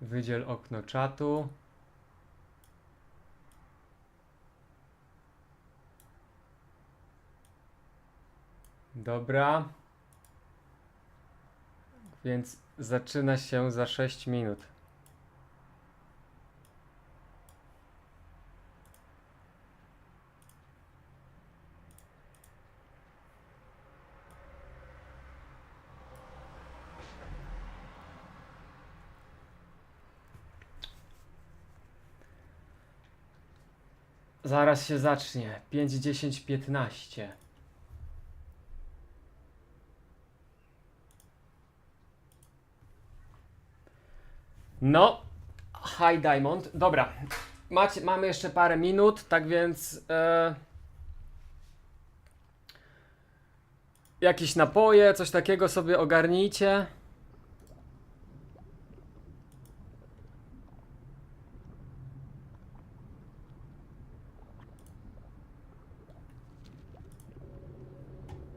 Wydziel okno czatu. Dobra. Więc zaczyna się za 6 minut. Zaraz się zacznie. 5, 10, 15. No, Hi Diamond. Dobra, mamy jeszcze parę minut, tak więc jakieś napoje, coś takiego sobie ogarnijcie.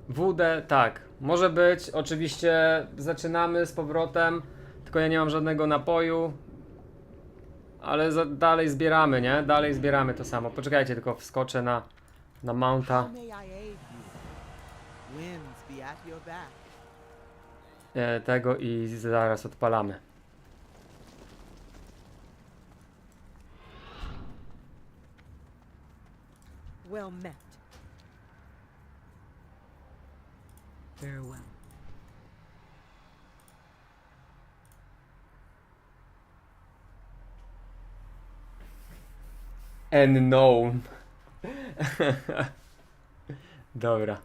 Wódę, tak, może być. Oczywiście zaczynamy z powrotem, tylko ja nie mam żadnego napoju. Ale dalej zbieramy, nie? Dalej zbieramy to samo. Poczekajcie, tylko wskoczę na mounta. Tego i zaraz odpalamy. Well met. Farewell. Unknown. Dobra.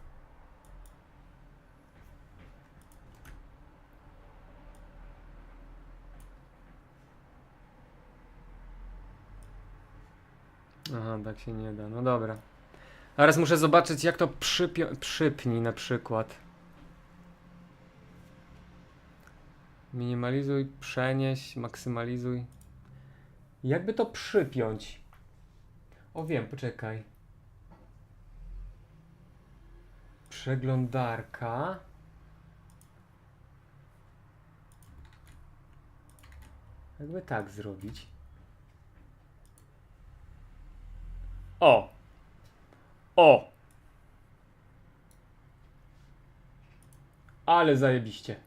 Aha, tak się nie da. No dobra. Teraz muszę zobaczyć, jak to przypnij na przykład. Minimalizuj, przenieś, maksymalizuj. Jakby to przypiąć? O, wiem, poczekaj. Przeglądarka. Jakby tak zrobić. O! O! Ale zajebiście.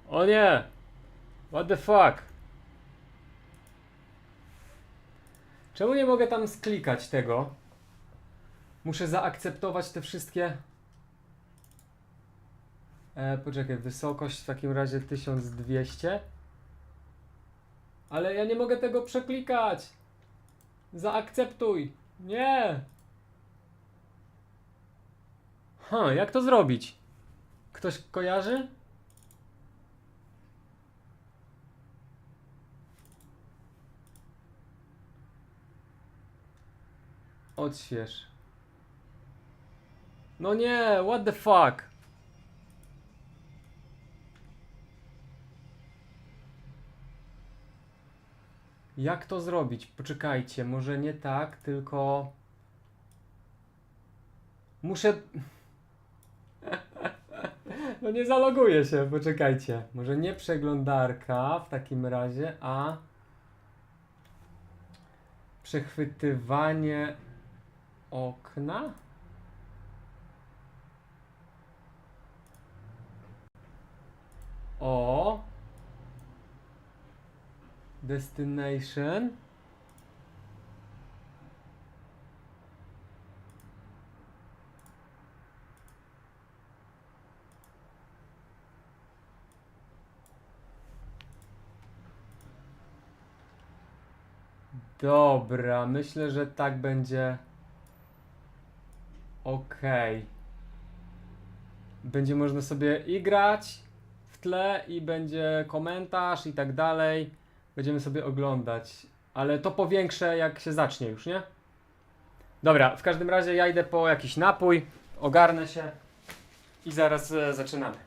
O nie! What the fuck? Czemu nie mogę tam sklikać tego? Muszę zaakceptować te wszystkie... poczekaj, wysokość w takim razie 1200. Ale ja nie mogę tego przeklikać. Zaakceptuj. Nie. Jak to zrobić? Ktoś kojarzy? Odśwież. No nie, what the fuck? Jak to zrobić? Poczekajcie, może nie tak, tylko... Muszę... No nie zaloguję się, poczekajcie. Może nie przeglądarka w takim razie, a... Przechwytywanie okna? O! Destination. Dobra, myślę, że tak będzie ok. Będzie można sobie i grać w tle, i będzie komentarz i tak dalej. Będziemy sobie oglądać. Ale to powiększę, jak się zacznie już, nie? Dobra, w każdym razie ja idę po jakiś napój, ogarnę się i zaraz zaczynamy.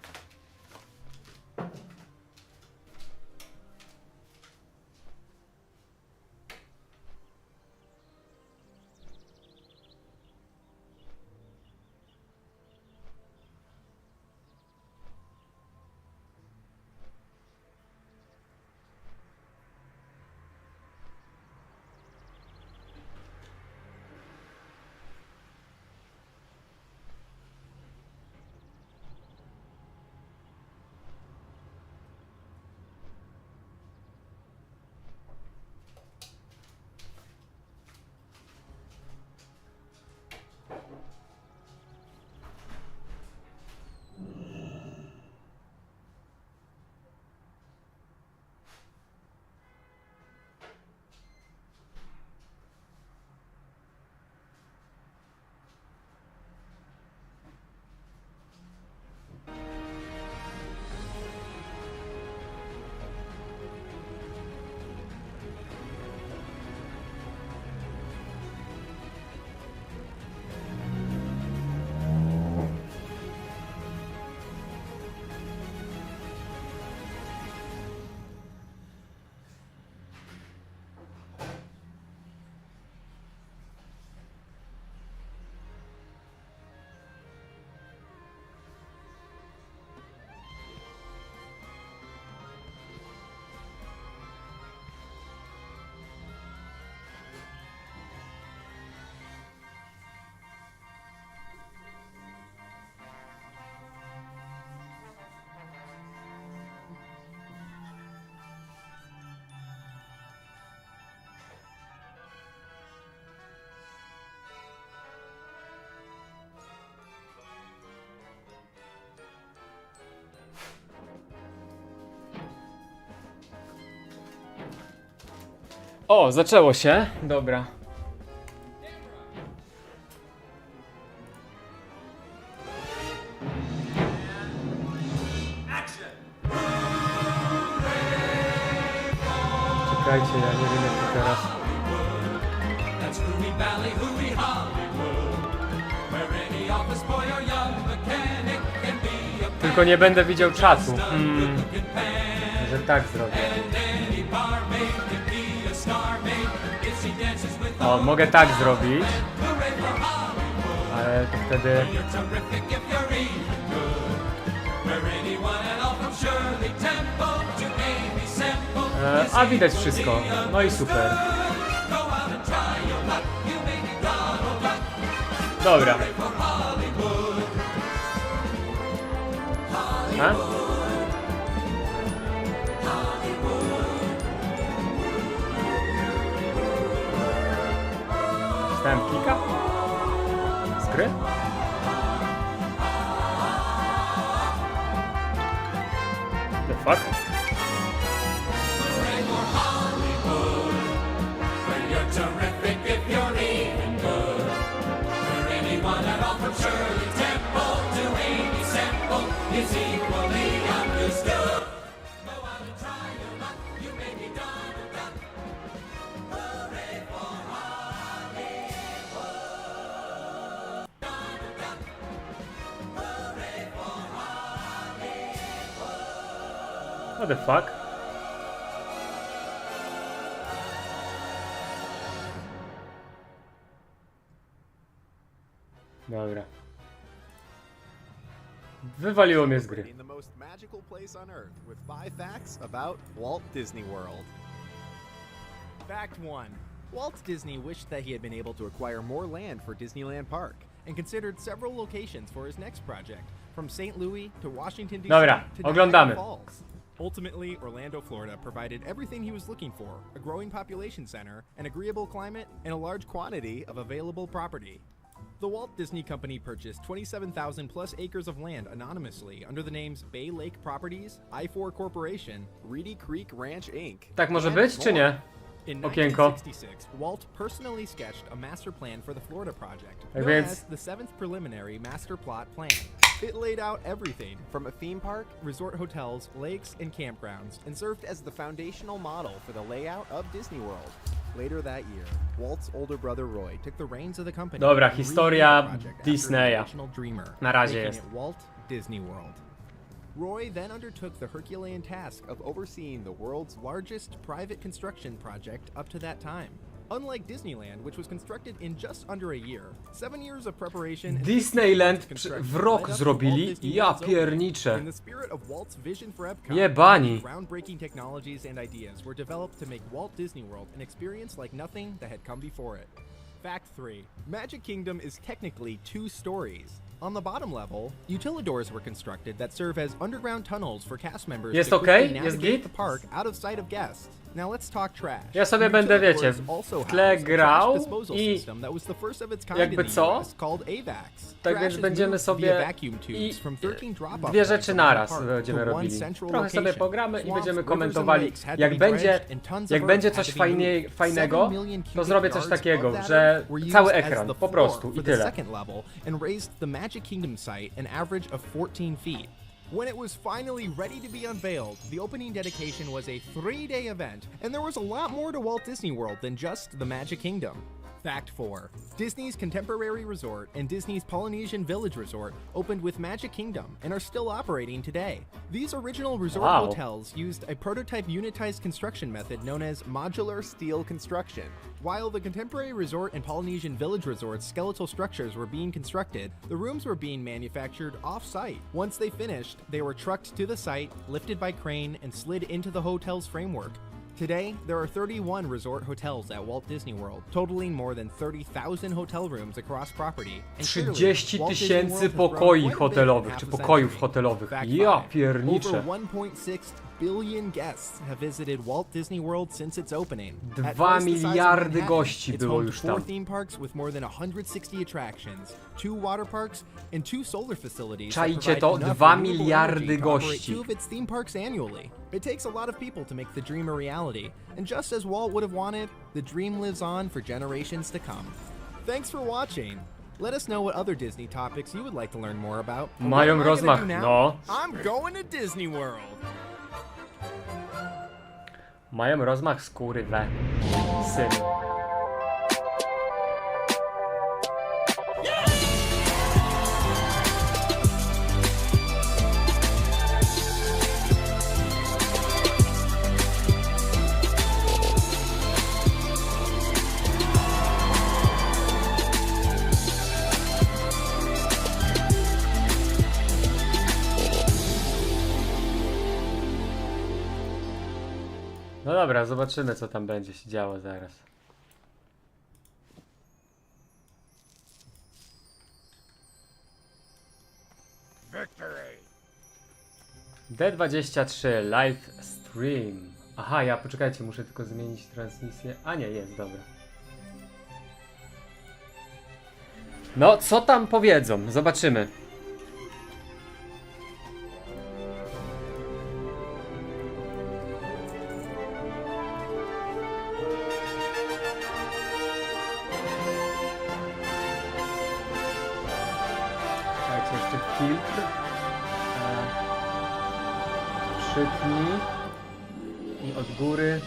O, zaczęło się. Dobra. Czekajcie, ja nie wiem jak to teraz. Tylko nie będę widział czatu. Że tak zrobię. O, mogę tak zrobić. Ale to wtedy... A widać wszystko. No i super. Dobra. A? Dostałem klika? Z gry? The fuck? What the fuck? Dobra. Wywaliło mnie z gry. The most magical place on earth with 5 facts about Walt Disney World. Fact 1. Walt Disney wished that he had been able to acquire more land for Disneyland Park and considered several locations for his next project, from St. Louis to Washington D.C. Dobra, to oglądamy. Niagara Falls. Ultimately, Orlando, Florida provided everything he was looking for: a growing population center, an agreeable climate, and a large quantity of available property. The Walt Disney Company purchased 27,000 plus acres of land anonymously under the names Bay Lake Properties, I-4 Corporation, Reedy Creek Ranch Inc. Tak może and być, czy more. nie? In Okienko. 1966, Walt personally sketched a master plan for the Florida project, Tak known więc- as the 7th Preliminary Master Plot Plan. It laid out everything from a theme park, resort hotels, lakes, and campgrounds, and served as the foundational model for the layout of Disney World. Later that year, Walt's older brother Roy took the reins of the company. Dobra, and historia renamed the project after his Disneya. original dreamer, Na razie making jest. it Walt Disney World. Roy then undertook the Herculean task of overseeing the world's largest private construction project up to that time. Unlike Disneyland, which was constructed in just under a year, 7 years of preparation and Disneyland construction w rok led up to zrobili? Walt Disney Ja World's opening. pierniczę. In the spirit of Walt's vision for Epcot, Jebani. groundbreaking technologies and ideas were developed to make Walt Disney World an experience like nothing that had come before it. Fact 3. Magic Kingdom is technically 2 stories. On the bottom level, utilidors were constructed that serve as underground tunnels for cast members Jest to okej? quickly Jest navigate git? the park out of sight of guests. Now let's talk trash. Ja sobie będę, wiecie, Utilidors also w tle house a grał trash disposal i system that was the first of its kind jakby in the co? US, called AVAX. Tak Trash więc is będziemy moved sobie via vacuum tubes i from 13 drop-off dwie points rzeczy around the naraz park będziemy to one robili. central Trochę sobie location. pogramy i Swamps, będziemy rivers, and komentowali. lakes had to Jak be będzie, dredged and tons of jak earth będzie had coś to be moved. fajnego, 7 million to cubic zrobię coś yards takiego, of that że earth were cały used as ekran, the po floor prostu for i the tyle. second level and raised the Magic Kingdom site an average of 14 feet. When it was finally ready to be unveiled, the opening dedication was a 3-day event, and there was a lot more to Walt Disney World than just the Magic Kingdom. Fact 4. Disney's Contemporary Resort and Disney's Polynesian Village Resort opened with Magic Kingdom and are still operating today. These original resort Wow. hotels used a prototype unitized construction method known as modular steel construction. While the Contemporary Resort and Polynesian Village Resort's skeletal structures were being constructed, the rooms were being manufactured off-site. Once they finished, they were trucked to the site, lifted by crane, and slid into the hotel's framework. Today, there are 31 resort hotels at Walt Disney World, totaling more than 30,000 hotel rooms across property. And clearly, 30 Walt Disney World 000 has grown pokoi quite a bit in hotelowych, half czy a pokojów century. hotelowych. Fact Ja 5. pierniczę. Over 1.6 billion guests have visited Walt Disney World since its opening. At 2 twice the size of miliardy Manhattan, gości it's było home to już 4 tam. theme parks with more than 160 attractions, 2 water parks, and 2 solar facilities that Czajcie provide to, enough 2 renewable miliardy energy to operate gości. 2 of its theme parks annually. It takes a lot of people to make the dream a reality, and just as Walt would have wanted, the dream lives on for generations to come. Thanks for watching. Let us know what other Disney topics you would like to learn more about. And what Mają am I gonna rozmach, do now? no. I'm going to Disney World. Mają rozmach skóry we synu. No dobra, zobaczymy co tam będzie się działo zaraz. D23 live stream. Aha, ja poczekajcie, muszę tylko zmienić transmisję. A nie, jest, dobra. No, co tam powiedzą? Zobaczymy. Czekajcie, jeszcze filtr. Przytnij. I od góry.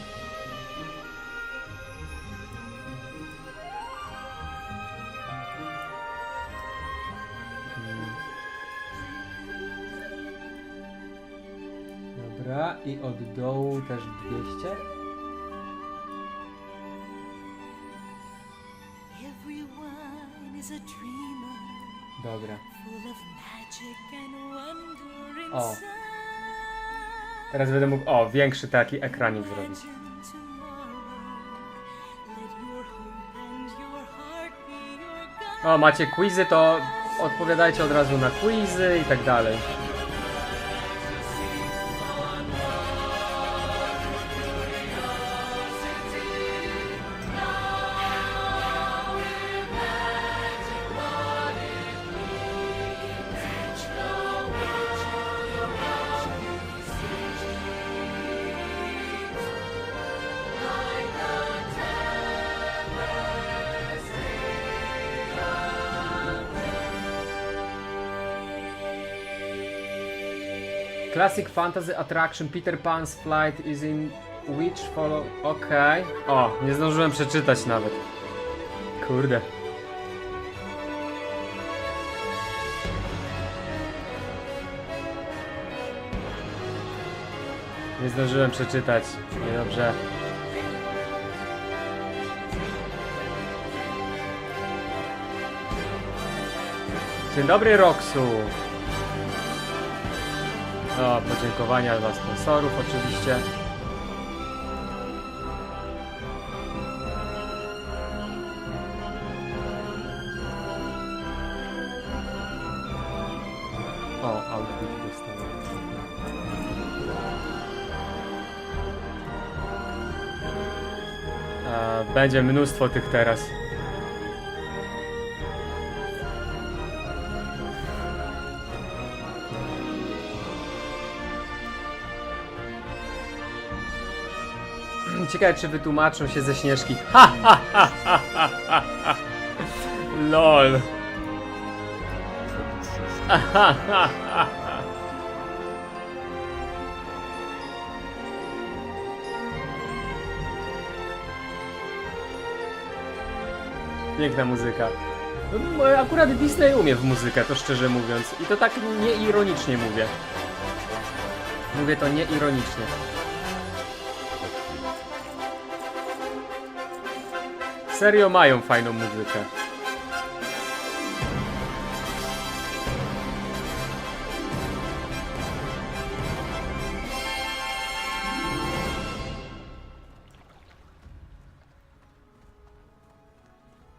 Dobra, i od dołu też 200. Everyone is a dreamer, Dobra. full of magic and wonder O. inside. Teraz będę mógł, większy taki ekranik zrobić. Imagine tomorrow. Let your hope and your heart be your guide. Macie quizy, to odpowiadajcie od razu na quizy i tak dalej. Classic fantasy attraction Peter Pan's flight is in which follow... Okej. Nie zdążyłem przeczytać nawet. Kurde. Nie zdążyłem przeczytać. Niedobrze. Dzień dobry, Roxu. Podziękowania dla sponsorów oczywiście. Outfit dostałem. Będzie mnóstwo tych teraz. Ciekawe, czy wytłumaczą się ze Śnieżki. LOL. Piękna muzyka. Akurat Disney umie w muzykę, to szczerze mówiąc. I to tak nieironicznie mówię. Mówię to nieironicznie. Serio mają fajną muzykę.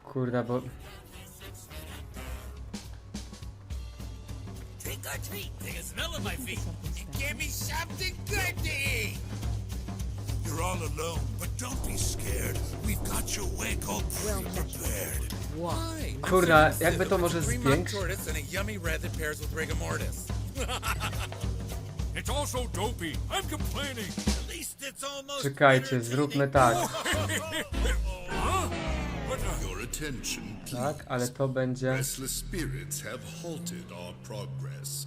Kurda, bo... Trick or treat, take a smell of my feet. Give me something good to eat. alone, but don't be scared. We've got your way called prepared. Why? Kurna, jakby to może zwiększyć? It's also dopey. I'm complaining. At least it's almost. Czekajcie, zróbmy tak. Your attention, Tak, ale to będzie... restless spirits have halted our progress.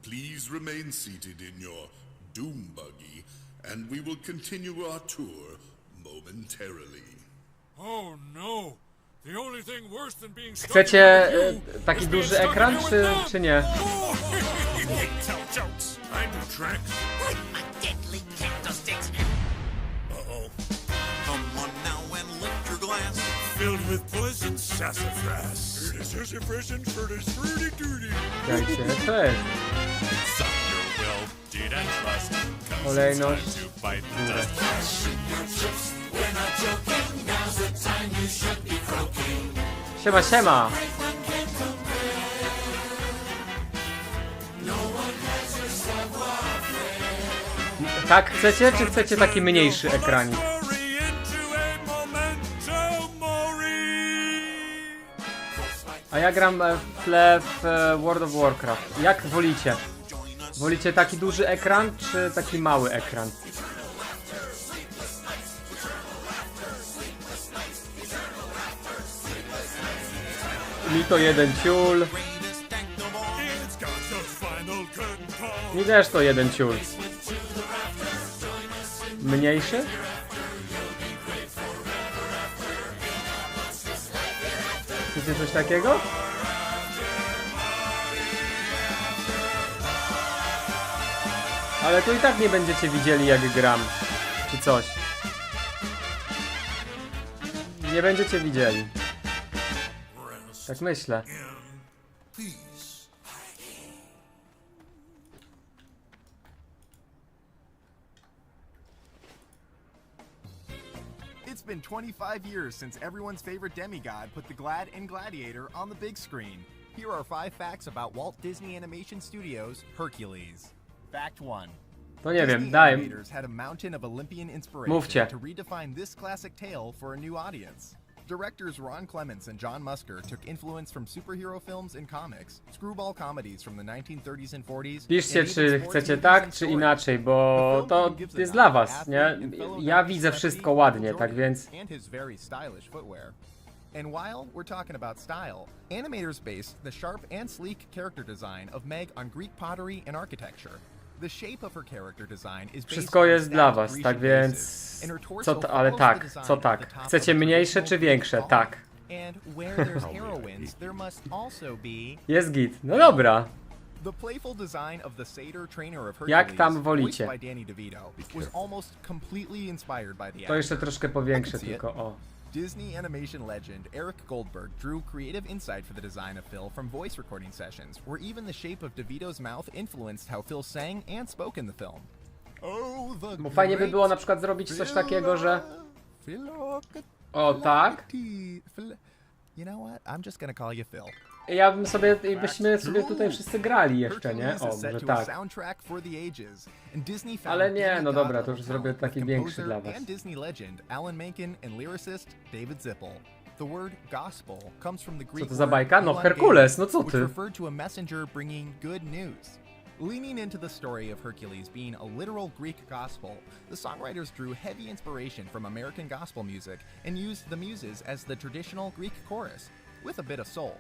Please remain seated in your doom buggy, and we will continue our tour momentarily. Oh no! The only thing worse than being stuck Chcecie taki duży ekran, czy nie? Tell jokes. I do tricks. Like my deadly candlesticks. Uh-oh. Come on now and lift your glass. Filled with poison sassafras. Sassafras and fruity duty. Czekajcie, to jest. Suck your will, did and trust. 'Cause Kolejność. it's time to bite the dust. Siema, siema! Tak chcecie, czy chcecie taki mniejszy ekranik? A ja gram w tle w World of Warcraft. Jak wolicie? Wolicie taki duży ekran, czy taki mały ekran? Mi to jeden ciul. Mi też to jeden ciul. Mniejszy? Chcecie coś takiego? Ale tu i tak nie będziecie widzieli, jak gram, czy coś. Nie będziecie widzieli. Tak myślę. It's been 25 years since everyone's favorite demigod put the Glad and Gladiator on the big screen. Here are 5 facts about Walt Disney Animation Studios' Hercules. Fact 1. To nie wiem, Disney daj. animators had a mountain of Olympian inspiration Mówcie. to redefine this classic tale for a new audience. Directors Ron Clements and John Musker took influence from superhero films and comics, screwball comedies from the 1930s and 40s. Piszcie, and czy even sport chcecie movies tak, and czy stories. inaczej, bo to jest dla was, nie? Ja widzę wszystko ładnie, tak więc... And his very stylish footwear. And while we're talking about style, animators based the sharp and sleek character design of Meg on Greek pottery and architecture. The shape of her character design is based Wszystko on jest dla stacked was, Grecian tak więc... vases, and her torso Co to, ale follows the tak, design co of the tak? top of Chcecie the mniejsze traditional czy Greek większe? column. Tak. And where there's heroines, there must also be Jest git. No dobra. the playful design of the satyr trainer of Jak Hercules, tam wolicie? voiced by Danny DeVito, was almost completely inspired by the To jeszcze actor. troszkę powiększę tylko, o. Disney animation legend Eric Goldberg drew creative insight for the design of Phil from voice recording sessions, where even the shape of DeVito's mouth influenced how Phil sang and spoke in the film. Oh, the Bo fajnie by było na przykład zrobić coś takiego, że... O, tak? You know what? I'm just gonna call you Phil. Ja bym sobie, byśmy sobie tutaj wszyscy grali jeszcze, nie? Hercules O, is set może to a tak. soundtrack for the ages, and Disney found Ale nie, no demigod dobra, to już of zrobię talent taki with większy composer dla was. and Disney legend Alan Menken and lyricist David Zippel. The word gospel comes from the Greek to za word bajka? No, euangelion, Herkules, no co which ty? referred to a messenger bringing good news. Leaning into the story of Hercules being a literal Greek gospel, the songwriters drew heavy inspiration from American gospel music and used the muses as the traditional Greek chorus, with a bit of soul.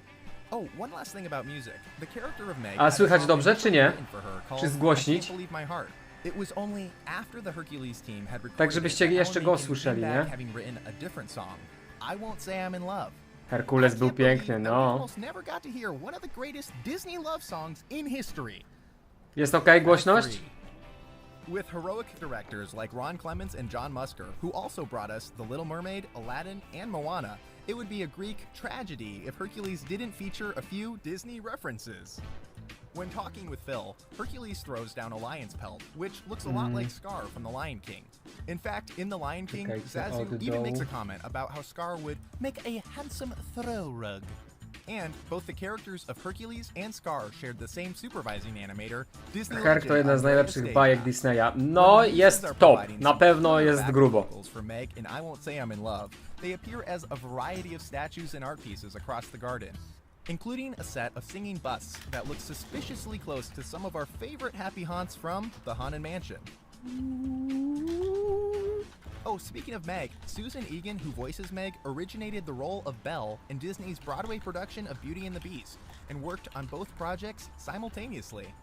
Oh, one last thing about music. The character of Meg A had słychać song dobrze, czy nie? written for her called Czy zgłośnić? I Can't Believe My Heart. It was only after the Hercules team had recorded Tak, żebyście it that jeszcze Alan go Menken słyszeli, came back nie? having written a different song. I Won't Say I'm in Love. Herkules był piękny, We no. almost never got to hear one of the greatest Disney love songs in history. Jest okej głośność? With heroic directors like Ron Clements and John Musker, who also brought us The Little Mermaid, Aladdin, and Moana, it would be a Greek tragedy if Hercules didn't feature a few Disney references. When talking with Phil, Hercules throws down a lion's pelt, which looks a lot like Scar from The Lion King. In fact, in The Lion King, Czekajcie, Zazu od even makes a dołu. comment about how Scar would make a handsome throw rug. And both the characters of Hercules and Scar shared the same supervising animator, Disney Herc to legend jedna z Andrea najlepszych Stega. bajek Disneya. No, jest top. Na pewno jest grubo. For Meg and I Won't Say I'm in Love. They appear as a variety of statues and art pieces across the garden, including a set of singing busts that look suspiciously close to some of our favorite happy haunts from the Haunted Mansion. Oh, speaking of Meg, Susan Egan, who voices Meg, originated the role of Belle in Disney's Broadway production of Beauty and the Beast, and worked on both projects simultaneously.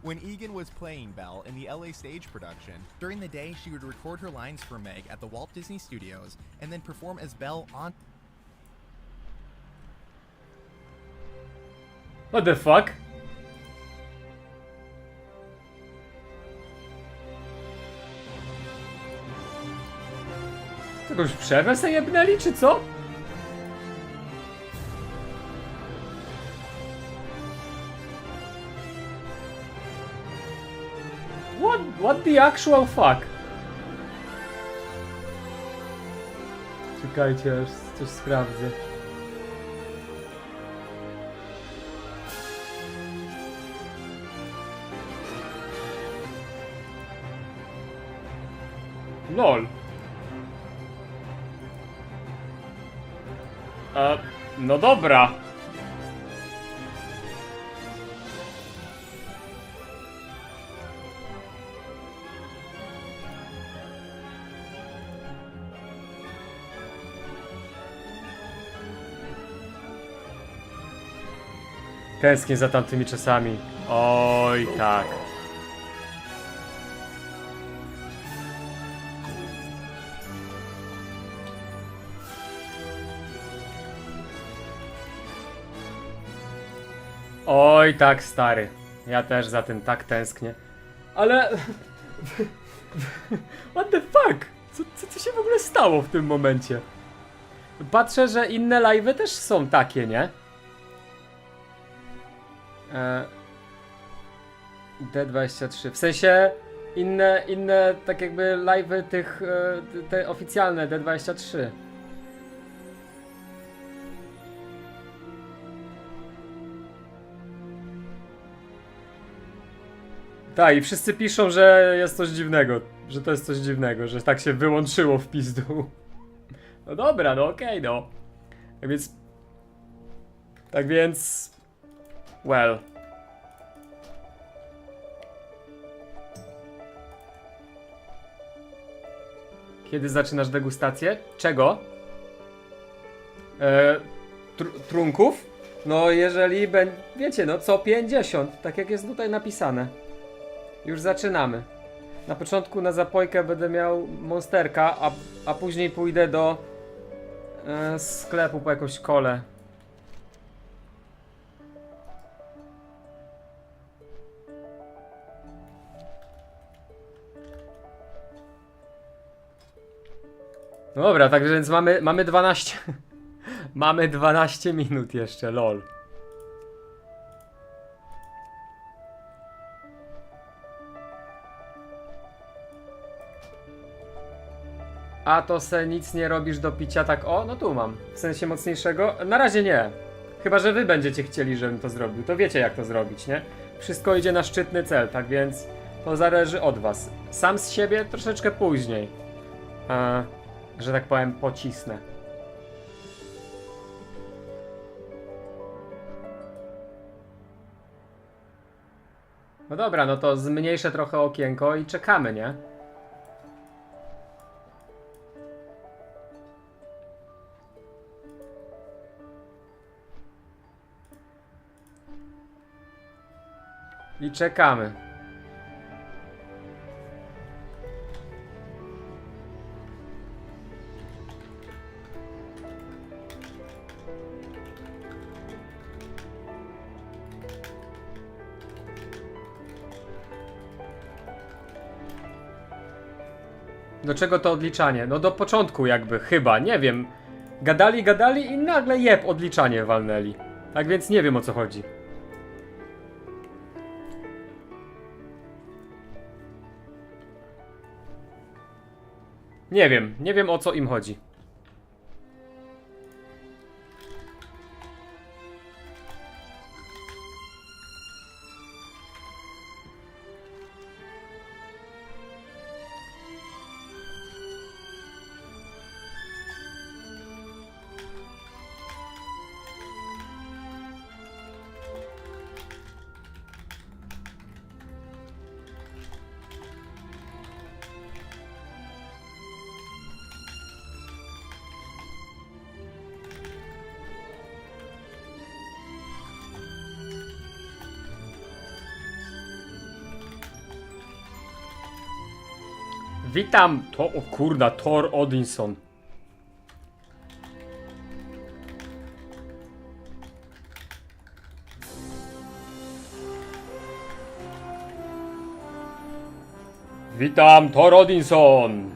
When Egan was playing Belle in the LA stage production, during the day she would record her lines for Meg at the Walt Disney Studios, and then perform as Belle on... What the fuck? Jakąś przerwę sobie jebnęli, czy co? What the actual fuck? Czekajcie, aż coś sprawdzę. LOL. No dobra. Tęsknię za tamtymi czasami. Oj, tak. Oj, tak, stary. Ja też za tym tak tęsknię. Ale... What the fuck? Co się w ogóle stało w tym momencie? Patrzę, że inne live'y też są takie, nie? D23. W sensie inne tak jakby live'y tych, te oficjalne D23. Tak, i wszyscy piszą, że jest coś dziwnego, że to jest coś dziwnego, że tak się wyłączyło w pizdu. No dobra, no okej, no. Tak więc... Well. Kiedy zaczynasz degustację? Czego? Trunków? No jeżeli wiecie, no co 50, tak jak jest tutaj napisane. Już zaczynamy. Na początku na zapojkę będę miał monsterka, a później pójdę do sklepu po jakąś kolę. No dobra, tak więc mamy 12. Mamy 12 minut jeszcze, lol. A to se nic nie robisz do picia tak o? No tu mam. W sensie mocniejszego? Na razie nie. Chyba, że wy będziecie chcieli, żebym to zrobił. To wiecie jak to zrobić, nie? Wszystko idzie na szczytny cel, tak więc to zależy od was. Sam z siebie troszeczkę później. Że tak powiem, pocisnę. No dobra, no to zmniejszę trochę okienko i czekamy, nie? I czekamy. Do czego to odliczanie? No do początku jakby, chyba, nie wiem. Gadali i nagle jeb odliczanie walnęli. Tak więc nie wiem o co chodzi. Nie wiem o co im chodzi. Witam, to o kurda, Thor Odinson. Witam, Thor Odinson.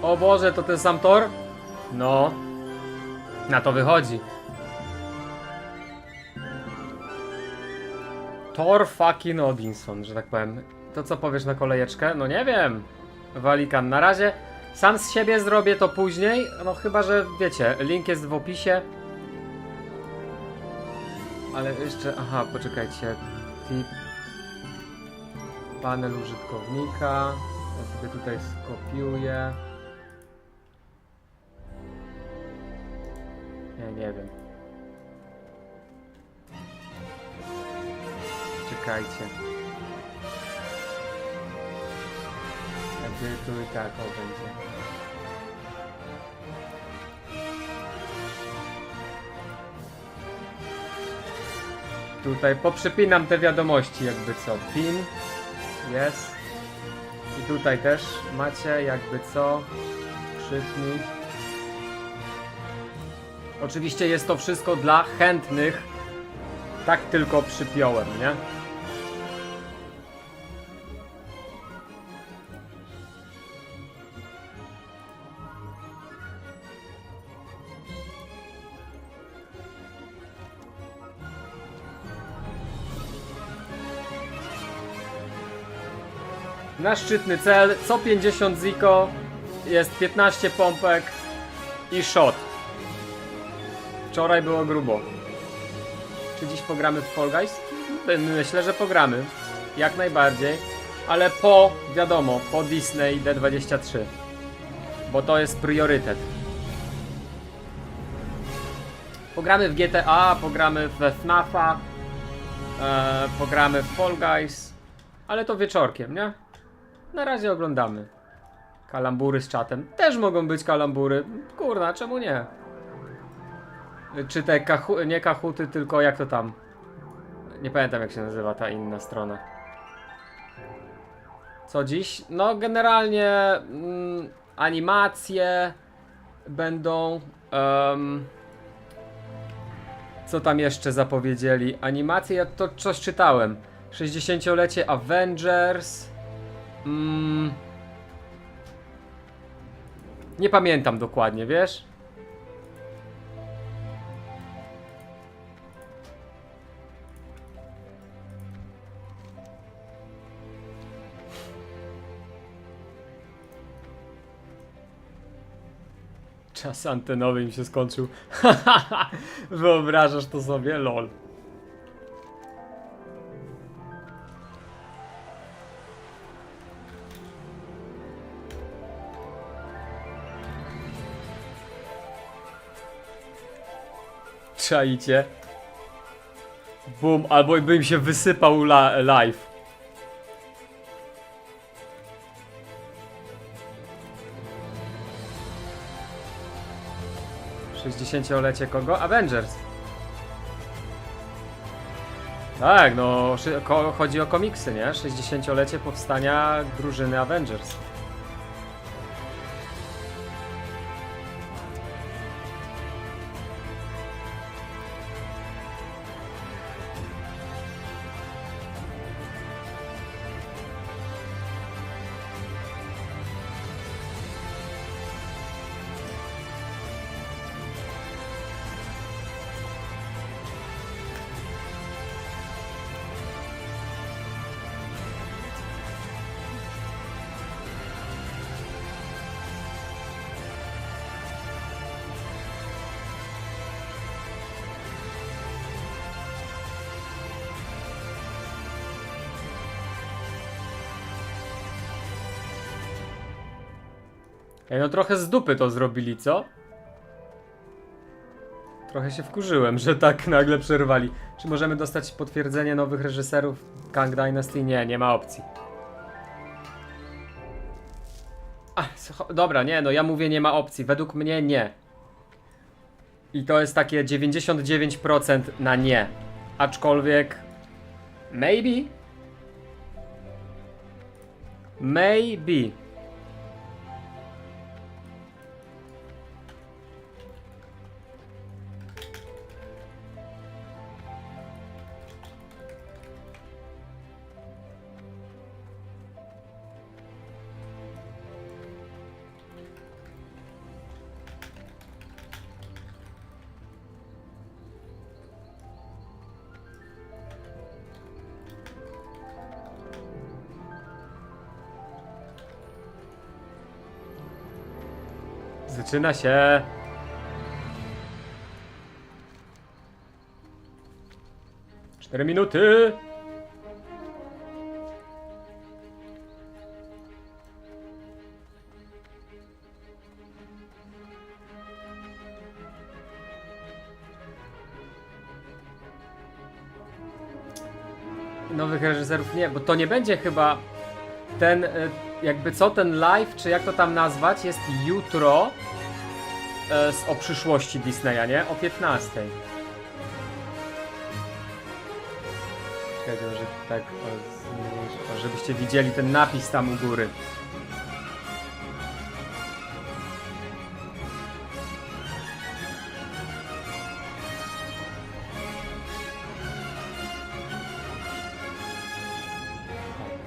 O Boże, to ten sam Thor? No. Na to wychodzi. Thor fucking Odinson, że tak powiem. To co powiesz na kolejeczkę? No nie wiem. Walikan. Na razie sam z siebie zrobię to później. No chyba, że wiecie, link jest w opisie. Ale jeszcze, aha, poczekajcie. Tip. Panel użytkownika. Ja sobie tutaj skopiuję. Nie wiem. Czekajcie. Edytuj, tak, o będzie. Tutaj poprzypinam te wiadomości, jakby co. Pin. Jest. I tutaj też macie, jakby co. Krzyknik. Oczywiście jest to wszystko dla chętnych. Tak tylko przypiąłem, nie? Nasz szczytny cel, co 50 ziko jest 15 pompek i shot. Wczoraj było grubo. Czy dziś pogramy w Fall Guys? Myślę, że pogramy. Jak najbardziej. Ale po, wiadomo, po Disney D23. Bo to jest priorytet. Pogramy w GTA, pogramy we FNAF-a, pogramy w Fall Guys. Ale to wieczorkiem, nie? Na razie oglądamy. Kalambury z czatem. Też mogą być kalambury. Kurna, czemu nie? Czy te nie kahuty, tylko jak to tam? Nie pamiętam jak się nazywa ta inna strona. Co dziś? No generalnie animacje będą. Co tam jeszcze zapowiedzieli? Animacje, ja to coś czytałem. 60-lecie Avengers. Nie pamiętam dokładnie, wiesz? Czas antenowy mi się skończył. Wyobrażasz to sobie? Lol. Czaicie? Bum, albo bym się wysypał live. Sześćdziesięciolecie kogo? Avengers. Tak, no chodzi o komiksy, nie? 60-lecie powstania drużyny Avengers. Ej, no trochę z dupy to zrobili, co? Trochę się wkurzyłem, że tak nagle przerwali. Czy możemy dostać potwierdzenie nowych reżyserów Kang Dynasty? Nie, nie ma opcji. Dobra, nie, no ja mówię nie ma opcji. Według mnie nie. I to jest takie 99% na nie. Aczkolwiek... Maybe? Maybe. Zaczyna się. Cztery minuty. Nowych reżyserów nie, bo to nie będzie chyba ten, jakby co, ten live, czy jak to tam nazwać, jest jutro o przyszłości Disneya, nie? O 15. Czekajcie, może tak, żebyście widzieli ten napis tam u góry.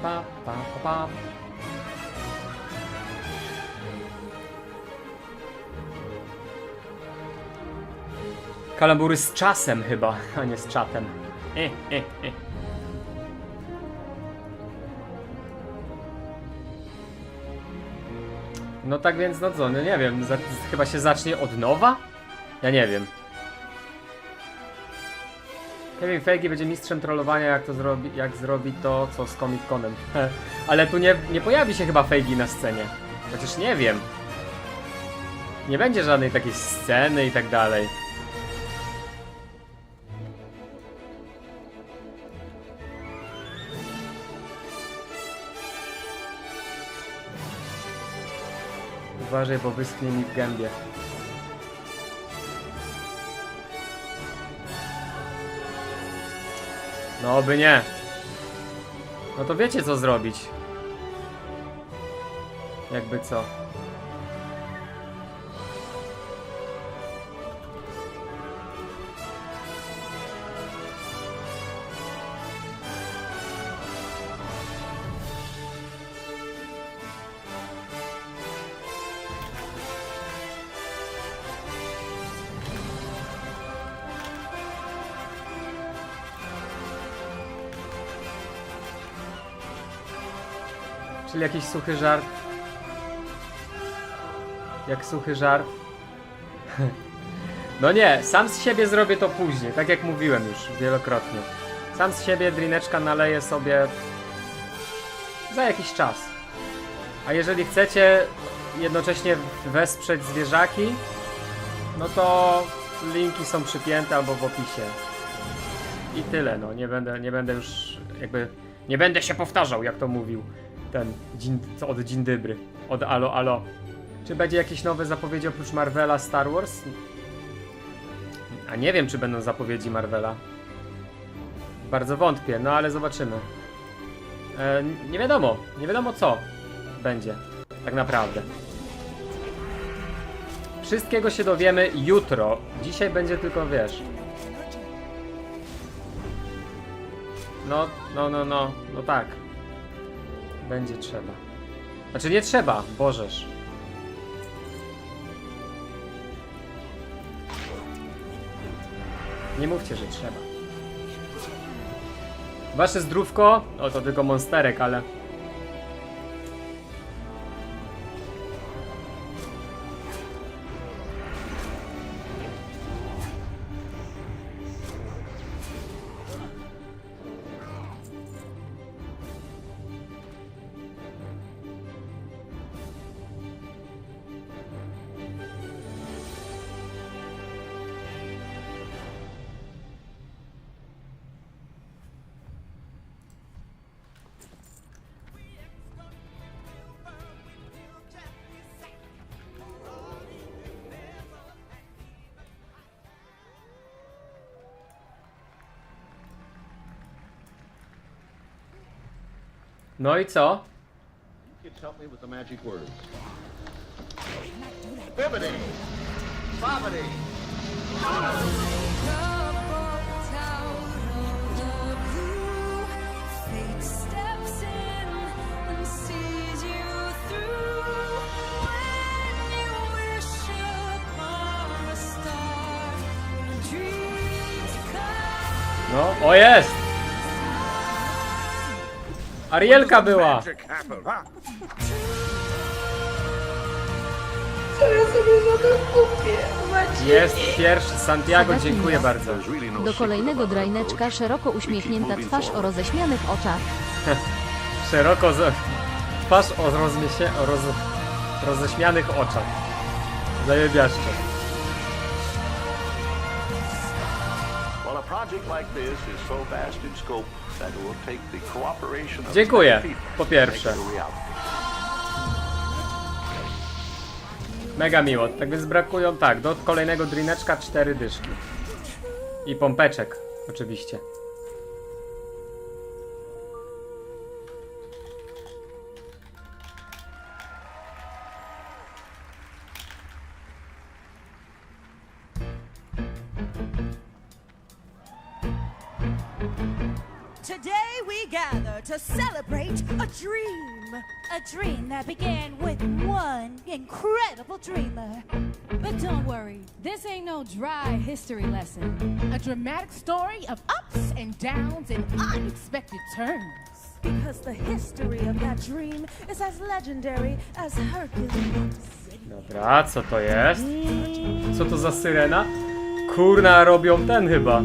Pa, pa, pa, pa. Kalambury z czasem chyba, a nie z czatem. No tak więc, no co, no nie wiem, chyba się zacznie od nowa? Ja nie wiem. Kevin Feige będzie mistrzem trollowania, jak zrobi to, co z Comic Conem. Ale tu nie pojawi się chyba Feige na scenie. Chociaż nie wiem. Nie będzie żadnej takiej sceny i tak dalej. Uważaj, bo wyschnie mi w gębie. No oby nie. No to wiecie co zrobić. Jakby co. Czyli jakiś suchy żart. Jak suchy żart. No nie, sam z siebie zrobię to później, tak jak mówiłem już wielokrotnie. Sam z siebie drineczka naleję sobie za jakiś czas. A jeżeli chcecie jednocześnie wesprzeć zwierzaki, no to linki są przypięte albo w opisie. I tyle, no nie będę już jakby... Nie będę się powtarzał, jak to mówił ten od Dzień Dobry, od Alo Alo. Czy będzie jakieś nowe zapowiedzi oprócz Marvela, Star Wars? A nie wiem, czy będą zapowiedzi Marvela. Bardzo wątpię, no ale zobaczymy. Nie wiadomo co będzie, tak naprawdę. Wszystkiego się dowiemy jutro. Dzisiaj będzie tylko, wiesz... No tak. Będzie trzeba. Znaczy nie trzeba, możesz. Nie mówcie, że trzeba. Wasze zdrówko? O, to tylko monsterek, ale... No i co? Kids help me with the magic words. Bibbidi, bobbidi. No, o jest! Arielka była! Magic happen, huh? Jest pierwszy, Santiago, dziękuję bardzo. There's really no Do kolejnego drajneczka szeroko uśmiechnięta twarz o roześmianych oczach. Szeroko twarz o, roześmianych oczach. Zajebiaszcze. Well, a project like this is so vast in scope that it will take the cooperation of Dziękuję, many people po to pierwsze. make it a reality. Mega miło. Tak więc brakują, tak, do kolejnego drineczka 4 dyszki. I pompeczek, oczywiście. Today we gather to celebrate a dream. A dream that began with one incredible dreamer. But don't worry, this ain't no dry history lesson. A dramatic story of ups and downs and unexpected turns. Because the history of that dream is as legendary as Hercules. Dobra, co to jest? Co to za syrena? Kurna, robią ten chyba.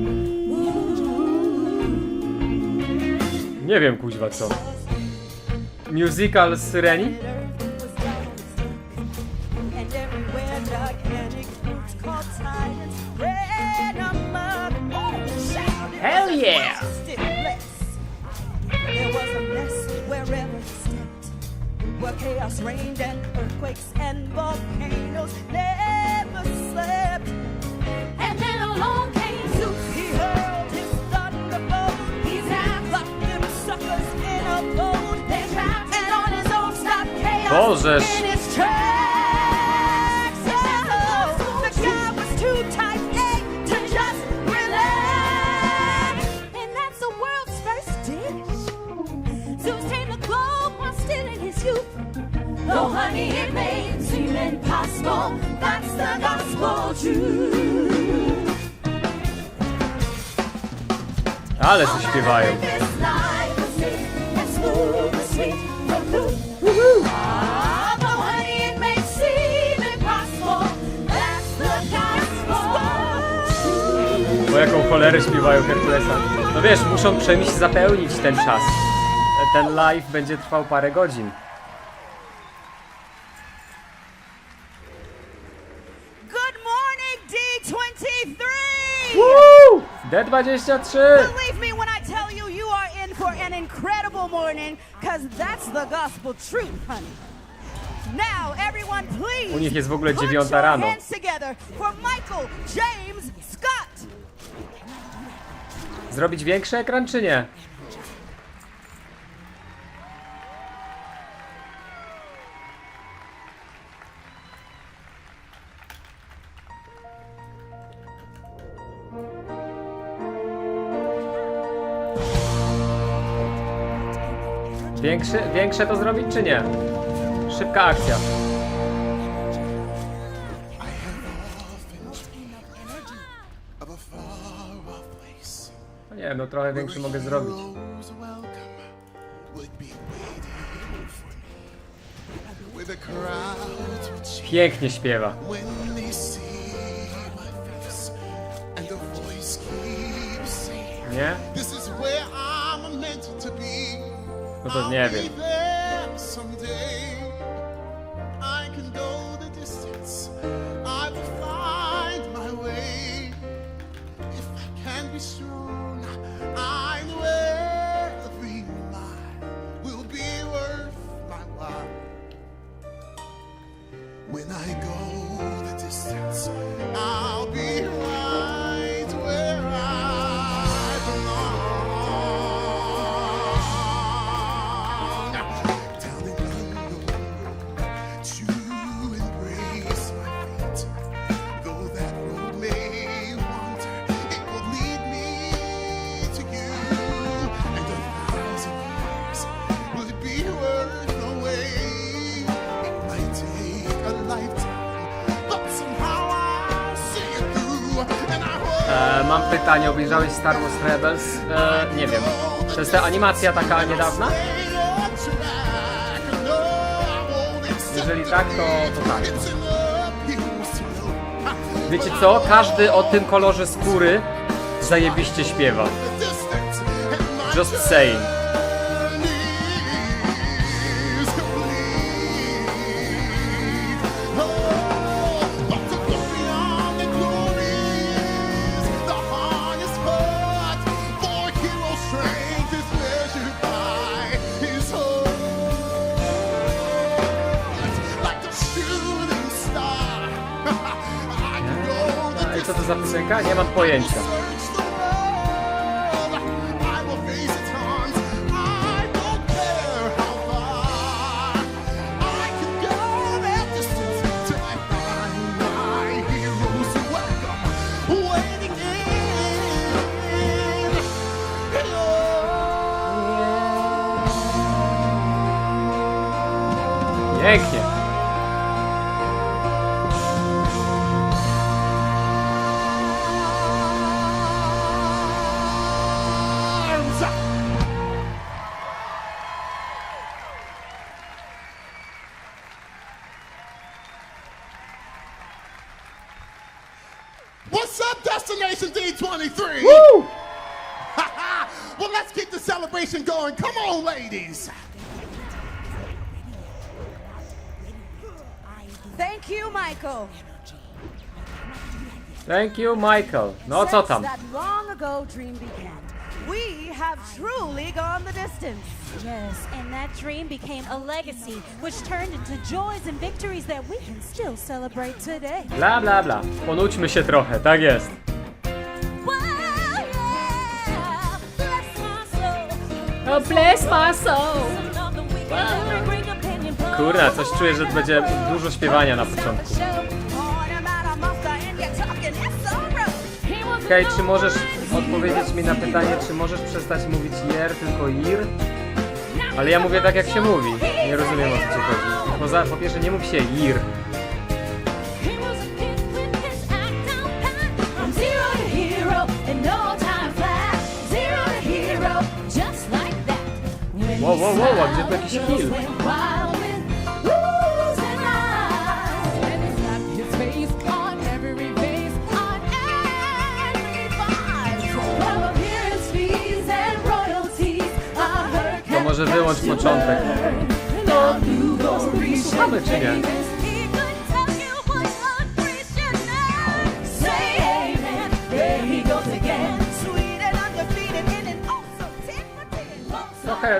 Nie wiem, kuźwa, co. Musical z Syreni? And everywhere gigantic fruits called tyrants ran amok. Shouted Hell as the yeah! voices did bless. There was a mess wherever he stepped, where chaos reigned and earthquakes and volcanoes never slept. And then along came Zeus. He hurled his thunderbolt. He's out. Locked them suckers in a boat. They trapped And on his own stopped chaos Możesz. in his tracks. Oh, the guy was too type A to just relax. And that's the world's first dish. Zeus tamed the globe while still in his youth. Though honey it may seem impossible, that's the gospel truth. Ale co śpiewają. This life was lit and smooth and sweet from blue. Ah, though honey it may seem impossible, that's the gospel truth. Bo jaką cholerę śpiewają Herkulesa. No wiesz, muszą czymś zapełnić ten czas. Ten live będzie trwał parę godzin. Good morning, D23! Woo! D23! Believe me when I tell you, you are in for an incredible morning, because that's the gospel truth, honey. Now, everyone, please U nich jest w ogóle put 9 your rano. hands together for Michael James Scott. Zrobić większy ekran czy nie? Większe to zrobić czy nie? Szybka akcja. No nie wiem, no trochę większy mogę zrobić. Pięknie śpiewa. Nie? No to nie wiem. When I go the distance, I'll be right where I belong. Mam pytanie, obejrzałeś Star Wars Rebels? Nie wiem. To jest ta animacja taka niedawna? Jeżeli tak, to tak. Wiecie co? Każdy o tym kolorze skóry zajebiście śpiewa. Just saying. I co to za piosenka? Nie mam pojęcia. Pięknie. What's up, Destination D23? Woo! Well, let's keep the celebration going. Come on, ladies. Thank you, Michael. Thank you, Michael. No co tam? Since that long ago dream began, we have truly gone the distance. Yes, and that dream became a legacy, which turned into joys and victories that we can still celebrate today. Bla bla bla. Ponudźmy się trochę, tak jest. Oh, bless my soul. Kurna, coś czuję, że będzie dużo śpiewania na początku. Hej, czy możesz odpowiedzieć mi na pytanie, czy możesz przestać mówić jer, tylko ir? Ale ja mówię tak, jak się mówi. Nie rozumiem, o co ci chodzi. Po pierwsze, nie mów się ir. Wow, wow, wow, a gdzie tu jakiś kill? To może wyłącz początek. Słuchamy czy nie?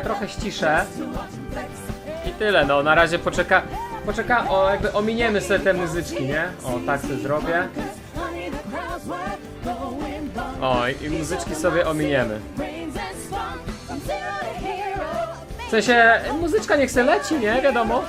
Trochę ściszę. I tyle, no na razie jakby ominiemy sobie te muzyczki, nie? O, tak to zrobię. O, i muzyczki sobie ominiemy. W sensie, muzyczka niech se leci, nie? Wiadomo.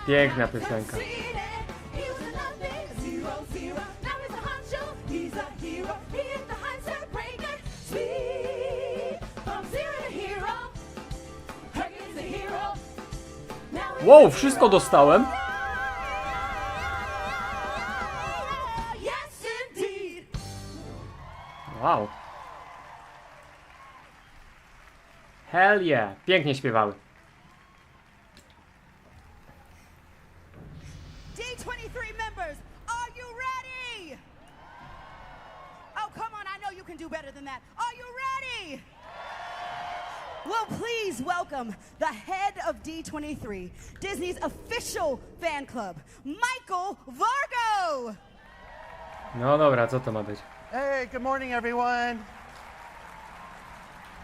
Piękna piosenka. Wow, wszystko dostałem. Wow. Hell yeah. Pięknie śpiewały. D23 members, are you ready? Oh, come on, I know you can do better than that. Are you ready? Well, please welcome the head of D23, Disney's official fan club, Michael Vargo. No dobra, co to ma być? Hey, good morning, everyone.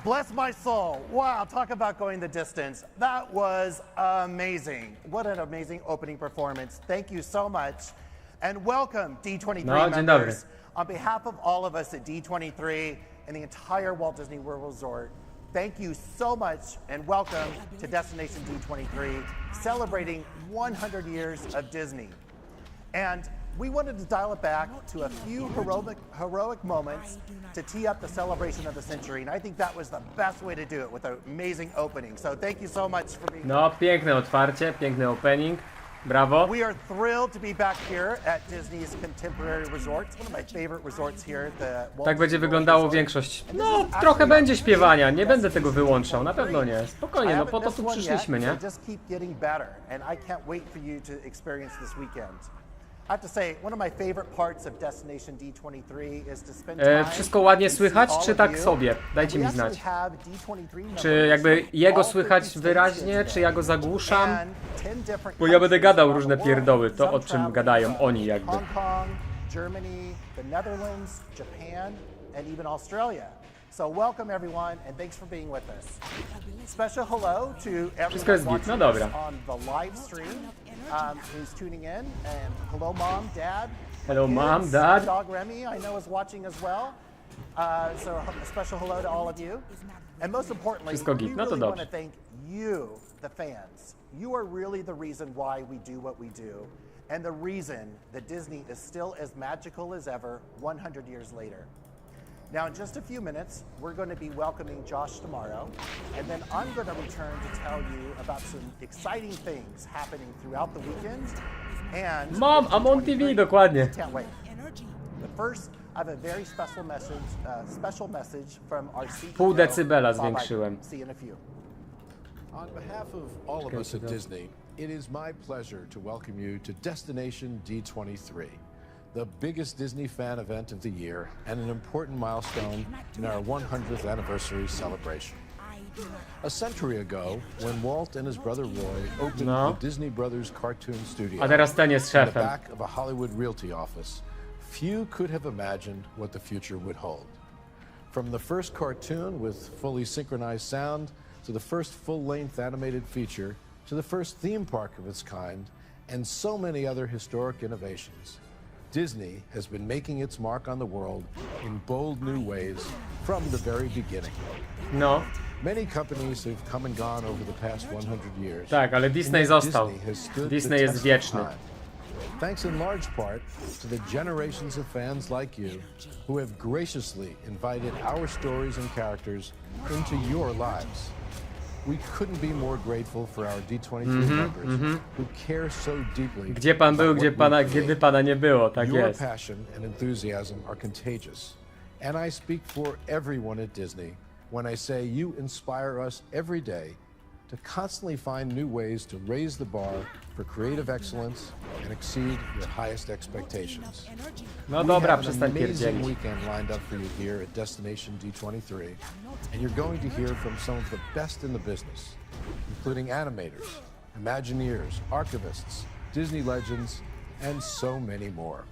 Bless my soul. Wow, talk about going the distance. That was amazing. What an amazing opening performance. Thank you so much. And welcome, D23 No, dzień dobry. members. On behalf of all of us at D23 and the entire Walt Disney World Resort, thank you so much and welcome to Destination D23, celebrating 100 years of Disney. And we wanted to dial it back to a few heroic moments to tee up the celebration of the century. And I think that was the best way to do it with an amazing opening. So thank you so much for being No, piękne otwarcie, piękny opening. Brawo. We are thrilled to be back here at Disney's Contemporary Resort. It's one of my favorite resorts here at the Walt Tak będzie Disney World wyglądało Resort. większość. And No, this is trochę actually będzie our śpiewania, nie favorite będę tego Destination wyłączał, na pewno nie. D23. Spokojnie, I no haven't po to missed tu one przyszliśmy, yet, nie? so just keep getting better, and I can't wait for you to experience this weekend. I have to say, one of my favorite parts of Destination D23 is to spend time Wszystko ładnie and see słychać, all czy of tak you. sobie? Dajcie We mi actually znać. have D23 members Czy jakby jego all słychać 50 wyraźnie, states czy ja go today. zagłuszam? And 10 different Bo ja będę countries gadał around różne the world. pierdoły, to Some o czym traveling gadają from oni jakby. Hong Kong, Germany, the Netherlands, Japan, and even Australia. So welcome everyone and thanks for being with us. Special hello to Wszystko jest everyone git, no watching dobra. us on the live stream who's tuning in, and hello mom, dad. Hello, my Mom, kids, Dad. my dog Remy I know is watching as well. So a special hello to all of you. And most importantly, Wszystko git, we no to really want dobrze. to thank you, the fans. You are really the reason why we do what we do, and the reason that Disney is still as magical as ever 100 years later. Now, in just a few minutes, we're going to be welcoming Josh tomorrow, and then I'm going to return to tell you about some exciting things happening throughout the weekend. And Mom, I'm on TV, dokładnie. can't wait. But first, I have a very special message from our CEO. Pół decybela Bob Iger. zwiększyłem. See you in a few. On behalf of all of us at Disney, it is my pleasure to welcome you to Destination D23, the biggest Disney fan event of the year and an important milestone in our 100th anniversary celebration. A century ago, when Walt and his brother Roy opened the Disney Brothers cartoon studio A teraz ten jest in the szefem. back of a Hollywood realty office, few could have imagined what the future would hold. From the first cartoon with fully synchronized sound, to the first full-length animated feature, to the first theme park of its kind, and so many other historic innovations, Disney has been making its mark on the world in bold new ways from the very beginning. No, Many companies have come and gone over the past 100 years. tak, ale Disney and yet został. Disney has stood Disney the jest test of wieczny. time. Thanks in large part to the generations of fans like you who have graciously invited our stories and characters into your lives. We couldn't be more grateful for our D23 members who care so deeply. Gdzie pan był, about gdzie what we kiedy create. pana nie było, tak Your jest. passion and enthusiasm are contagious. And I speak for everyone at Disney when I say you inspire us every day to constantly find new ways to raise the bar for creative excellence and exceed your highest expectations. No We dobra, have an przestań amazing pierdzielić. weekend lined up for you here at Destination D23, and you're going to hear from some of the best in the business, including animators, Imagineers, archivists, Disney legends, and so many more.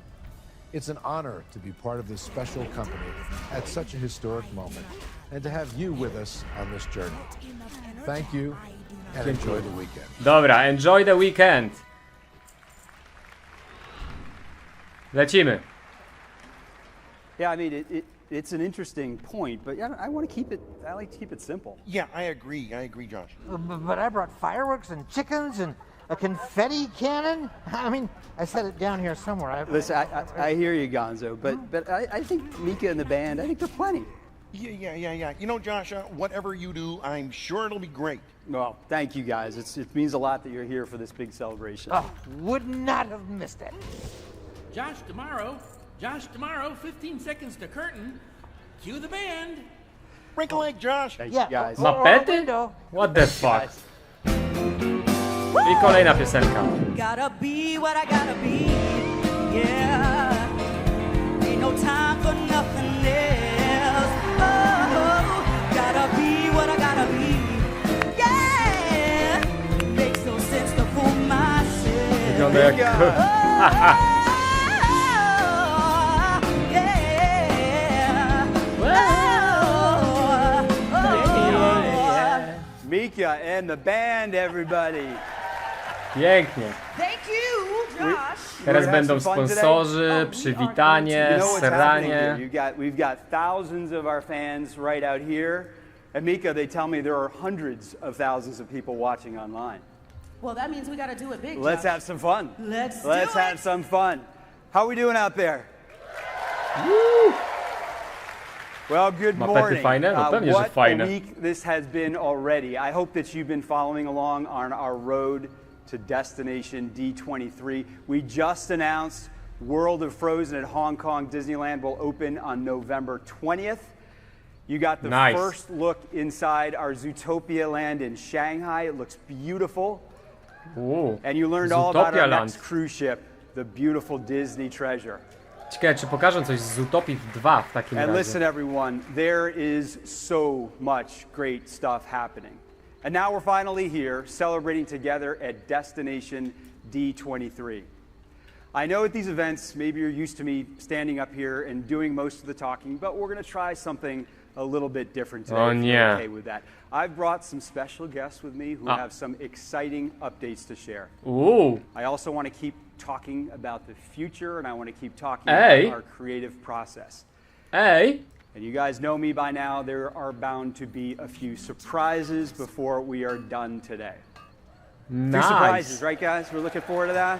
It's an honor to be part of this special company at such a historic moment, and to have you with us on this journey. Thank you, and enjoy the weekend. Dobra, enjoy the weekend. Lecimy. Yeah, I mean, it's an interesting point, but I want to keep it, I like to keep it simple. Yeah, I agree, Josh. But I brought fireworks and chickens and a confetti cannon. I mean, I set it down here somewhere. Listen, I hear you, Gonzo, but I think Mika and the band, I think they're plenty. Yeah. You know, Josh, whatever you do, I'm sure it'll be great. Well, thank you guys. It means a lot that you're here for this big celebration. Oh, would not have missed it. Josh tomorrow, 15 seconds to curtain. Cue the band. Wrinkle leg, Josh. Thank you guys. Mapety? What the fuck? I kolejna piosenka. Gotta be what I gotta be. Yeah. Ain't no time for nothing else. Oh, gotta be what I gotta be. Yeah. Makes no sense to fool myself. Wygląda jak... Yeah. Oh, Mika and the band, everybody. Pięknie. Thank you, Josh. Teraz będą sponsorzy, przywitanie, You know what's happening seranie. here? We've got thousands of our fans right out here. And Mika, they tell me there are hundreds of thousands of people watching online. Well, that means we got to do it big. Let's Josh. have some fun. Let's Let's do have it. some fun. How are we doing out there? Woo! Well, good Mapety morning. fajne? No pewnie, że What a fajne. week this has been already. I hope that you've been following along on our road to Destination D23. We just announced World of Frozen at Hong Kong Disneyland will open on November 20th. You got the Nice. first look inside our Zootopia land in Shanghai. It looks beautiful. Uuu, And you learned all about Zootopia our Land. next cruise ship, the beautiful Disney Treasure. Ciekawe, czy pokażą coś z Zootopii 2 w takim And razie. listen, everyone, there is so much great stuff happening. And now we're finally here, celebrating together at Destination D23. I know at these events, maybe you're used to me standing up here and doing most of the talking, but we're going to try something a little bit different today. Oh, if you're yeah. okay with that. I've brought some special guests with me who Ah. have some exciting updates to share. Uuu, I also want to keep talking about the future, and I want to keep talking Hey. about our creative process. ej, And you guys know me by now, there are bound to be a few surprises before we are done today. Few surprises, nice, right guys? We're looking forward to that?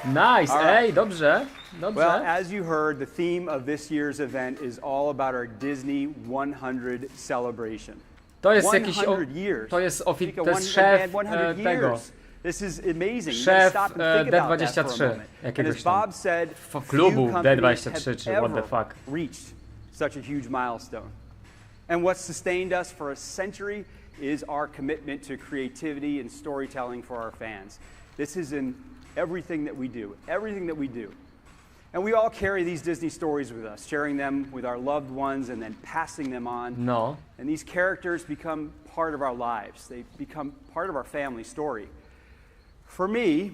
nice, All right. ej, dobrze, dobrze. Well, as you heard, the theme of this year's event is all about our Disney 100 celebration. To jest jakiś, 100 years. to jest, Mika, to jest szef 100 tego, years. This is amazing. You Szef, gotta stop and think about that for a D23, moment. And jakiegoś as tam Bob said, klubu few companies D23, have czy what the ever fuck. reached such a huge milestone. And what sustained us for a century is our commitment to creativity and storytelling for our fans. This is in everything that we do, everything that we do. And we all carry these Disney stories with us, sharing them with our loved ones and then passing them on. No. And these characters become part of our lives. They become part of our family story. For me,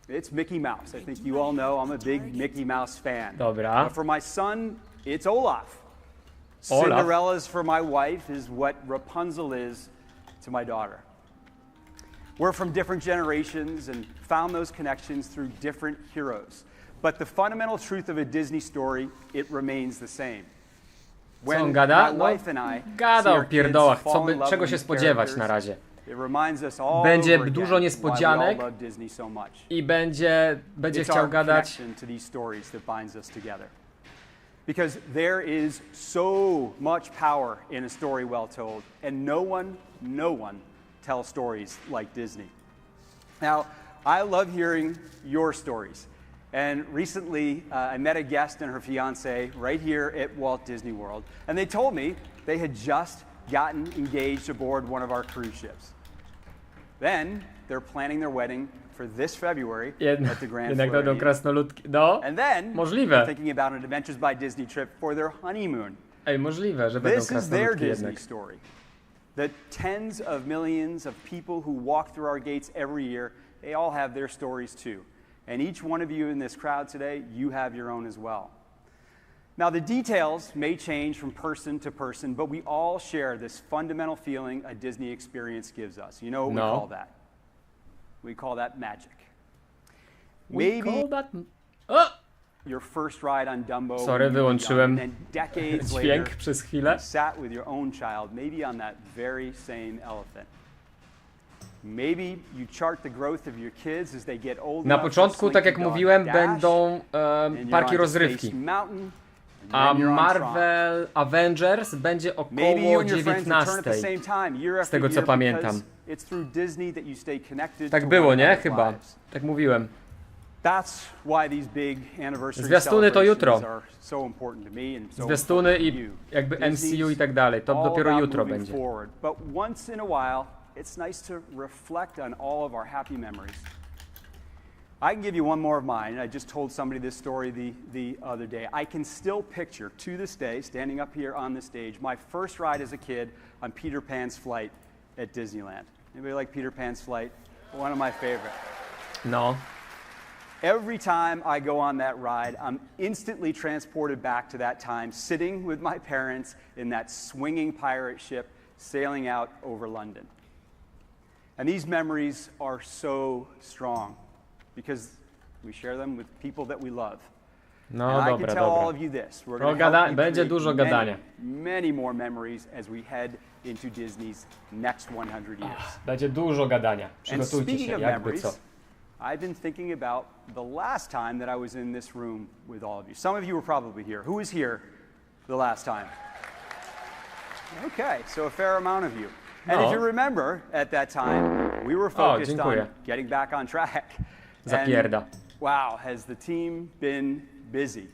it's Mickey Mouse. I think you all know I'm a big Mickey Mouse fan. Dobra. But for my son, it's Olaf. Olaf. Cinderella's for my wife is what Rapunzel is to my daughter. We're from different generations and found those connections through different heroes. But the fundamental truth of a Disney story, it remains the same. Co on When gada? my No, wife and I gada see o our kids pierdołach, fall in love czego with się these spodziewać na characters, razie. it reminds us all Będzie over dużo again niespodzianek why we all love Disney so much. I będzie It's chciał our gadać. connection to these stories that binds us together. Because there is so much power in a story well told, and no one tells stories like Disney. Now, I love hearing your stories. And recently, I met a guest and her fiance right here at Walt Disney World, and they told me they had just gotten engaged aboard one of our cruise ships. Then, they're planning their wedding for this February at the Grand Jednak będą Floridian. krasnoludki. No, And then, możliwe. they're thinking about an Adventures by Disney trip for their honeymoon. Ej, możliwe, że będą This is their krasnoludki Disney jednak. story. The tens of millions of people who walk through our gates every year, they all have their stories too. And each one of you in this crowd today, you have your own as well. Now, the details may change from person to person, but we all share this fundamental feeling a Disney experience gives us. You know what we No. call that? We call that magic. We call that... O! Your first ride on Dumbo. Sorry, when you were wyłączyłem young, and then decades dźwięk later, przez chwilę. you sat with your own child, maybe on that very same elephant. Maybe you chart the growth of your kids as they get old Na enough to początku, tak jak Slinky Dog mówiłem, Dash, będą and you're parki on rozrywki. Space Mountain, and A then you're on Marvel Avengers będzie Maybe you około and your friends return at the 19. same time, year after Z tego co year, pamiętam. because it's through Disney that you stay connected Tak to było, one nie? another's Chyba. lives. Tak mówiłem. That's why these big anniversary Zwiastuny to jutro. celebrations are so important to me and so Zwiastuny important to i you. jakby Disney's MCU i tak dalej. To all dopiero about jutro moving będzie. forward. But once in a while, it's nice to reflect on all of our happy memories. I can give you one more of mine. I just told somebody this story the other day. I can still picture, to this day, standing up here on the stage, my first ride as a kid on Peter Pan's flight at Disneyland. Anybody like Peter Pan's flight? One of my favorite. No. Every time I go on that ride, I'm instantly transported back to that time, sitting with my parents in that swinging pirate ship sailing out over London. And these memories are so strong because we share them with people that we love. No and I dobra, can tell all dobra. of you this. We're No, going to help you będzie create dużo gadania. many more memories as we head into Disney's next 100 years. Będzie dużo gadania. And Przygotujcie speaking się, of jakby memories, co. I've been thinking about the last time that I was in this room with all of you. Some of you were probably here. Who was here the last time? Okay, so a fair amount of you. And No. if you remember, at that time, we were focused on dziękuję. getting back on track. Zapierda. And, wow, has the team been busy.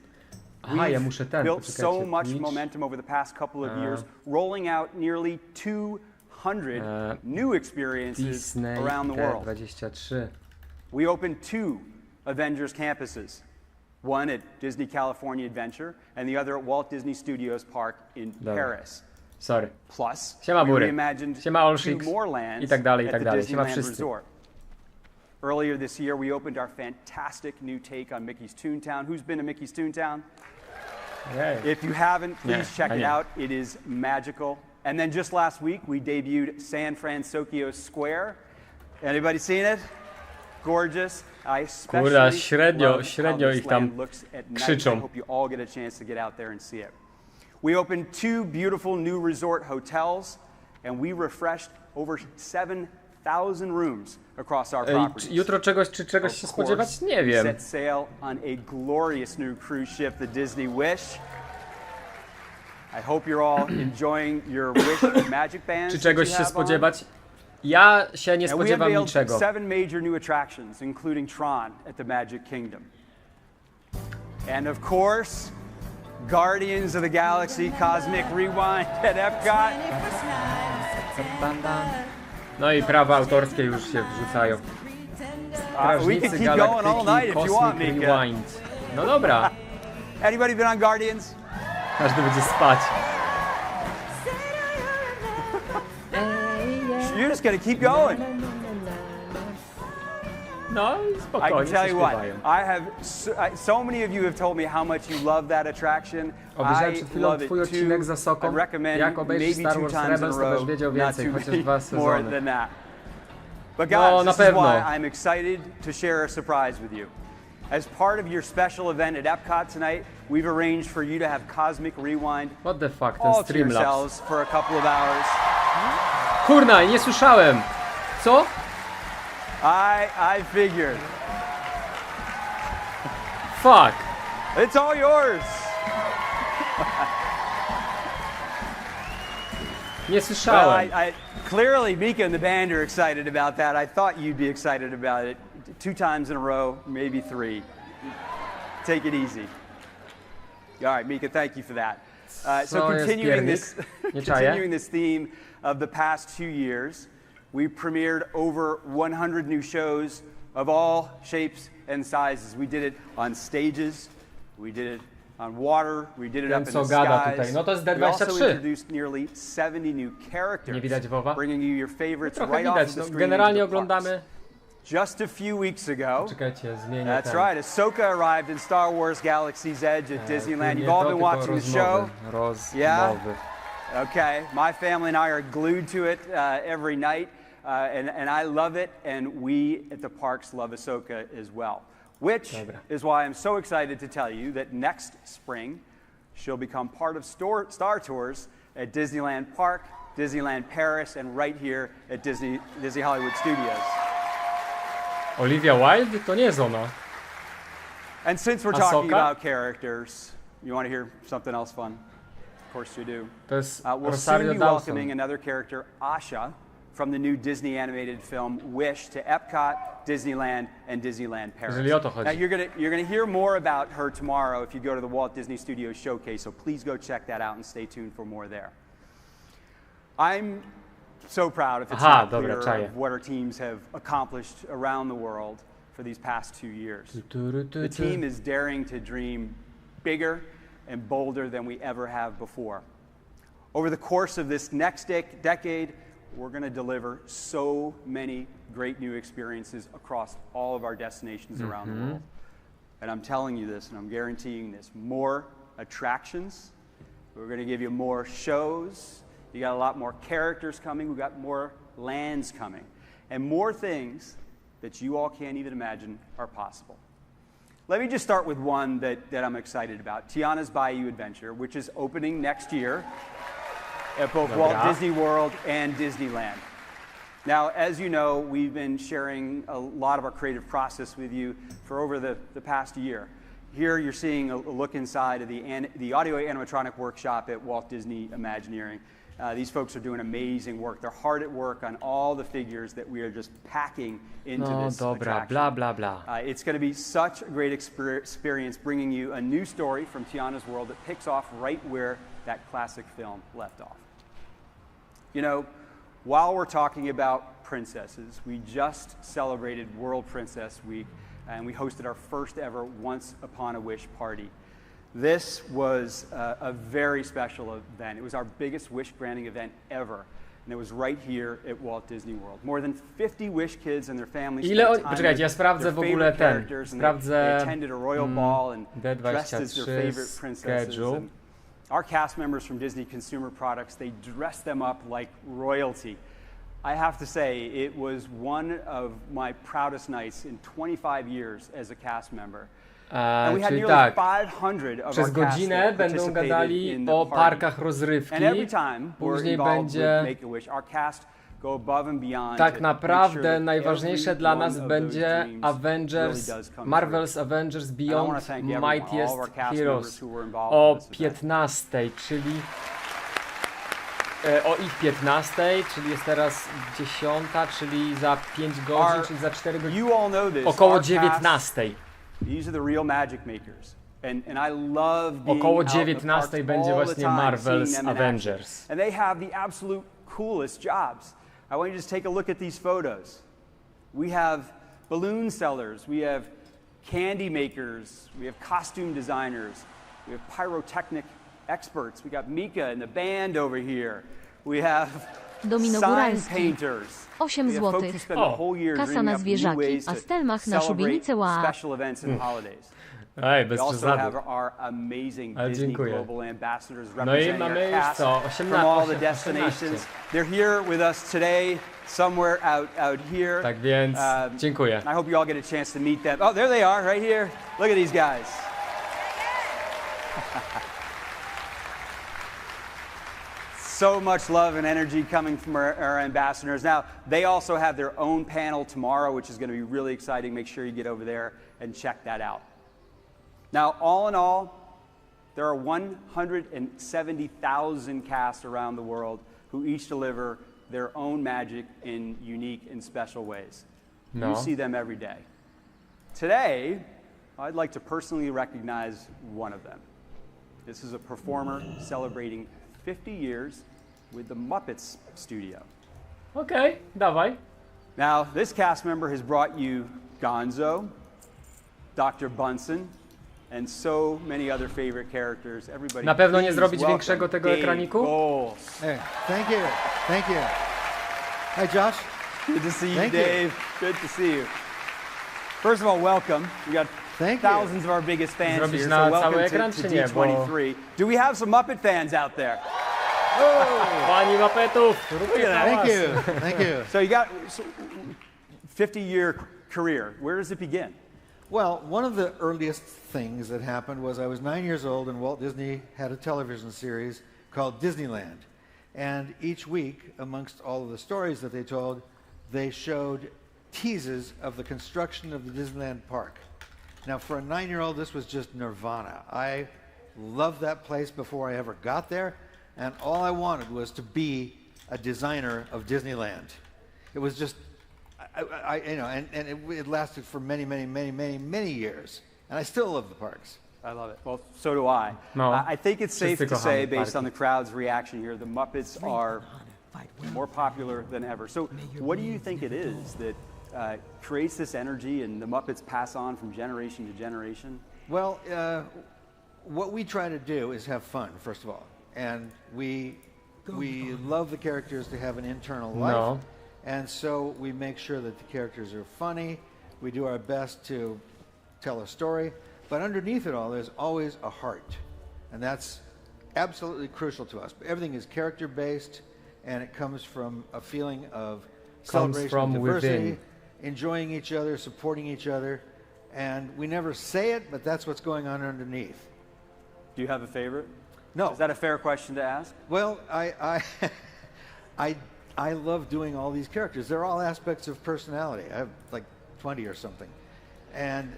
Aha, ja muszę ten, built so poczekajcie. much Idź. momentum over the past couple of years, rolling out nearly 200 new experiences Disney around the world. D23. We opened 2 Avengers campuses, one at Disney California Adventure and the other at Walt Disney Studios Park in Paris. Sorry. Plus, Siema we Bury. reimagined Siema 2 Olszyk. more lands I tak dalej, i at tak the dalej. Siema Disneyland wszyscy. Resort. Earlier this year, we opened our fantastic new take on Mickey's Toontown. Who's been to Mickey's Toontown? Jej. If you haven't, please check it nie. out. It is magical. And then just last week, we debuted San Francisco Square. Anybody seen it? Gorgeous. I especially Kurwa, średnio love how this ich tam land looks at night. krzyczą. I hope you all get a chance to get out there and see it. We opened 2 beautiful new resort hotels, and we refreshed over 7,000 rooms across our properties. Jutro czegoś się spodziewać? Nie wiem. Set sail on a glorious new cruise ship, the Disney Wish. I hope you're all enjoying your Wish Magic Bands. Czy czegoś się spodziewać? Ja się nie And we spodziewam unveiled niczego. 7 major new attractions, including Tron at the Magic Kingdom. And of course, Guardians of the Galaxy Cosmic Rewind at Epcot. No i prawa autorskie już się wrzucają. We can keep going all night if you want, Cosmic Mika. Rewind. No dobra. Anybody been on Guardians? Każdy będzie spać. You're just gonna keep going. No i I can spokojnie tell się you what, śpiewają. I have so many of you have told me how much you love that attraction. Obejrzałem I przed chwilą love it twój odcinek za too. Soką. I recommend Jak obejrzysz maybe Star 2 Wars times in a Rebels, to będziesz row, wiedział not więcej, too chociaż many 2 more sezony. than that. But No, guys, na this is pewno. why I'm excited to share a surprise with you. As part of your special event at Epcot tonight, we've arranged for you to have Cosmic Rewind What the fuck, ten all to Streamlabs. yourselves for a couple of hours. Kurna, nie słyszałem. Co? I figured. Fuck. It's all yours. Nie Well, słyszałem. clearly, Mika and the band are excited about that. I thought you'd be excited about it 2 times in a row, maybe 3. Take it easy. All right, Mika, thank you for that. So Co jest continuing this theme of the past 2 years, we premiered over 100 new shows of all shapes and sizes. We did it on stages, we did it on water, we did it Ten, up in co the gada skies. tutaj. No to jest We also D23. introduced nearly 70 new characters, Nie widać WoWa? bringing you your favorites Trochę right off widać. of the No, screen. generalnie into the parks. oglądamy. Just a few weeks ago, Czekajcie, zmienię that's ten. right, Ahsoka arrived in Star Wars Galaxy's Edge at Disneyland. Nie You've all to, been tylko watching the show. Rozmowy. Yeah? Okay, my family and I are glued to it every night, and I love it, and we at the parks love Ahsoka as well. Which is why I'm so excited to tell you that next spring, she'll become part of Star Tours at Disneyland Park, Disneyland Paris, and right here at Disney Hollywood Studios. Olivia Wilde? To nie jest ona. And since we're talking Ahsoka? about characters, you want to hear something else fun? Of course you do. To jest We'll Rosario soon be Dawson. welcoming another character, Asha, from the new Disney animated film Wish to Epcot, Disneyland, and Disneyland Paris. Jeżeli o to chodzi. Now you're gonna hear more about her tomorrow if you go to the Walt Disney Studios showcase, so please go check that out and stay tuned for more there. I'm so proud, if it's not clear, of what our teams have accomplished around the world for these past 2 years. The team is daring to dream bigger and bolder than we ever have before. Over the course of this next decade, we're going to deliver so many great new experiences across all of our destinations around the world. And I'm telling you this, and I'm guaranteeing this, more attractions. We're going to give you more shows. You got a lot more characters coming. We've got more lands coming. and more things that you all can't even imagine are possible. Let me just start with one that I'm excited about, Tiana's Bayou Adventure, which is opening next year at both Walt Disney World and Disneyland. Now, as you know, we've been sharing a lot of our creative process with you for over the past year. Here you're seeing a look inside of the audio animatronic workshop at Walt Disney Imagineering. These folks are doing amazing work. They're hard at work on all the figures that we are just packing into this attraction. Blah, blah, blah. It's going to be such a great experience bringing you a new story from Tiana's World that picks off right where that classic film left off. You know, while we're talking about princesses, we just celebrated World Princess Week, and we hosted our first ever Once Upon a Wish party. This was a very special event. It was our biggest wish granting event ever, and it was right here at Walt Disney World. More than 50 wish kids and their families spent time Poczekajcie, ja sprawdzę w ogóle ten. They attended a royal ball and dressed as their favorite princesses. And our cast members from Disney Consumer Products, they dressed them up like royalty. I have to say, it was one of my proudest nights in 25 years as a cast member. And we had Czyli nearly tak, 500 of przez our cast godzinę that będą participated gadali in the o party. parkach rozrywki, And every time we're później involved będzie... with Make-A-Wish, our cast go above and beyond Tak to naprawdę make sure that najważniejsze every dla one nas of those będzie dreams Avengers, really does come Marvel's true. Avengers And I wanna Beyond thank everyone, all Mightiest of our cast Heroes members who were involved o in this event. 15, czyli o ich 15, czyli jest teraz 10, czyli za 5 godzin, czyli za 4 godziny, You all know this. około Our cast, 19. These are the real magic makers. And I love being Około out in the 19 parks będzie all the właśnie time, Marvel's seeing them in Avengers. action. And they have the absolute coolest jobs. I want you to just take a look at these photos. We have balloon sellers, we have candy makers, we have costume designers, we have pyrotechnic experts. We got Mika and the band over here. We have Domino sign góralski. painters. 8 We have folks who złotych. spend the whole year Kasa dreaming na up new zwierzaki, ways a to Stelmach na celebrate szubienicę ła. special events and holidays. Ej, We bez also przesady. have our amazing Ale Disney dziękuję. Global Ambassadors No i representing mamy our już cast co? from all the 18. destinations. They're here with us today, somewhere out here. Tak więc dziękuję. I hope you all get a chance to meet them. Oh, there they are, right here. Look at these guys. So much love and energy coming from our ambassadors. Now, they also have their own panel tomorrow, which is going to be really exciting. Make sure you get over there and check that out. Now, all in all, there are 170,000 casts around the world who each deliver their own magic in unique and special ways. No. You see them every day. Today, I'd like to personally recognize one of them. This is a performer celebrating 50 years with the Muppets Studio. Okej, dawaj. Now, this cast member has brought you Gonzo, Dr. Bunsen, and so many other favorite characters. Everybody, Na pewno nie please zrobić welcome większego tego Dave ekraniku? Goals. Hey, thank you. Thank you. Hi, Josh. Good to see you, Thank you. Dave. Good to see you. First of all, welcome. We got thousands of our biggest fans Zrobić here, na so welcome cały ekran, to czy nie? Bo... D23. Do we have some Muppet fans out there? Pani Muppetów, róbcie Thank hałas. you. Thank you. So you got 50-year career. Where does it begin? Well, one of the earliest things that happened was I was 9 years old and Walt Disney had a television series called Disneyland. And each week, amongst all of the stories that they told, they showed teases of the construction of the Disneyland park. Now, for a 9-year-old, this was just nirvana. I loved that place before I ever got there, and all I wanted was to be a designer of Disneyland. It was just, it lasted for many years, and I still love the parks. I love it. Well, so do I. No. I think it's safe to say, kochamy based parki. on the crowd's reaction here, the Muppets are more popular than ever. So what do you think it is that creates this energy and the Muppets pass on from generation to generation? Well, what we try to do is have fun, first of all. And we love the characters to have an internal life. No. And so we make sure that the characters are funny. We do our best to tell a story. But underneath it all, there's always a heart. And that's absolutely crucial to us. Everything is character-based, and it comes from a feeling of celebration from of diversity, within. enjoying each other, supporting each other, and we never say it, but that's what's going on underneath. Do you have a favorite? No. Is that a fair question to ask? Well, I love doing all these characters. They're all aspects of personality. I have like 20 or something. And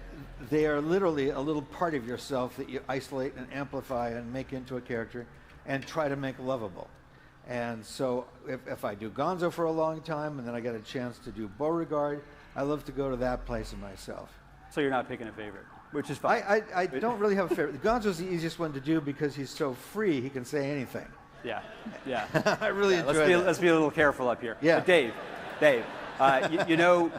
they are literally a little part of yourself that you isolate and amplify and make into a character and try to make lovable. And so if I do Gonzo for a long time and then I get a chance to do Beauregard, I love to go to that place in myself. So you're not picking a favorite, which is fine. I don't really have a favorite. Gonzo's the easiest one to do because he's so free, he can say anything. Yeah, yeah. I really enjoy that. Let's be a little careful up here. Yeah. But Dave, you know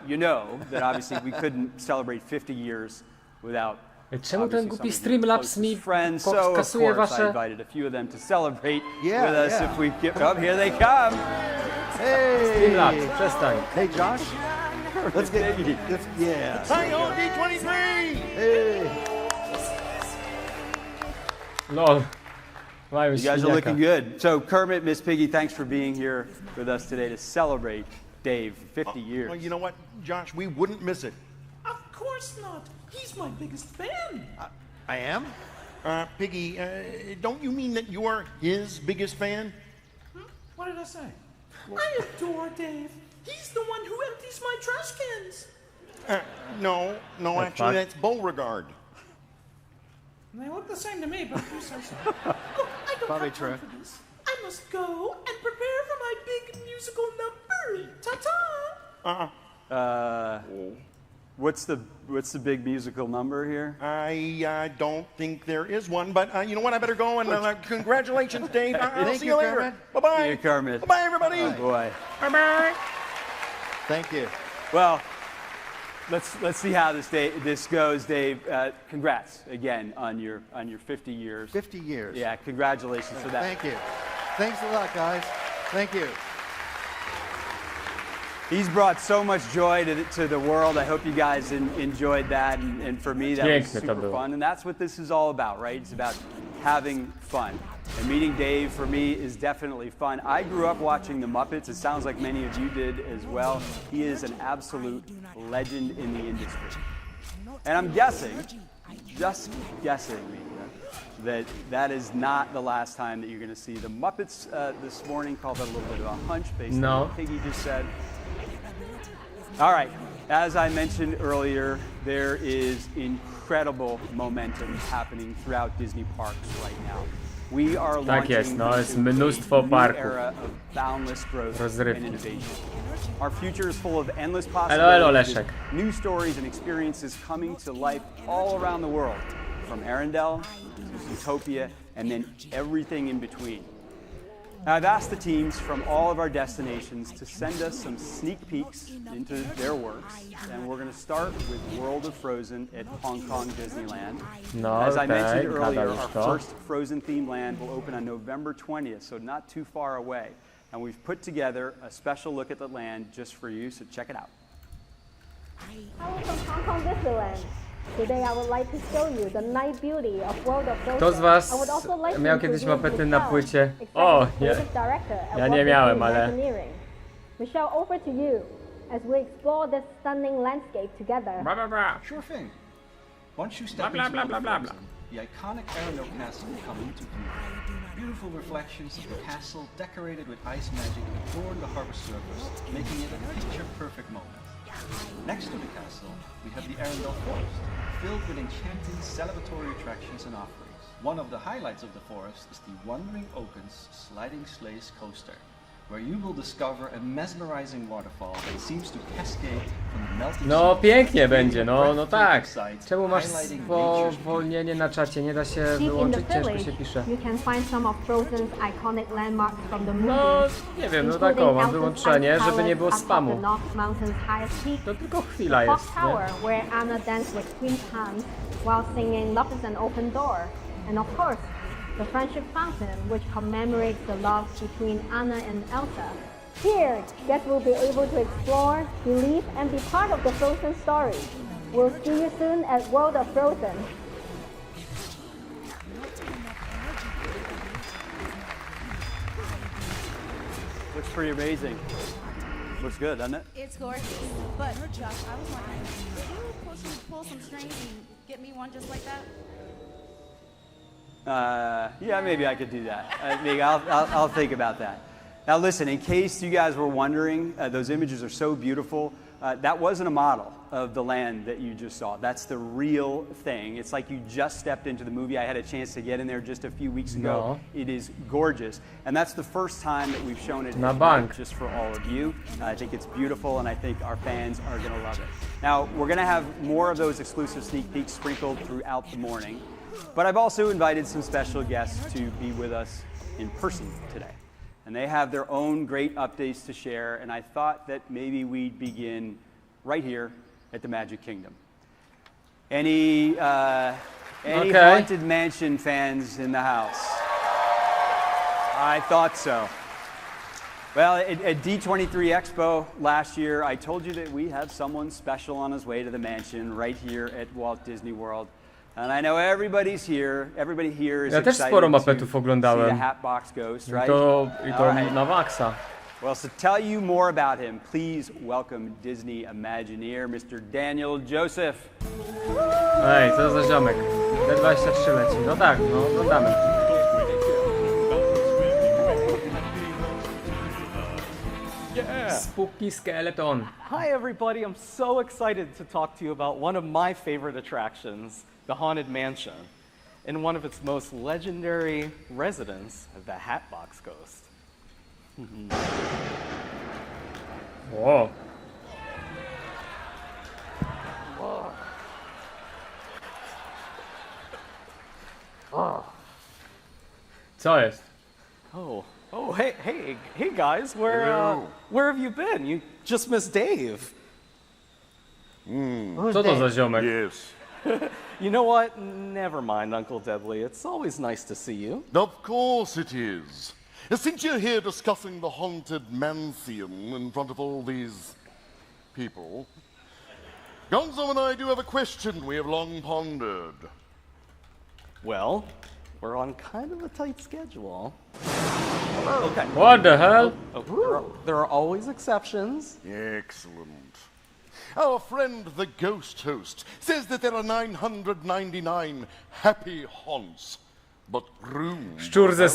that obviously we couldn't celebrate 50 years without Czemu ten głupi Streamlabs mi friends. So of kasuje course I wasze... invited a few of them to celebrate Yeah, with us yeah. if we get up. Here they come. Hey! Streamlabs, przestań. Hey, Josh. Let's get yeah. Hi, on D23! Hey! Lol. Mają You guys are świniaka. looking good. So Kermit, Miss Piggy, thanks for being here with us today to celebrate Dave 50 years. Well, you know what, Josh? We wouldn't miss it. Of course not. He's my biggest fan. I am? Piggy, don't you mean that you're his biggest fan? What did I say? I adore Dave. He's the one who empties my trash cans. No, That's actually, fine. that's Beauregard. They look the same to me, but you say so. Look, I don't Probably have time true. for this. I must go and prepare for my big musical number. Ta-ta! What's the big musical number here? I don't think there is one, but you know what? I better go and congratulations, Dave. I'll Thank see you, you later. Kermit. Bye-bye. See you, Kermit. Bye-bye, everybody. Oh boy. Bye-bye. Thank you. Well, let's see how this goes, Dave. Congrats again on your 50 years. 50 years. Yeah, congratulations for that. Thank you. Thanks a lot, guys. Thank you. He's brought so much joy to the world. I hope you guys enjoyed that, and for me that was Piękne to super było. fun. And that's what this is all about, right? It's about having fun. And meeting Dave for me is definitely fun. I grew up watching The Muppets. It sounds like many of you did as well. He is an absolute legend in the industry. And I'm guessing, just guessing, that is not the last time that you're going to see The Muppets this morning. Called that a little bit of a hunch based on what Piggy just said. All right, as I mentioned earlier, there is incredible momentum happening throughout Disney parks right now. We are launching jest, no, jest into mnóstwo a new parków. era of boundless growth Rozrywki. and innovation. Our future is full of endless Elo, possibilities, Leszek. with new stories and experiences coming to life all around the world, from Arendelle to Zootopia, and then everything in between. Now, I've asked the teams from all of our destinations to send us some sneak peeks into their works, and we're going to start with World of Frozen at Hong Kong Disneyland. No, As I mentioned okej, earlier, gadał our już to. first Frozen themed land will open on November 20th, so not too far away. And we've put together a special look at the land just for you, so check it out. Hello from Hong Kong Disneyland. Today I would like to show you the night beauty of World of Frozen. Kto z was I would also like to miał kiedyś introduce mapety na Michelle, płycie? executive O, creative director at ja Walt nie Disney miałem, ale... Imagineering. Michelle, over to you as we explore this stunning landscape together. Blah, blah, blah. Sure thing. Once you step Blah, into blah, World blah, of blah, Frozen, the iconic Arendelle Castle will come into view. Beautiful reflections of the castle decorated with ice magic adorn the harbor surface, making it a picture-perfect moment. Next to the castle, we have the Arendelle Forest, filled with enchanting celebratory attractions and offerings. One of the highlights of the forest is the Wandering Oaken's Sliding Sleighs Coaster, where you will discover a mesmerizing waterfall that seems to cascade from the melting No snow, pięknie będzie, no tak. sights Czemu masz highlighting nature's spowolnienie na czacie? Nie da się Deep in the wyłączyć, ciężko village, się pisze. you can find some of Frozen's iconic landmarks from the No, movie. nie wiem, no tak o, mam wyłączenie, żeby nie było spamu. To tylko chwila Fox jest, Tower, nie? where Anna danced with Queen Hans while singing Love is an Open Door. And of course, the Friendship Fountain, which commemorates the love between Anna and Elsa. Here, guests will be able to explore, believe, and be part of the Frozen story. We'll see you soon at World of Frozen. Looks pretty amazing. Looks good, doesn't it? It's gorgeous. But, Josh, I was wondering, could you pull some strings and get me one just like that? Yeah, maybe I could do that. Maybe I'll think about that. Now listen, in case you guys were wondering, those images are so beautiful. That wasn't a model of the land that you just saw. That's the real thing. It's like you just stepped into the movie. I had a chance to get in there just a few weeks ago. No. It is gorgeous. And that's the first time that we've shown it Na bank. just for all of you. I think it's beautiful, and I think our fans are going to love it. Now, we're going to have more of those exclusive sneak peeks sprinkled throughout the morning. But I've also invited some special guests to be with us in person today. And they have their own great updates to share, and I thought that maybe we'd begin right here at the Magic Kingdom. Any Haunted Mansion fans in the house? I thought so. Well, at D23 Expo last year, I told you that we have someone special on his way to the mansion right here at Walt Disney World. And I know everybody here is Ja też excited sporo to mapetów see the oglądałem. Hatbox Ghost, right? I to All right. na maksa. Well, to tell you more about him, please welcome Disney Imagineer, Mr. Daniel Joseph. Ej, co za ziomek. D23 leci. No tak, no oglądamy. Yeah. Spooky skeleton. Hi, everybody. I'm so excited to talk to you about one of my favorite attractions, the Haunted Mansion, and one of its most legendary residents, the Hatbox Ghost. Whoa. Whoa. Oh. Co jest? Oh, hey, guys, where have you been? You just missed Dave. Co to za ziomek? Yes. You know what? Never mind, Uncle Deadly. It's always nice to see you. Of course it is. Since you're here discussing the haunted mansion in front of all these people, Gonzo and I do have a question we have long pondered. Well, we're on kind of a tight schedule. Okay. What the hell? There are always exceptions. Excellent. Our friend the ghost host says that there are 999 happy haunts, but rooms. Szczur ze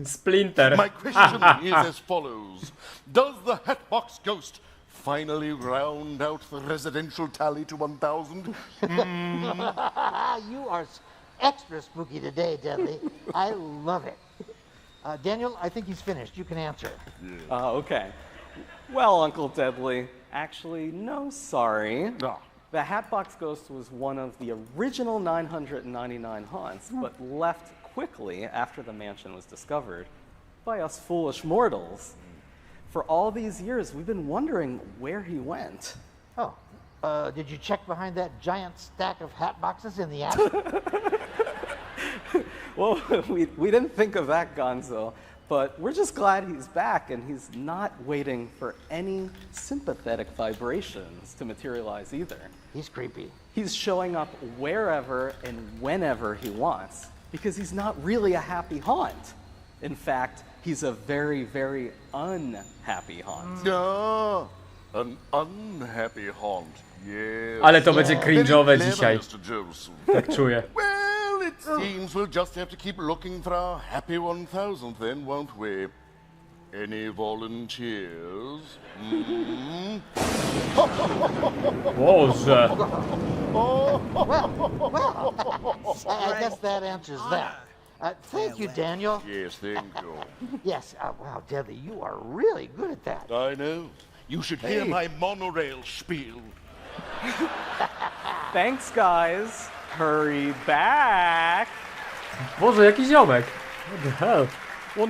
Splinter. My question is as follows. Does the Hatbox Ghost finally round out the residential tally to 1,000? You are extra spooky today, Deadly. I love it. Daniel, I think he's finished. You can answer. Okay. Well, Uncle Deadly, actually, no, sorry. The Hatbox Ghost was one of the original 999 haunts, but left quickly after the mansion was discovered by us foolish mortals. For all these years, we've been wondering where he went. Oh, did you check behind that giant stack of hat boxes in the attic? Well, we didn't think of that, Gonzo, but we're just glad he's back and he's not waiting for any sympathetic vibrations to materialize either. He's creepy. He's showing up wherever and whenever he wants because he's not really a happy haunt. In fact, he's a very, very unhappy haunt. An unhappy haunt, yes. Ale to będzie cringe'owe dzisiaj. Tak czuję. Well, it seems we'll just have to keep looking for our happy 1,000 then, won't we? Any volunteers? Boże. Well, I guess that answers that. Thank you, Daniel. Yes, thank you. Yes, wow, Deadly, you are really good at that. I know. You should hear my monorail spiel. Thanks, guys. Hurry back. Boże, jaki ziomek. What the hell? Well,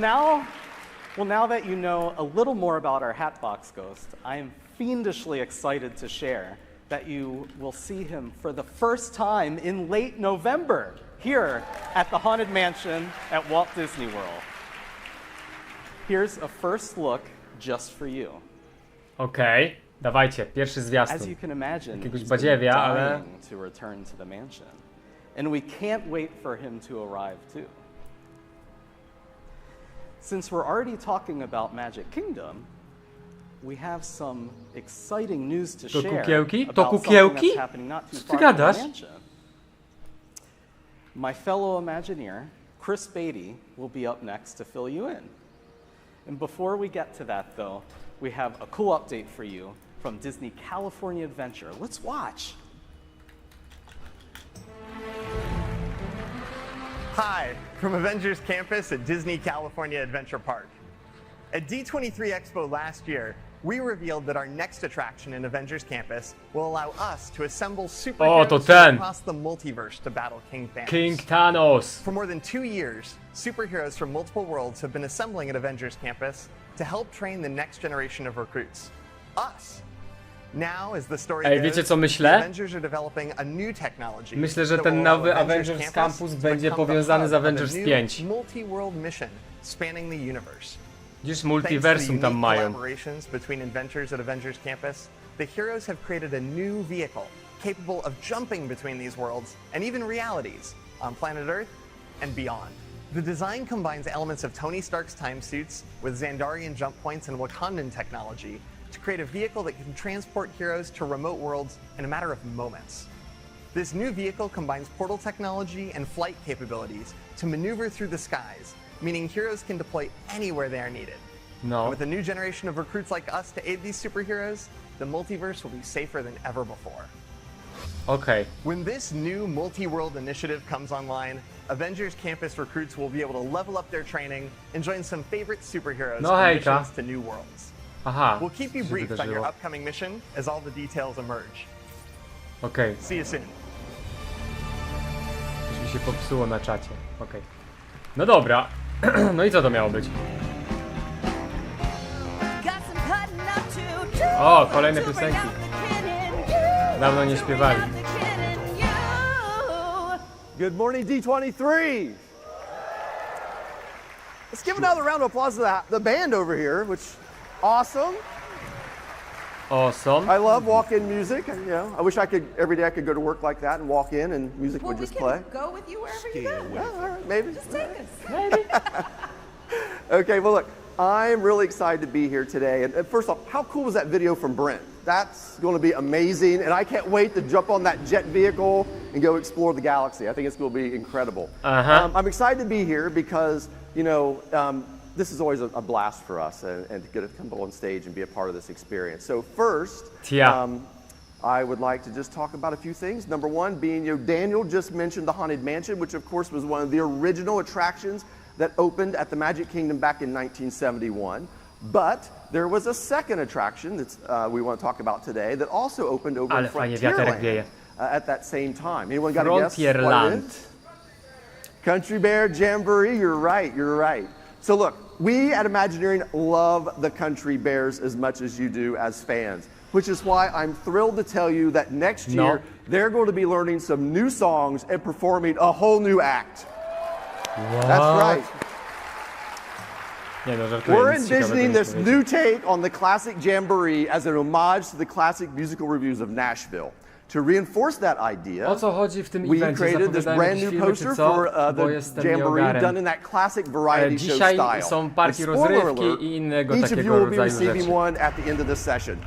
now that you know a little more about our Hatbox Ghost, I am fiendishly excited to share that you will see him for the first time in late November here at the Haunted Mansion at Walt Disney World. Here's a first look just for you. Okej, dawajcie, pierwszy zwiastun. As you can imagine, Jakiegoś he's badziewia, been ale... dying to return to the mansion. And we can't wait for him to arrive too. Since we're already talking about Magic Kingdom, we have some exciting news to To share kukiełki? To about something kukiełki? that's happening not too Co ty far from the gadasz? mansion. My fellow Imagineer, Chris Beatty, will be up next to fill you in. And before we get to that, though, we have a cool update for you from Disney California Adventure. Let's watch. Hi, from Avengers Campus at Disney California Adventure Park. At D23 Expo last year, we revealed that our next attraction in Avengers Campus will allow us to assemble superheroes to from ten. across the multiverse to battle King Thanos. King Thanos. For more than 2 years, superheroes from multiple worlds have been assembling at Avengers Campus to help train the next generation of recruits. Us. Now, as the story Ej, goes, wiecie co the myślę? Avengers are developing a new technology Myślę, że that ten will allow nowy Avengers Avengers Campus Campus to będzie become the powiązany z hub of a Avengers new 5. multi-world mission spanning the universe. Gdzieś Thanks to multiversum the tam unique mają. collaborations between inventors at Avengers Campus, the heroes have created a new vehicle capable of jumping between these worlds and even realities on planet Earth and beyond. The design combines elements of Tony Stark's time suits with Xandarian jump points and Wakandan technology to create a vehicle that can transport heroes to remote worlds in a matter of moments. This new vehicle combines portal technology and flight capabilities to maneuver through the skies, meaning heroes can deploy anywhere they are needed. No. And with a new generation of recruits like us to aid these superheroes, the multiverse will be safer than ever before. Okay. When this new multi-world initiative comes online, Avengers Campus recruits will be able to level up their training and join some favorite superheroes No on hejka. missions to new worlds. Aha. We'll keep you Co się briefed on your wydarzyło? upcoming mission as all the details emerge. Okej. See you soon. Coś mi się popsuło na czacie. Okej. No dobra. No i co to miało być? O, kolejne piosenki. Dawno nie śpiewali. Good morning, D23. Let's give another round of applause to the band over here, which awesome. Awesome. I love walk-in music. You know, I wish I could every day I could go to work like that and walk in and music would just play. Go with you wherever you go. Yeah, all right, maybe. Just take us. Maybe. Okay, well look, I'm really excited to be here today. And first off, how cool was that video from Brent? That's going to be amazing, and I can't wait to jump on that jet vehicle and go explore the galaxy. I think it's going to be incredible. I'm excited to be here because, you know, this is always a blast for us and to get to come on stage and be a part of this experience. So first, I would like to just talk about a few things. Number one being, you know, Daniel just mentioned the Haunted Mansion, which of course was one of the original attractions that opened at the Magic Kingdom back in 1971. But there was a second attraction that we want to talk about today that also opened over in Frontierland at that same time. Anyone got a guess what it is? Country Bear Jamboree, you're right, you're right. So look, we at Imagineering love the Country Bears as much as you do as fans, which is why I'm thrilled to tell you that next year they're going to be learning some new songs and performing a whole new act. What? That's right. Nie, no, żartuję, We're nic ciekawego envisioning nie this powiedział. new take on the classic Jamboree as an homage to the classic musical reviews of Nashville. To reinforce that idea, O co chodzi w tym we evencie? created this Zapowiadają brand jakieś new filmy, poster czy co? for Bo the jestem Jamboree nieogarem. done in that classic variety show Dzisiaj style. są parki And spoiler rozrywki alert, i innego each of takiego you will be rodzaju receiving rzeczy. one at the end of this session.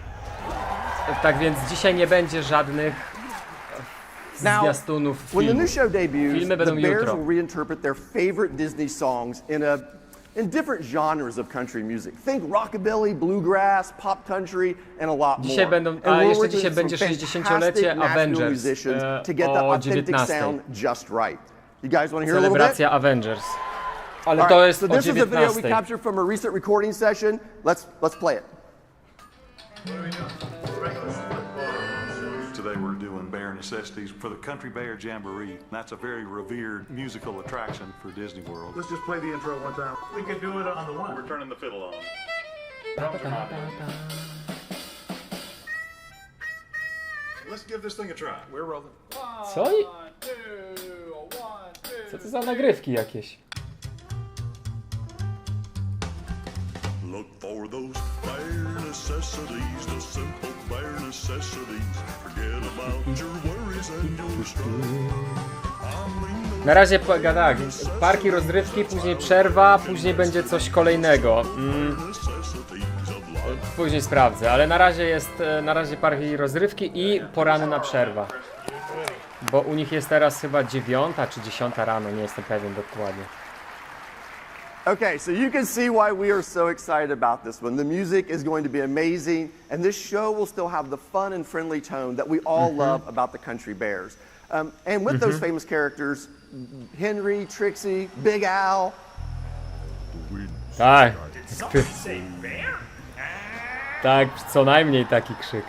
Tak więc dzisiaj nie będzie żadnych zwiastunów When the filmów. new show debuts, Filmy the będą Bears jutro. will reinterpret their favorite Disney songs in different genres of country music. Think rockabilly, bluegrass, pop country, and a lot Dzisiaj more. będą, And a we're jeszcze working dzisiaj with będzie some 60-lecie fantastic national Avengers musicians to get the o authentic 19. sound just right. You guys want to hear a little bit? Celebracja Avengers. Ale All to right, jest so o this is a video we 19. captured from a recent recording session. Let's play it. Today we're doing Bear Necessities for the Country Bear Jamboree. That's a very revered musical attraction for Disney World. Let's just play the intro one time. We could do it on the one. We're turning the fiddle on. Let's give this thing a try. We're rolling. Co? Co to za nagrywki jakieś? Look for those bare necessities, the simple bare necessities. Forget about your worries and your strife. Na razie tak, parki rozrywki, później przerwa, później będzie coś kolejnego. później sprawdzę, ale na razie jest, na razie parki rozrywki i poranna przerwa. Bo u nich jest teraz chyba 9 czy 10 rano, nie jestem pewien dokładnie. Okay, so you can see why we are so excited about this one. The music is going to be amazing, and this show will still have the fun and friendly tone that we all love about the Country Bears. And with those famous characters, Henry, Trixie, Big Al. Tak. Tak, co najmniej taki krzyk.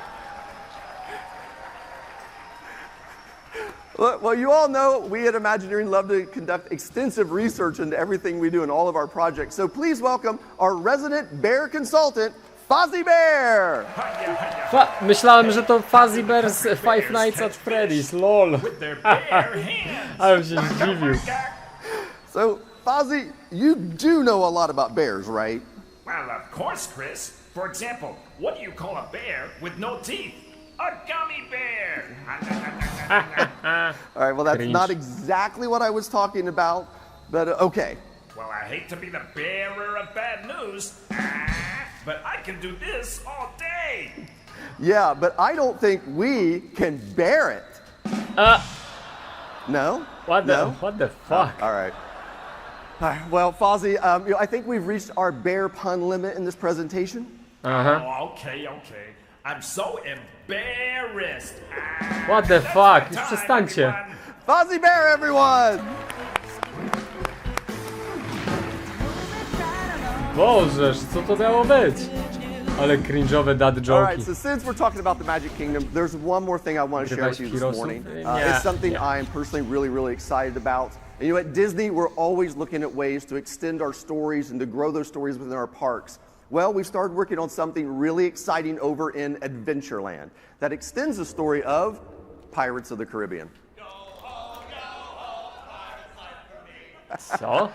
Well, you all know we at Imagineering love to conduct extensive research into everything we do in all of our projects. So please welcome our resident bear consultant, Fozzie Bear! Myślałem, że to Fozzie Bear z Five Nights at Freddy's, lol. Ale się zdziwił. So, Fozzie, you do know a lot about bears, right? Well, of course, Chris. For example, what do you call a bear with no teeth? A gummy bear! All right, well, that's not exactly what I was talking about, but okay. Well, I hate to be the bearer of bad news, but I can do this all day. Yeah, but I don't think we can bear it. No? What the fuck? All right. Well, Fozzie, I think we've reached our bear pun limit in this presentation. Oh, okay. I'm so embarrassed. What the fuck? Już przestańcie. Fozzie Bear, everyone! Bożeż, co to miało być? Ale cringe'owe dad joke'i. All right, so since we're talking about the Magic Kingdom, there's one more thing I want to share with you this morning. It's something I am personally really excited about. And you know, at Disney, we're always looking at ways to extend our stories and to grow those stories within our parks. Well, we've started working on something really exciting over in Adventureland that extends the story of Pirates of the Caribbean. So?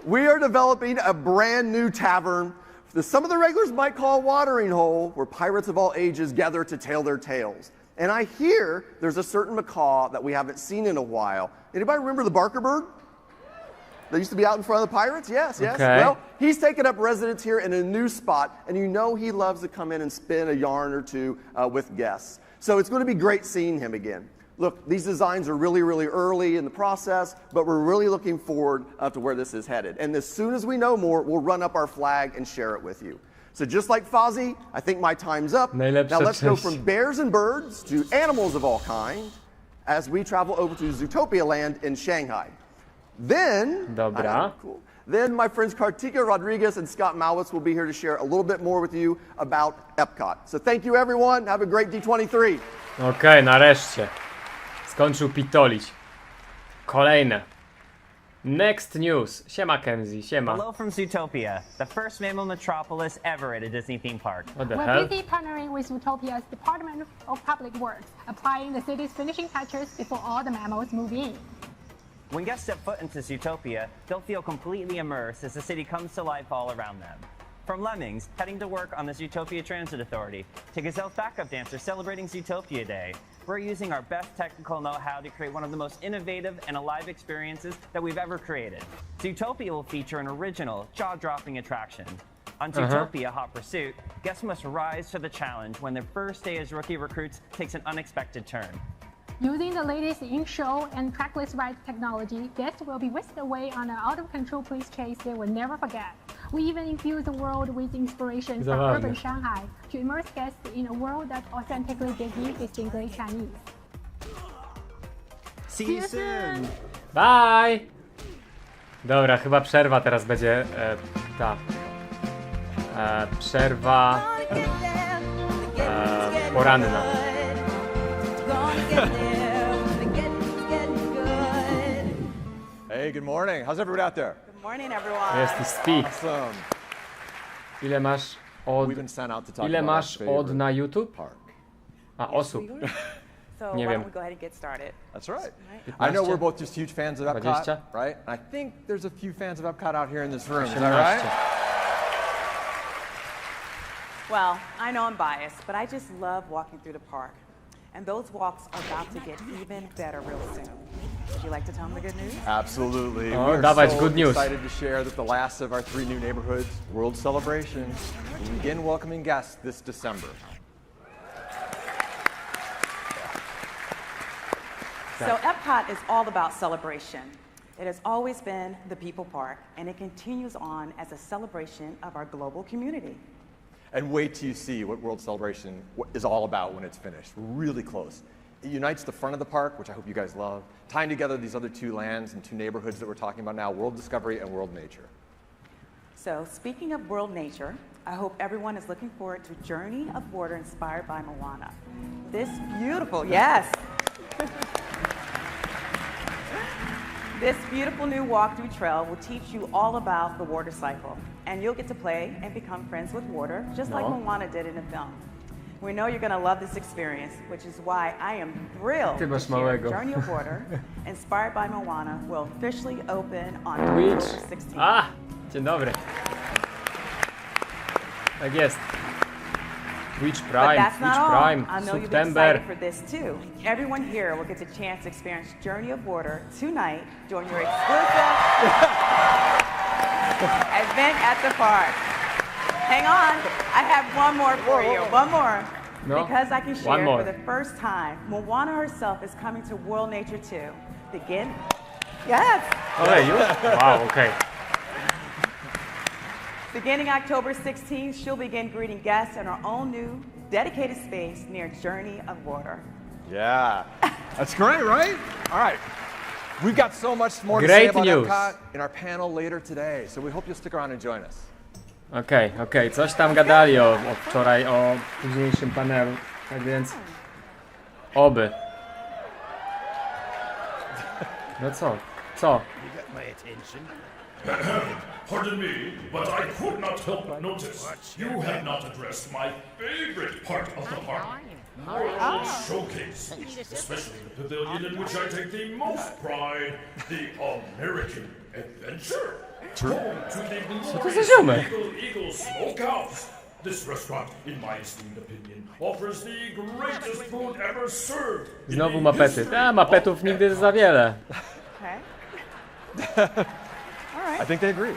We are developing a brand new tavern that some of the regulars might call a watering hole, where pirates of all ages gather to tell their tales. And I hear there's a certain macaw that we haven't seen in a while. Anybody remember the Barker Bird? That used to be out in front of the pirates? Yes. Okay. Well, he's taken up residence here in a new spot, and you know he loves to come in and spin a yarn or two with guests. So it's going to be great seeing him again. Look, these designs are really early in the process, but we're really looking forward to where this is headed. And as soon as we know more, we'll run up our flag and share it with you. So just like Fozzie, I think my time's up. Now let's go from bears and birds to animals of all kind as we travel over to Zootopia Land in Shanghai. Then, Then my friends Kartika Rodriguez and Scott Mowitz will be here to share a little bit more with you about Epcot. So thank you everyone. Have a great D23. Okej, nareszcie. Skończył pitolić. Kolejne. Next news. Siema Kenzie, siema. Hello from Zootopia, the first mammal metropolis ever at a Disney theme park. What the We're hell? busy partnering with Zootopia's Department of Public Works, applying the city's finishing touches before all the mammals move in. When guests step foot into Zootopia, they'll feel completely immersed as the city comes to life all around them. From lemmings heading to work on the Zootopia Transit Authority, to Gazelle's backup dancers celebrating Zootopia Day, we're using our best technical know-how to create one of the most innovative and alive experiences that we've ever created. Zootopia will feature an original, jaw-dropping attraction. On Zootopia Hot Pursuit, guests must rise to the challenge when their first day as rookie recruits takes an unexpected turn. Using the latest in-show and trackless ride technology, guests will be whisked away on an out-of-control police chase they will never forget. We even infuse the world with inspiration from urban Shanghai to immerse guests in a world that's authentically Disney, distinctly Chinese. See you soon! Bye! Dobra, chyba przerwa teraz będzie przerwa poranna. Hey, good morning. How's everybody out there? Good morning, everyone. Jest i speak. Awesome. Ile masz od na YouTube? A, osób. So Nie why wiem. don't we go ahead and get started? That's right. 15? I know we're both just huge fans of Epcot, 20? right? I think there's a few fans of Epcot out here in this room. Is 18. that right? Well, I know I'm biased, but I just love walking through the park. And those walks are about to get even better real soon. Would you like to tell them the good news? Absolutely. O, We are dawać so good news. excited to share that the last of our 3 new neighborhoods world celebrations will begin welcoming guests this December. So Epcot is all about celebration. It has always been the people park, and it continues on as a celebration of our global community. And wait till you see what World Celebration is all about when it's finished. We're really close. It unites the front of the park, which I hope you guys love, tying together these other 2 lands and 2 neighborhoods that we're talking about now, World Discovery and World Nature. So speaking of world nature, I hope everyone is looking forward to Journey of Water inspired by Moana. This beautiful, yes. This beautiful new walkthrough trail will teach you all about the water cycle, and you'll get to play and become friends with water, just like Moana did in the film. We know you're going to love this experience, which is why I am thrilled to share Journey of Water, inspired by Moana, will officially open on October 16th. A, dzień dobry. Tak jest. Twitch But Prime, that's not Twitch all. Prime, I know you've been September. excited for this too. Everyone here will get the chance to experience Journey of Water tonight during your exclusive event at the park. Hang on, I have one more for you. One more. No? Because I can One share more. for the first time, Moana herself is coming to World Nature 2. Begin. Yes. Okay, you? Wow, okay. Beginning October 16th, she'll begin greeting guests in our own new dedicated space near Journey of Water. Yeah, that's great, right? All right. We've got so much more to Great say about news. Epcot in our panel later today, so we hope you'll stick around and join us. Okej, coś tam gadali o wczoraj, o późniejszym panelu, tak więc oby. No co? Pardon me, but I could not help but notice you have not addressed my favorite part of the park. World Showcase, especially the pavilion in which I take the most pride, the American Adventure. Home to the glorious Eagle Smokehouse. This restaurant, in my esteemed opinion, offers the greatest food ever served. Znowu mapety. Mapetów nigdy za wiele. Okay. I think they agree.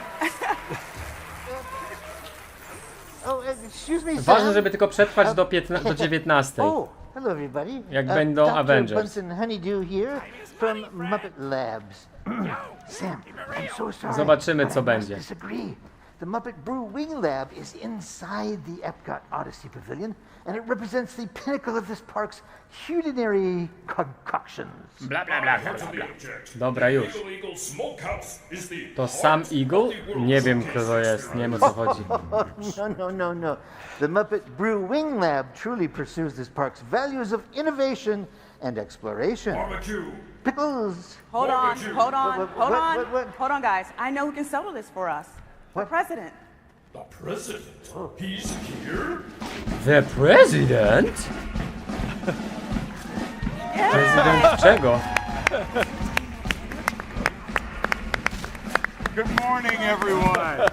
Oh, excuse me, Ważne, żeby tylko przetrwać do 19. Oh, hello everybody. Jak będą Dr. Avengers. Bunsen Honeydew here from Muppet Labs. Sam, I'm so sorry. Zobaczymy, but co I must będzie. disagree. The Muppet Brew Wing Lab is inside the Epcot Odyssey Pavilion, and it represents the pinnacle of this park's culinary concoctions. Bla, bla, bla, bla, bla. Dobra, już. To sam Eagle? Nie wiem, kto to jest, nie wiem, o co chodzi. No. The Muppet Brew Wing Lab truly pursues this park's values of innovation and exploration. Pickles. Hold on, hold on, What? hold on. Hold on, guys. I know who can settle this for us. The president. The president? He's here? The president? Prezydent czego? Good morning, everyone.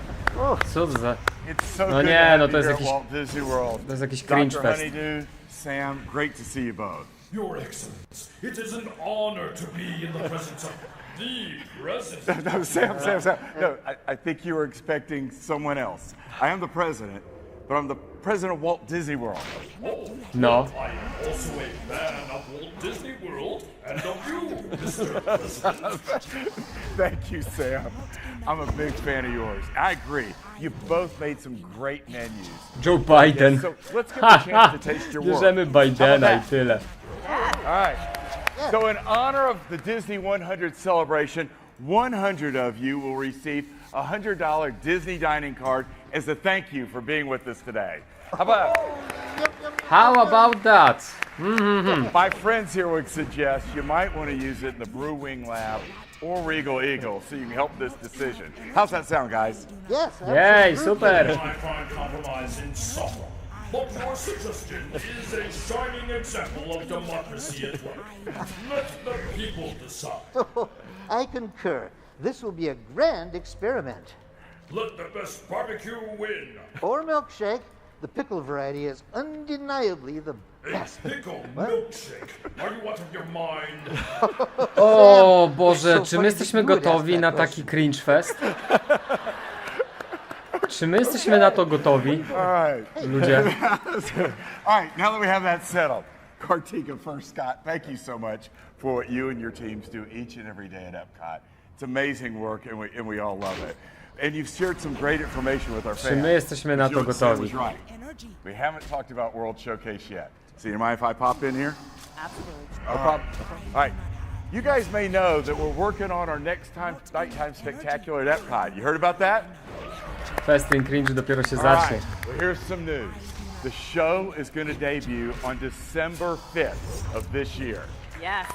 Co to za... It's so No good nie, to have no you to jest here at jakiś... Walt Disney World. To jest jakiś cringe Dr. fest. Honeydew, Sam, great to see you both. Your Excellency, it is an honor to be in the presence of the president. No, Sam. No, I think you were expecting someone else. I am the president, but I'm the president of Walt Disney World. No. I am also a fan of Walt Disney World and of you, Mr. President. Thank you, Sam. I'm a big fan of yours. I agree. You both made some great menus. Joe Biden. So let's give a chance to taste your work. Bierzemy Bidena i tyle. All right. So in honor of the Disney 100 celebration, 100 of you will receive a $100 Disney dining card as a thank you for being with us today. How about that? My friends here would suggest you might want to use it in the Brew Wing Lab or Regal Eagle so you can help this decision. How's that sound, guys? Yes. Yay, super. I find compromise insufferable. But your suggestion is a shining example of democracy at work. Let the people decide. I concur. This will be a grand experiment. Let the best barbecue win. Or milkshake. the pickle variety is undeniably the best. Pickle milkshake. Are you out of your mind? O Boże, czy my jesteśmy gotowi na taki cringe fest? Czy my jesteśmy na to gotowi? All right. Ludzie. All right, now that we have that settled, Kartika, first, Scott, thank you so much for what you and your teams do each and every day at Epcot. It's amazing work, and we all love it. And you've shared some great information with our fans. Czy my jesteśmy na to You said gotowi? was right. We haven't talked about World Showcase yet. So you mind if I pop in here? Absolutely. No problem. All right. You guys may know that we're working on our next nighttime spectacular at Epcot. You heard about that? Festyn cringe dopiero się All zacznie. right. Well, here's some news. The show is going to debut on December 5th of this year. Yes.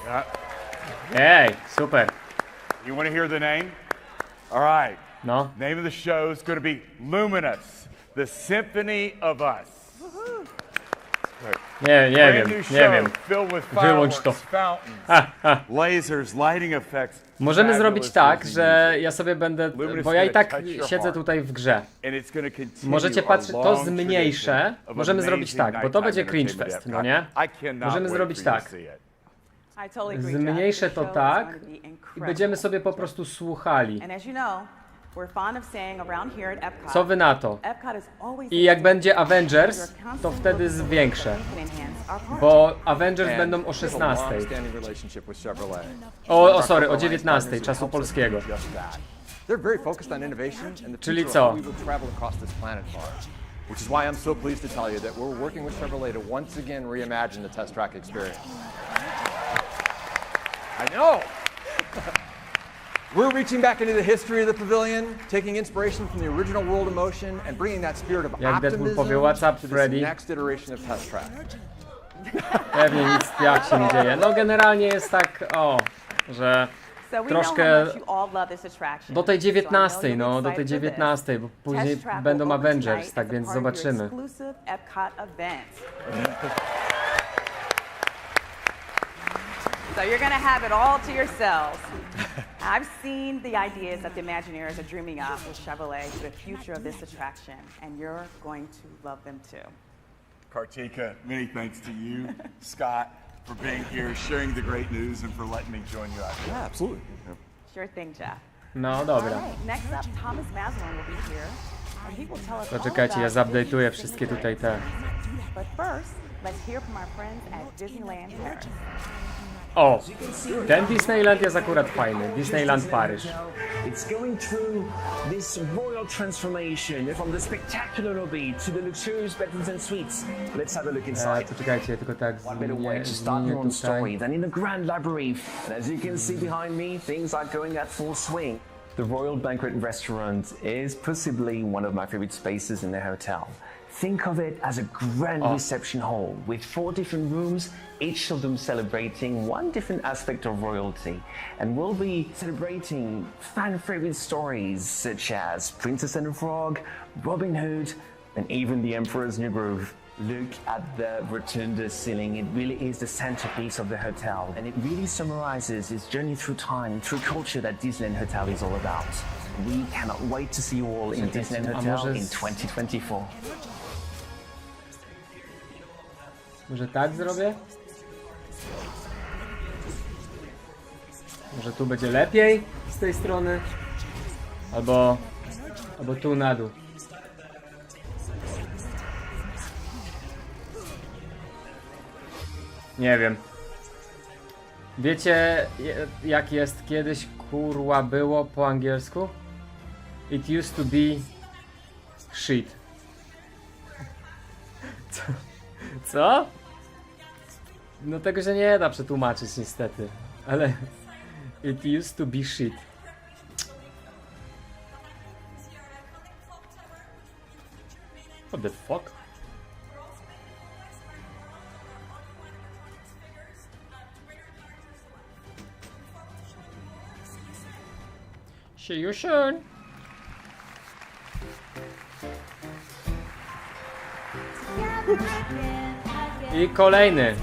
Ej, super. You want to hear the name? All right. No. Name of the show is going to be Luminous, the Symphony of Us. Nie wiem, nie wiem. Filled with Wyłącz to. fireworks, fountains, lasers, lighting effects. Możemy zrobić fabulous tak, Disney że music. ja sobie będę, Luminous bo ja i is gonna tak touch your siedzę heart. tutaj w grze. And it's gonna continue Możecie our patrzeć, to long zmniejszę, tradition of możemy zrobić amazing tak, bo to będzie nighttime cringe fest, entertainment no at nie? Epcot. I cannot Możemy wait zrobić for you to tak. see it. I totally agree, Zmniejszę Jeff. to The show is tak going to be i incredible. będziemy sobie po prostu słuchali. And as you know, we're fond of saying around here at Epcot, Co wy na to? Epcot is always I jak będzie Avengers, to wtedy zwiększę. Bo Avengers będą o 16. Sorry, o 19 czasu polskiego. They're very focused on innovation and the Czyli future co? of how we will travel across this planet for. Which is why I'm so pleased to tell you that we're working with Chevrolet to once again reimagine the test track experience. I know! We're reaching back into the history of the pavilion, taking inspiration from the original World of Motion and bringing that spirit of Jak Deadpool optimism powie What's up, to this Freddy? next iteration of test track. Pewnie nic jak się nie dzieje. No generalnie jest tak, że So we know troszkę how much you all love this attraction. do tej So I know 19, you're no do excited tej for this. 19, bo później Test track będą will open Avengers, tonight tak as a więc part of your zobaczymy. exclusive Epcot event. So you're going to have it all to yourselves. I've seen the ideas that the Imagineers are dreaming up with Chevrolet for the future of this attraction, and you're going to love them too. Kartika, many thanks to you, Scott, for being here, sharing the great news, and for letting me join you out here. Yeah, absolutely. Sure thing, Jeff. No dobra. All right, next up, Thomas Maslin will be here, and he will tell us all Poczekajcie, ja about zupdate'uję wszystkie tutaj te. But first, let's hear from our friends at Disneyland Paris. O! Ten Disneyland jest akurat fajny. Disneyland Paryż. It's going through this royal transformation from the spectacular lobby to the luxurious bedrooms and suites. Let's have a look inside. Poczekajcie, tylko tak What better way to start your own story than in the grand library. And as you can see behind me, things are going at full swing. The Royal Banquet Restaurant is possibly one of my favorite spaces in the hotel. Think of it as a grand reception hall with 4 different rooms, each of them celebrating one different aspect of royalty. And we'll be celebrating fan favorite stories such as Princess and the Frog, Robin Hood, and even the Emperor's New Groove. Look at the rotunda ceiling. It really is the centerpiece of the hotel. And it really summarizes its journey through time, through culture that Disneyland Hotel is all about. We cannot wait to see you all in Disneyland Hotel in 2024. Może tak zrobię? Może tu będzie lepiej z tej strony? Albo tu na dół. Nie wiem. Wiecie jak jest kiedyś kurwa było po angielsku? It used to be shit. Co? No tego się nie da przetłumaczyć niestety, ale it used to be shit. What the fuck? See you soon. I kolejny.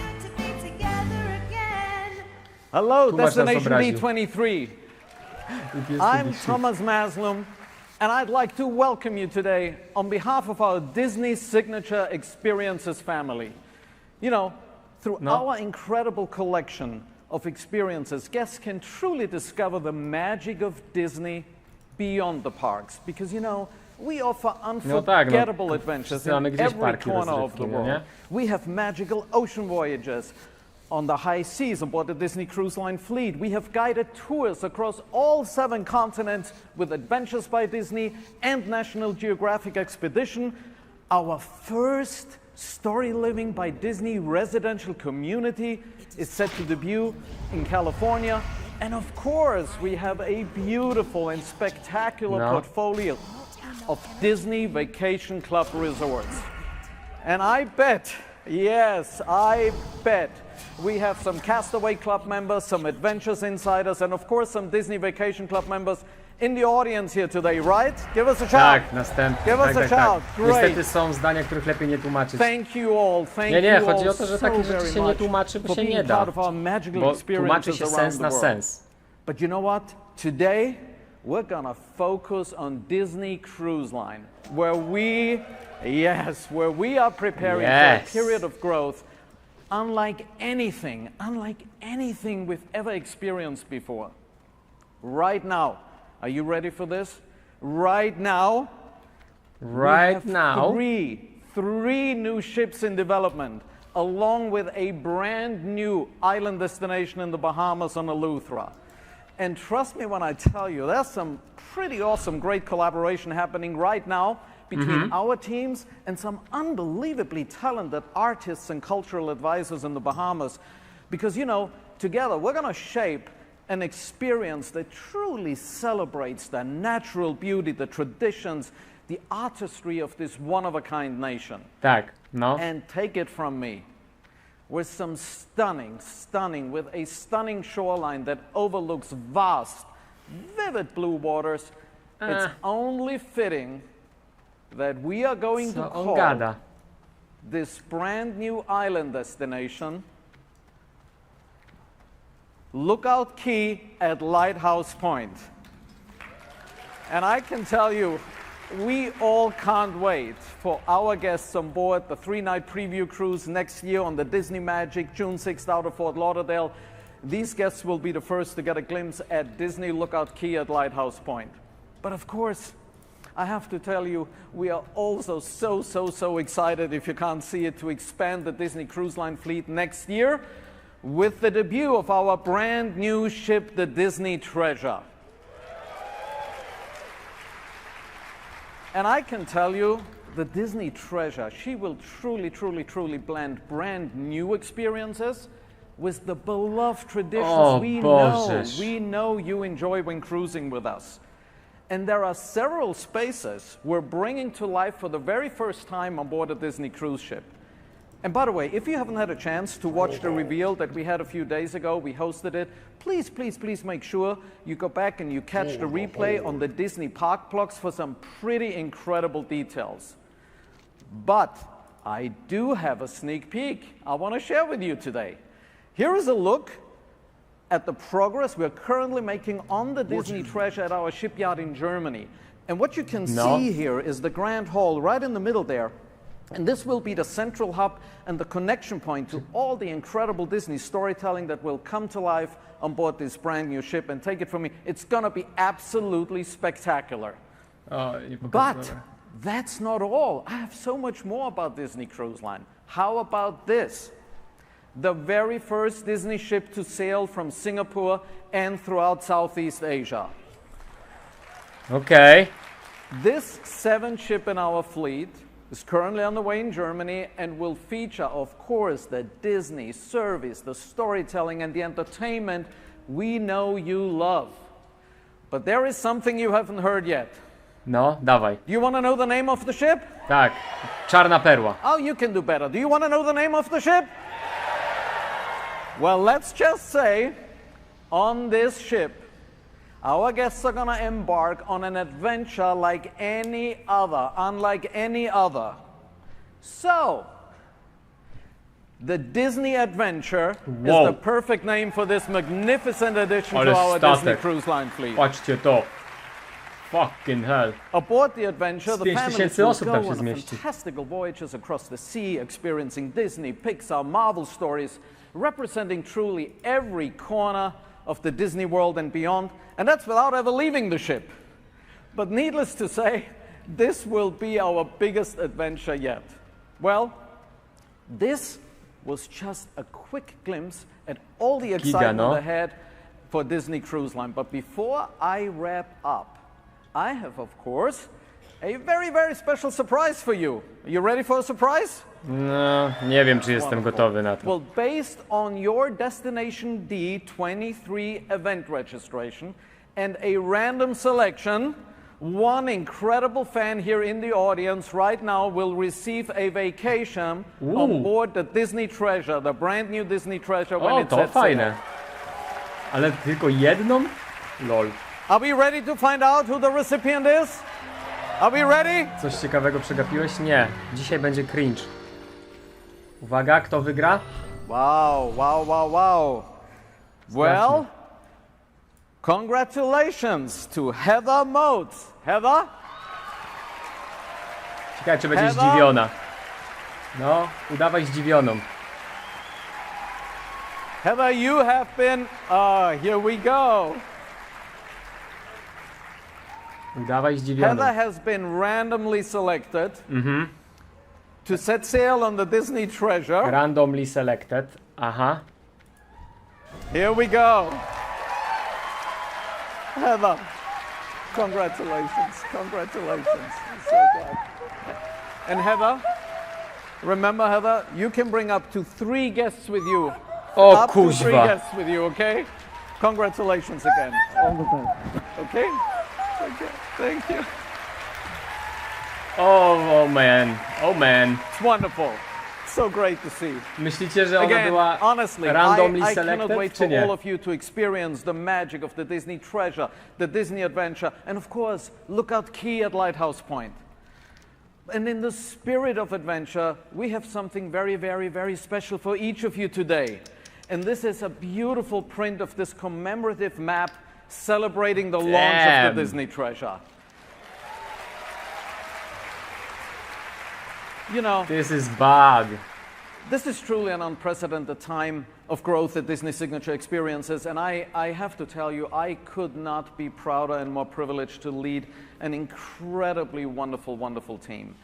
Hello, Tu masz nas Destination obraził. D23. It used to be I'm shit. Thomas Maslin, And I'd like to welcome you today on behalf of our Disney Signature Experiences family. You know, through our incredible collection of experiences, guests can truly discover the magic of Disney beyond the parks. Because, you know, we offer unforgettable adventures in every corner of the world. We have magical ocean voyages on the high seas aboard the Disney Cruise Line fleet. We have guided tours across all 7 continents with Adventures by Disney and National Geographic Expedition. Our first Story Living by Disney residential community is set to debut in California. And of course, we have a beautiful and spectacular portfolio of Disney Vacation Club resorts. And I bet, yes, I bet, we have some Castaway Club members, some Adventures Insiders, and of course some Disney Vacation Club members in the audience here today, right? Give us a shout. Tak, następny. Give us a shout. Great. Niestety są zdania, których lepiej nie tłumaczyć. Thank you all. Thank you nie, all chodzi o to, że takich rzeczy się nie tłumaczy, bo się nie da. Bo tłumaczy się sens na sens. But you know what? Today, we're gonna focus on Disney Cruise Line, where we are preparing for a period of growth unlike anything we've ever experienced before. Right now, are you ready for this? Right now, three new ships in development, along with a brand new island destination in the Bahamas on Eleuthera. And trust me when I tell you, there's some pretty awesome, great collaboration happening right now between our teams and some unbelievably talented artists and cultural advisors in the Bahamas. Because, you know, together we're going to shape an experience that truly celebrates the natural beauty, the traditions, the artistry of this one-of-a-kind nation. Tak, no. And take it from me, with some with a stunning shoreline that overlooks vast, vivid blue waters, it's only fitting that we are going to call this brand new island destination Lookout Key at Lighthouse Point. And I can tell you, we all can't wait for our guests on board the 3-night preview cruise next year on the Disney Magic, June 6th out of Fort Lauderdale. These guests will be the first to get a glimpse at Disney Lookout Key at Lighthouse Point. But of course, I have to tell you, we are also so excited, if you can't see it, to expand the Disney Cruise Line fleet next year with the debut of our brand new ship, the Disney Treasure. And I can tell you, the Disney Treasure, she will truly blend brand new experiences with the beloved traditions we know you enjoy when cruising with us. And there are several spaces we're bringing to life for the very first time on board a Disney cruise ship. And by the way, if you haven't had a chance to watch the reveal that we had a few days ago, we hosted it, please make sure you go back and you catch the replay on the Disney Park blogs for some pretty incredible details. But I do have a sneak peek I want to share with you today. Here is a look at the progress we're currently making on the Disney Treasure at our shipyard in Germany. And what you can see here is the Grand Hall right in the middle there. And this will be the central hub and the connection point to all the incredible Disney storytelling that will come to life on board this brand new ship. And take it from me, it's gonna be absolutely spectacular. But that's not all. I have so much more about Disney Cruise Line. How about this? The very first Disney ship to sail from Singapore and throughout Southeast Asia. Okay. This 7th ship in our fleet is currently on the way in Germany and will feature, of course, the Disney service, the storytelling, and the entertainment we know you love. But there is something you haven't heard yet. No, dawaj. Do you want to know the name of the ship? Tak, Czarna Perła. Oh, you can do better. Do you want to know the name of the ship? Well, let's just say, on this ship, our guests are going to embark on an adventure like any other, unlike any other. So, the Disney Adventure is the perfect name for this magnificent addition to our Disney Cruise Line fleet. Patrzcie to. Fucking hell. Aboard the adventure, the 5 families tysięcy will osób go tam się on zmieści. fantastical voyages across the sea, experiencing Disney, Pixar, Marvel stories, representing truly every corner of the Disney world and beyond, and that's without ever leaving the ship. But needless to say, this will be our biggest adventure yet. Well, this was just a quick glimpse at all the excitement ahead for Disney Cruise Line. But before I wrap up, I have, of course, a very, very special surprise for you. Are you ready for a surprise? No, nie wiem, czy jestem gotowy na to. Well, based on your Destination D23 event registration and a random selection, one incredible fan here in the audience right now will receive a vacation on board the Disney Treasure, the brand new Disney Treasure when it sets fajne. Ale tylko jedną? Lol. Are we ready to find out who the recipient is? Are we ready? Coś ciekawego przegapiłeś? Nie. Dzisiaj będzie cringe. Uwaga, kto wygra? Wow, wow, wow, wow. Well, congratulations to Heather Motes. Heather? Ciekawe, czy będzie zdziwiona. No, udawaj zdziwioną. Heather, you have been... here we go. Udawaj zdziwioną. Heather has been randomly selected to set sail on the Disney Treasure. Randomly selected. Aha. Here we go. Heather, congratulations, congratulations. I'm so glad. And Heather, remember Heather, you can bring up to 3 guests with you. O up to 3 kuźwa. guests with you, okay? Congratulations again. All the best. Okay? Okay, thank you. Oh man, oh man. It's wonderful. So great to see. Myślicie, że ona Again, była honestly, randomly I cannot selected, wait czy for nie? all of you to experience the magic of the Disney Treasure, the Disney Adventure, and of course, Lookout Key at Lighthouse Point. And in the spirit of adventure, we have something very, very, very special for each of you today. And this is a beautiful print of this commemorative map celebrating the launch of the Disney Treasure. You know, this is bad. This is truly an unprecedented time of growth at Disney Signature Experiences, and I have to tell you, I could not be prouder and more privileged to lead an incredibly wonderful, wonderful team.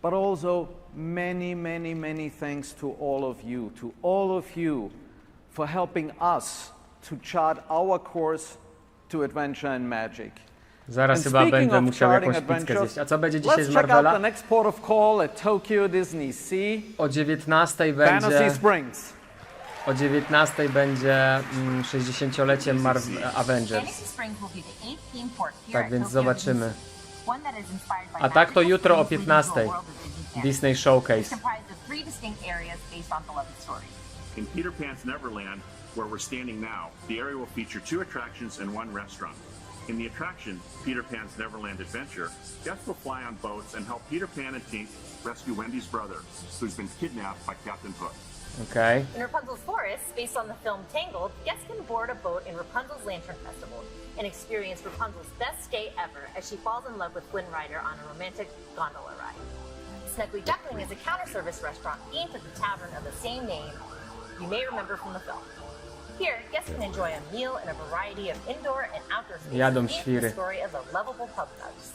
But also, many, many, many thanks to all of you for helping us to chart our course to adventure and magic. Zaraz chyba będę musiał jakąś pizzkę zjeść. A co będzie dzisiaj z Marvela? The next port of call at Tokyo Disney Sea. O 19 będzie... Fantasy Springs. O 19 będzie 60-lecie Avengers. Tak więc zobaczymy. A tak to jutro o 15. Disney Showcase. In Peter Pan's Neverland, where we're standing now, the area will feature 2 attractions and 1 restaurant. In the attraction, Peter Pan's Neverland Adventure, guests will fly on boats and help Peter Pan and Tink rescue Wendy's brother, who's been kidnapped by Captain Hook. Okay. In Rapunzel's Forest, based on the film Tangled, guests can board a boat in Rapunzel's Lantern Festival and experience Rapunzel's best day ever as she falls in love with Wind Rider on a romantic gondola ride. Snuggly Duckling is a counter-service restaurant aimed at the tavern of the same name you may remember from the film. Here, guests can enjoy a meal in a variety of indoor and outdoor spaces in the story of the lovable pub thugs.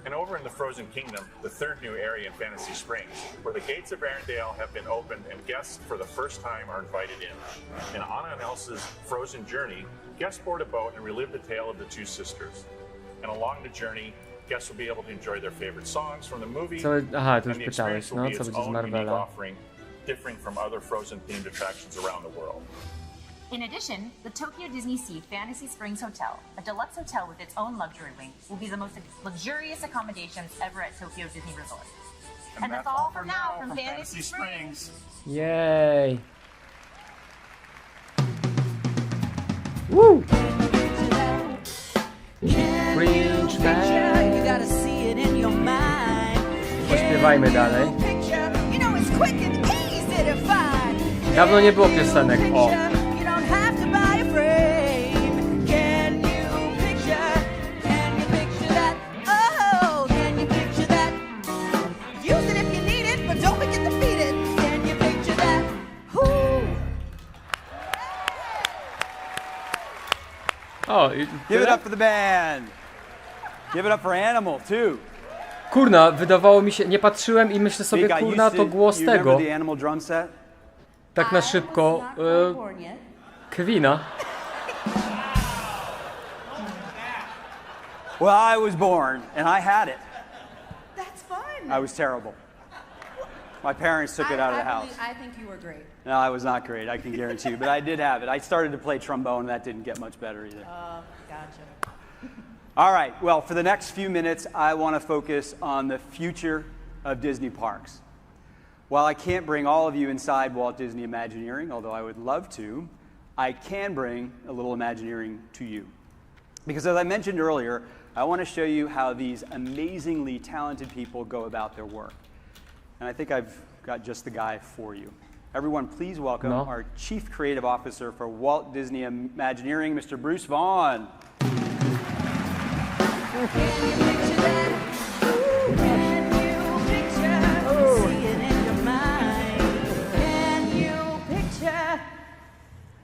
And over in the Frozen Kingdom, the 3rd new area in Fantasy Springs, where the gates of Arendelle have been opened and guests for the first time are invited in. In Anna and Elsa's Frozen Journey, guests board a boat and relive the tale of the 2 sisters. And along the journey, guests will be able to enjoy their favorite songs from the movie. Aha, to już pytałeś, no co będzie z Marvela? Differing from other Frozen-themed attractions around the world. In addition, the Tokyo Disney Sea Fantasy Springs Hotel, a deluxe hotel with its own luxury wing, will be the most luxurious accommodations ever at Tokyo Disney Resort. And that's all for now from Fantasy Springs. Yay! Woo! Cringe man. You gotta see it in your mind. Pośpiewajmy dalej. You know it's quick and easy to find. Dawno nie było piosenek o. Can you picture that O, Give it up for the band. Give it up for Animal, too. Kurna, wydawało mi się, nie patrzyłem i myślę sobie, Mika, kurna, to głos you tego. remember the Animal drum set? Tak na szybko. Kevina. Well, I was born, and I had it. That's fun. I was terrible. My parents took it out of the house. I think you were great. No, I was not great, I can guarantee you, but I did have it. I started to play trombone, and that didn't get much better either. Gotcha. All right, well, for the next few minutes, I want to focus on the future of Disney parks. While I can't bring all of you inside Walt Disney Imagineering, although I would love to, I can bring a little Imagineering to you. Because as I mentioned earlier, I want to show you how these amazingly talented people go about their work. And I think I've got just the guy for you. Everyone, please welcome our Chief Creative Officer for Walt Disney Imagineering, Mr. Bruce Vaughn.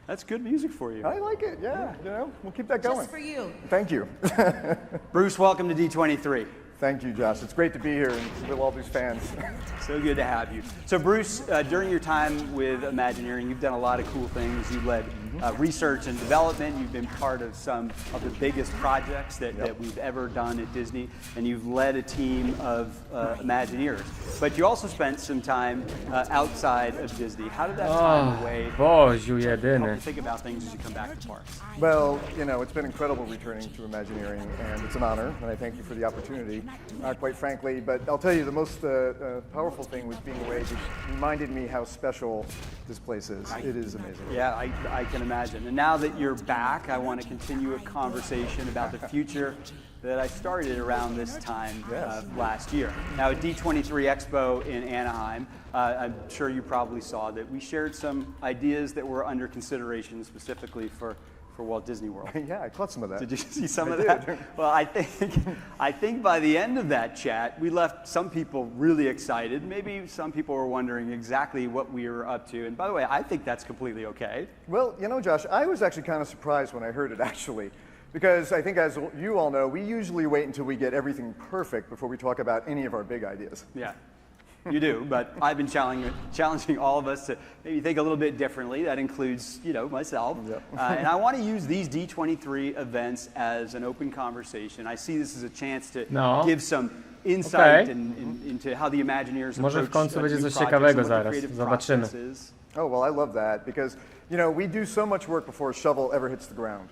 That's good music for you. I like it, yeah. You know, we'll keep that going. Just for you. Thank you. Bruce, welcome to D23. Thank you, Josh. It's great to be here and with all these fans. So good to have you. So Bruce, during your time with Imagineering, you've done a lot of cool things. You led research and development. You've been part of some of the biggest projects that we've ever done at Disney, and you've led a team of Imagineers. But you also spent some time outside of Disney. How did that time away Boziu help jedyny. you think about things as you come back to parks? Well, you know, it's been incredible returning to Imagineering, and it's an honor, and I thank you for the opportunity, quite frankly. But I'll tell you, the most powerful thing was being away. Just reminded me how special this place is. It is amazing. Yeah, I can imagine. And now that you're back, I want to continue a conversation about the future that I started around this time last year. Now at D23 Expo in Anaheim, I'm sure you probably saw that we shared some ideas that were under consideration specifically for Walt Disney World. Yeah, I caught some of that. Did you see some I of that? did. Well, I think by the end of that chat, we left some people really excited. Maybe some people were wondering exactly what we were up to. And by the way, I think that's completely okay. Well, you know, Josh, I was actually kind of surprised when I heard it, actually. Because I think, as you all know, we usually wait until we get everything perfect before we talk about any of our big ideas. Yeah. You do, but I've been challenging all of us to maybe think a little bit differently. That includes, you know, myself. Yep. And I want to use these D23 events as an open conversation. I see this as a chance to give some insight into how the Imagineers Może w approach końcu będzie new coś projects ciekawego and what the zaraz. creative Zobaczymy. process is. Oh, well, I love that because, you know, we do so much work before a shovel ever hits the ground.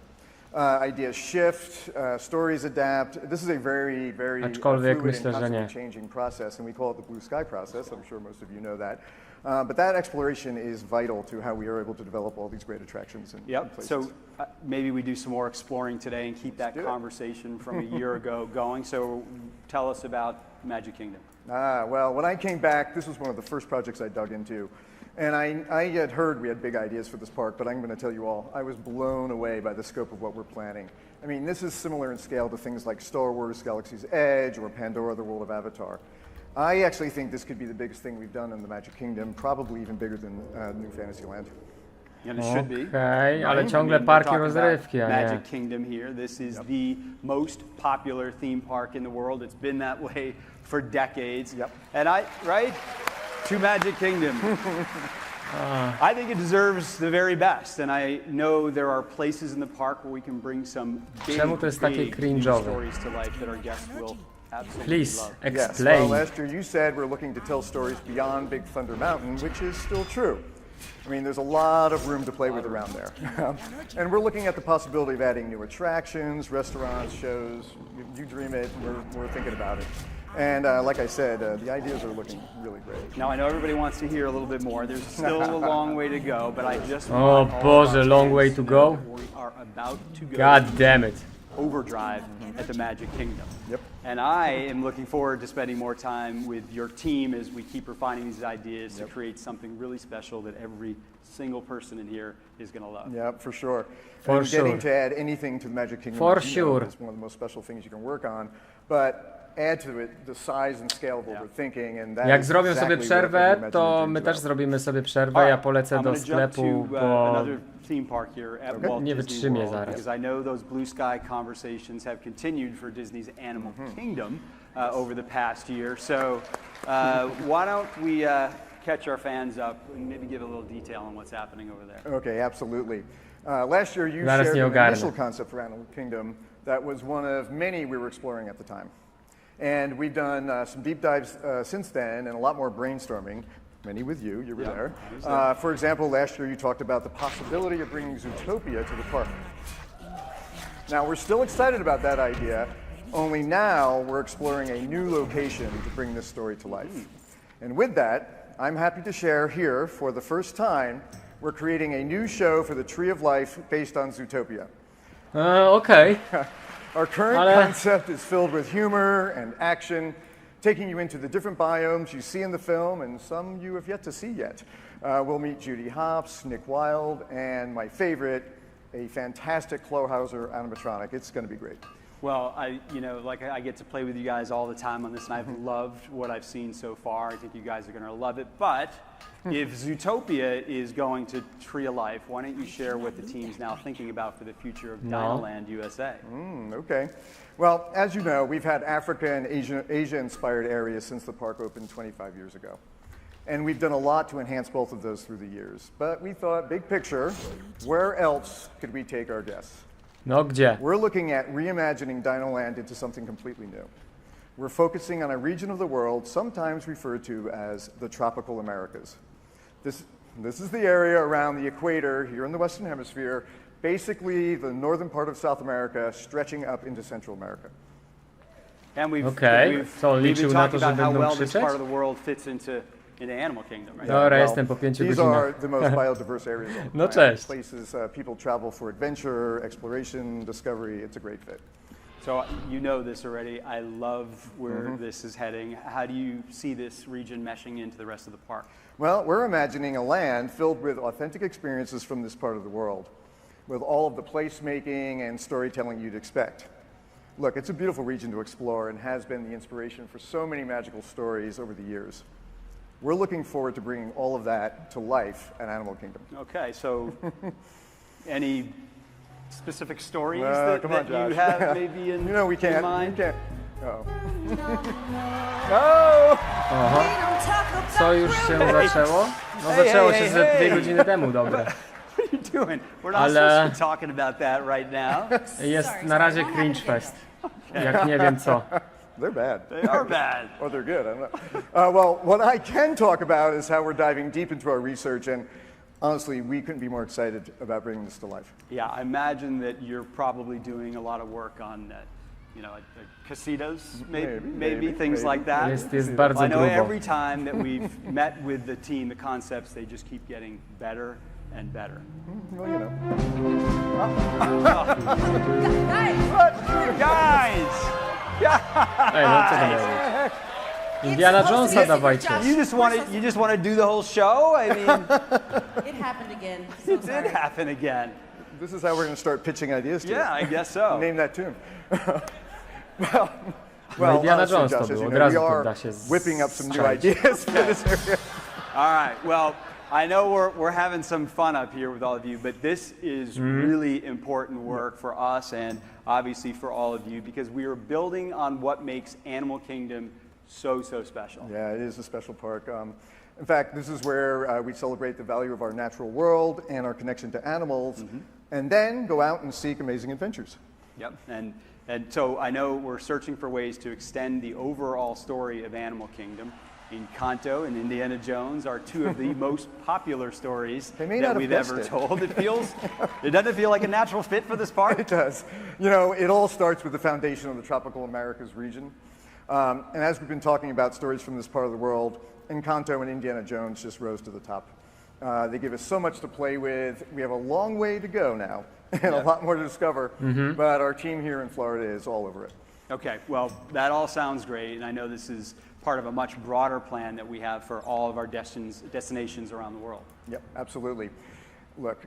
Ideas shift, stories adapt. This is a very, very Aczkolwiek fluid myślę, and że nie. constantly changing process, and we call it the blue sky process. I'm sure most of you know that. But that exploration is vital to how we are able to develop all these great attractions and places. So maybe we do some more exploring today and keep that conversation from a year ago going. So tell us about Magic Kingdom. Well, when I came back, this was one of the first projects I dug into. And I had heard we had big ideas for this park, but I'm going to tell you all, I was blown away by the scope of what we're planning. I mean, this is similar in scale to things like Star Wars, Galaxy's Edge, or Pandora, the World of Avatar. I actually think this could be the biggest thing we've done in the Magic Kingdom, probably even bigger than New Fantasyland. And it should be. Okej, ale ciągle parki rozrywki, a nie. Magic Kingdom here. This is the most popular theme park in the world. It's been that way for decades. And to Magic Kingdom. I think it deserves the very best, and I know there are places in the park where we can bring some big new stories to life that our guests will absolutely Please love. Yes, well, last year you said we're looking to tell stories beyond Big Thunder Mountain, which is still true. I mean, there's a lot of room to play with around there. And we're looking at the possibility of adding new attractions, restaurants, shows. You dream it, we're thinking about it. And like I said, the ideas are looking really great. Now, I know everybody wants to hear a little bit more. There's still a long way to go, but I just Oh, Boże, long way to go. We are about to go. God damn it. Overdrive at the Magic Kingdom. Yep. And I am looking forward to spending more time with your team as we keep refining these ideas to create something really special that every single person in here is going to love. Yeah, for sure. For and sure. getting to add anything to the Magic Kingdom For as you know, sure. is one of the most special things you can work on. But add to it the size and scale of what we're thinking, and that Jak is zrobią sobie exactly przerwę, what to my też zrobimy sobie przerwę. Ja polecę do sklepu, bo theme park here at Walt nie Disney wytrzymię World, zaraz. because I know those blue sky conversations have continued for Disney's Animal Kingdom over the past year. So why don't we catch our fans up and maybe give a little detail on what's happening over there. Okay, absolutely. Last year you Zaraz shared nie an ogarnę. initial concept for Animal Kingdom that was one of many we were exploring at the time. And we've done some deep dives since then and a lot more brainstorming, many with you, you were there. For example, last year you talked about the possibility of bringing Zootopia to the park. Now we're still excited about that idea, only now we're exploring a new location to bring this story to life. And with that, I'm happy to share here, for the first time, we're creating a new show for the Tree of Life based on Zootopia. Okay. Our current concept is filled with humor and action, taking you into the different biomes you see in the film and some you have yet to see yet. We'll meet Judy Hopps, Nick Wilde, and my favorite, a fantastic Clohauser animatronic. It's going to be great. Well, I get to play with you guys all the time on this, and I've loved what I've seen so far. I think you guys are going to love it. But if Zootopia is going to Tree of Life, why don't you share what the team's now thinking about for the future of Dinoland USA? Okay. Well, as you know, we've had Africa and Asia-inspired areas since the park opened 25 years ago. And we've done a lot to enhance both of those through the years. But we thought, big picture, where else could we take our guests? No, gdzie? We're looking at reimagining Dinoland into something completely new. We're focusing on a region of the world sometimes referred to as the tropical Americas. This is the area around the equator here in the Western Hemisphere, basically the northern part of South America stretching up into Central America. And we've Okay. Co, been liczył na talking to, że about how będą well this krzyczeć? part of the world fits into Animal Kingdom, right? Dobra, jestem po 5 these godzinach. are the most biodiverse areas on the No planet. cześć. Places people travel for adventure, exploration, discovery. It's a great fit. So you know this already. I love where this is heading. How do you see this region meshing into the rest of the park? Well, we're imagining a land filled with authentic experiences from this part of the world, with all of the placemaking and storytelling you'd expect. Look, it's a beautiful region to explore and has been the inspiration for so many magical stories over the years. We're looking forward to bringing all of that to life at Animal Kingdom. Okay, so any specific stories Come on, that you Josh. have maybe in, you know we can't. in mind? We can't. Aha. Co już się zaczęło? No zaczęło się ze 2 godziny temu, dobra. What are you doing? We're not supposed to be talking about that right now. Jest na razie cringe fest. Jak nie wiem co. They're bad. They are bad. Or they're good, I don't know. Well, what I can talk about is how we're diving deep into our research, and honestly, we couldn't be more excited about bringing this to life. Yeah, I imagine that you're probably doing a lot of work on, casitas, maybe things like that. Jest bardzo I know grubo. every time that we've met with the team, the concepts, they just keep getting better and better. Well, you know. Guys! Ej, no co to miało być? Indiana Jonesa dawajcie. You just want to do the whole show? I mean, It happened again. it did happen again. This is how we're going to start pitching ideas to Yeah, you. I guess so. Name that tune. No Indiana honestly, Jones Josh, to as było, you od know, razu we to are da się whipping up some new strzelić. ideas for this area. All right, well, I know we're having some fun up here with all of you, but this is really important work for us and obviously for all of you because we are building on what makes Animal Kingdom so special. Yeah, it is a special park. In fact, this is where we celebrate the value of our natural world and our connection to animals, and then go out and seek amazing adventures. Yep, and so I know we're searching for ways to extend the overall story of Animal Kingdom. Encanto and Indiana Jones are two of the most popular stories that we've ever told. It doesn't feel like a natural fit for this park? It does. You know, it all starts with the foundation of the tropical Americas region. And as we've been talking about stories from this part of the world, Encanto and Indiana Jones just rose to the top. They give us so much to play with. We have a long way to go now and a lot more to discover, but our team here in Florida is all over it. Okay, well, that all sounds great, and I know this is part of a much broader plan that we have for all of our destinations around the world. Yep, absolutely. Look,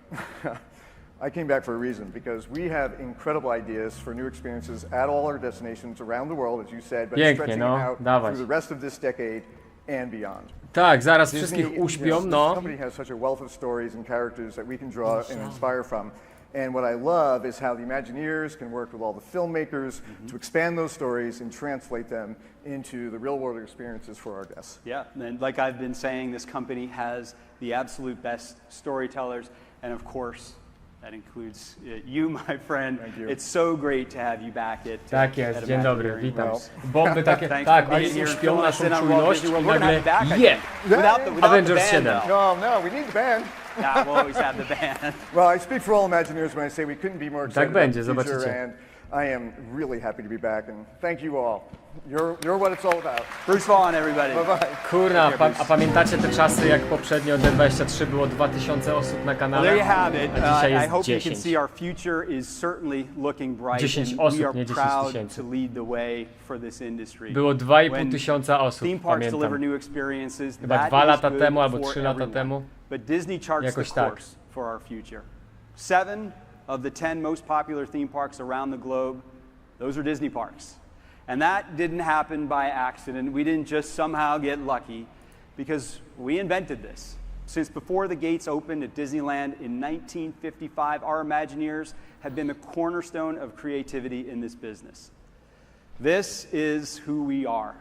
I came back for a reason, because we have incredible ideas for new experiences at all our destinations around the world, as you said, but Pięknie, stretching no, it out dawać. through the rest of this decade and beyond. Tak, zaraz Disney, wszystkich uśpią, this no. company has such a wealth of stories and characters that we can draw and inspire from. And what I love is how the Imagineers can work with all the filmmakers to expand those stories and translate them into the real-world experiences for our guests. Yeah, and like I've been saying, this company has the absolute best storytellers, and of course, that includes you, my friend. Thank you. It's so great to have you back at Tak jest, at dzień dobry, Imaginary witam. Worlds. Bomby takie, Thanks tak, for oni being here, uśpią filling us naszą in on Walt czujność Disney i World. We're gonna nagle, have you back, yeah! Without the Avengers band, 7. No, we need the band. Yeah, we'll always have the band. Well, I speak for all Imagineers when I say we couldn't be more excited będzie, about the future, zobaczycie. and I am really happy to be back, and thank you all. You're what it's all about. Bruce Vaughn, everybody. Bye-bye. Kurna, a pamiętacie te czasy, jak poprzednio D23 było 2000 osób na Well, kanale? there you have it. A dzisiaj I jest hope you 10. can see our future is certainly looking bright. 10 and osób, we are nie 10 proud tysięcy. to lead the way for this industry. Było 2,5 When tysiąca osób, theme parks deliver pamiętam. new experiences, Chyba that 2 is lata good temu albo for 3 lata everyone. temu. But Disney charts Jakoś the tak. course for our future. 7 of the 10 most popular theme parks around the globe, those are Disney parks. And that didn't happen by accident. We didn't just somehow get lucky, because we invented this. Since before the gates opened at Disneyland in 1955, our Imagineers have been the cornerstone of creativity in this business. This is who we are.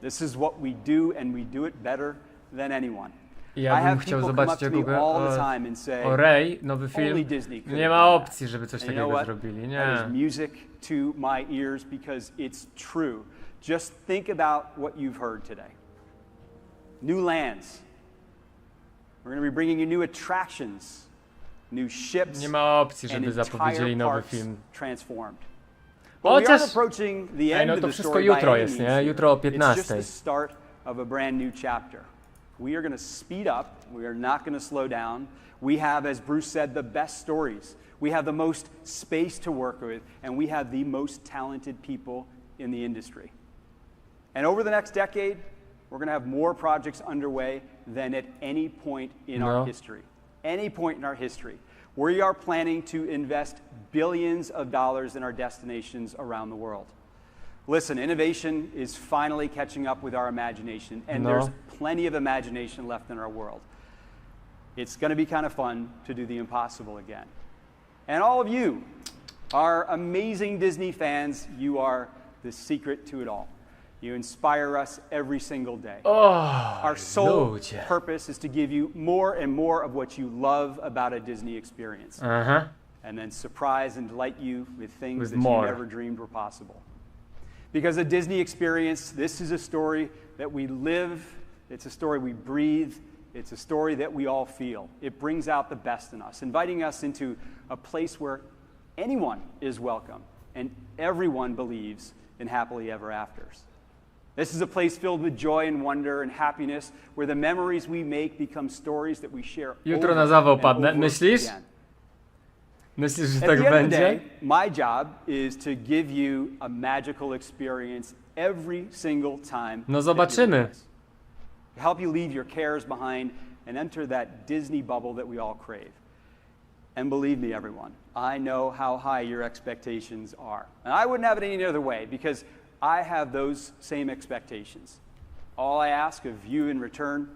This is what we do, and we do it better than anyone. I I ja bym have chciał people come up zobaczyć to me jak all the time and say, o Ray, nowy film. only Disney could Nie have ma done that. opcji, żeby coś And you know takiego what? zrobili. That Nie. is music to my ears, because it's true. Just think about what you've heard today. New lands. We're going to be bringing you new attractions, new ships, Nie ma opcji, and żeby zapowiedzieli entire nowy parks film. transformed. But we aren't Chociaż... approaching the Ej, end no of to the wszystko story by jutro any jest, means nie? here. Jutro o It's just 15. the start of a brand new chapter. We are going to speed up. We are not going to slow down. We have, as Bruce said, the best stories. We have the most space to work with, and we have the most talented people in the industry. And over the next decade, we're going to have more projects underway than at any point in our history. Any point in our history. We are planning to invest billions of dollars in our destinations around the world. Listen, innovation is finally catching up with our imagination, and there's plenty of imagination left in our world. It's going to be kind of fun to do the impossible again. And all of you, our amazing Disney fans, you are the secret to it all. You inspire us every single day. Our sole purpose is to give you more and more of what you love about a Disney experience. And then surprise and delight you with things that you never dreamed were possible. Because a Disney experience, this is a story that we live, it's a story we breathe, it's a story that we all feel. It brings out the best in us, inviting us into a place where anyone is welcome and everyone believes in happily ever afters. This is a place filled with joy and wonder and happiness, where the memories we make become stories that we share Jutro over na zawał and padnę. over Myślisz? again. Myślisz, że At tak the end of the będzie? day, my job is to give you a magical experience every single time. No that you're zobaczymy. with us. To help you leave your cares behind and enter that Disney bubble that we all crave. And believe me, everyone, I know how high your expectations are. And I wouldn't have it any other way, because I have those same expectations. All I ask of you in return,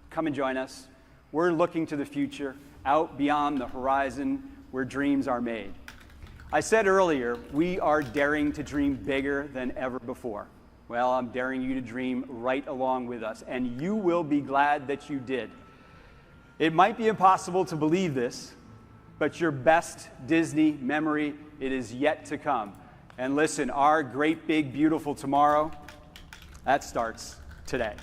come and join us. We're looking to the future, out beyond the horizon where dreams are made. I said earlier, we are daring to dream bigger than ever before. Well, I'm daring you to dream right along with us, and you will be glad that you did. It might be impossible to believe this, but your best Disney memory, it is yet to come. And listen, our great, big, beautiful tomorrow, that starts today.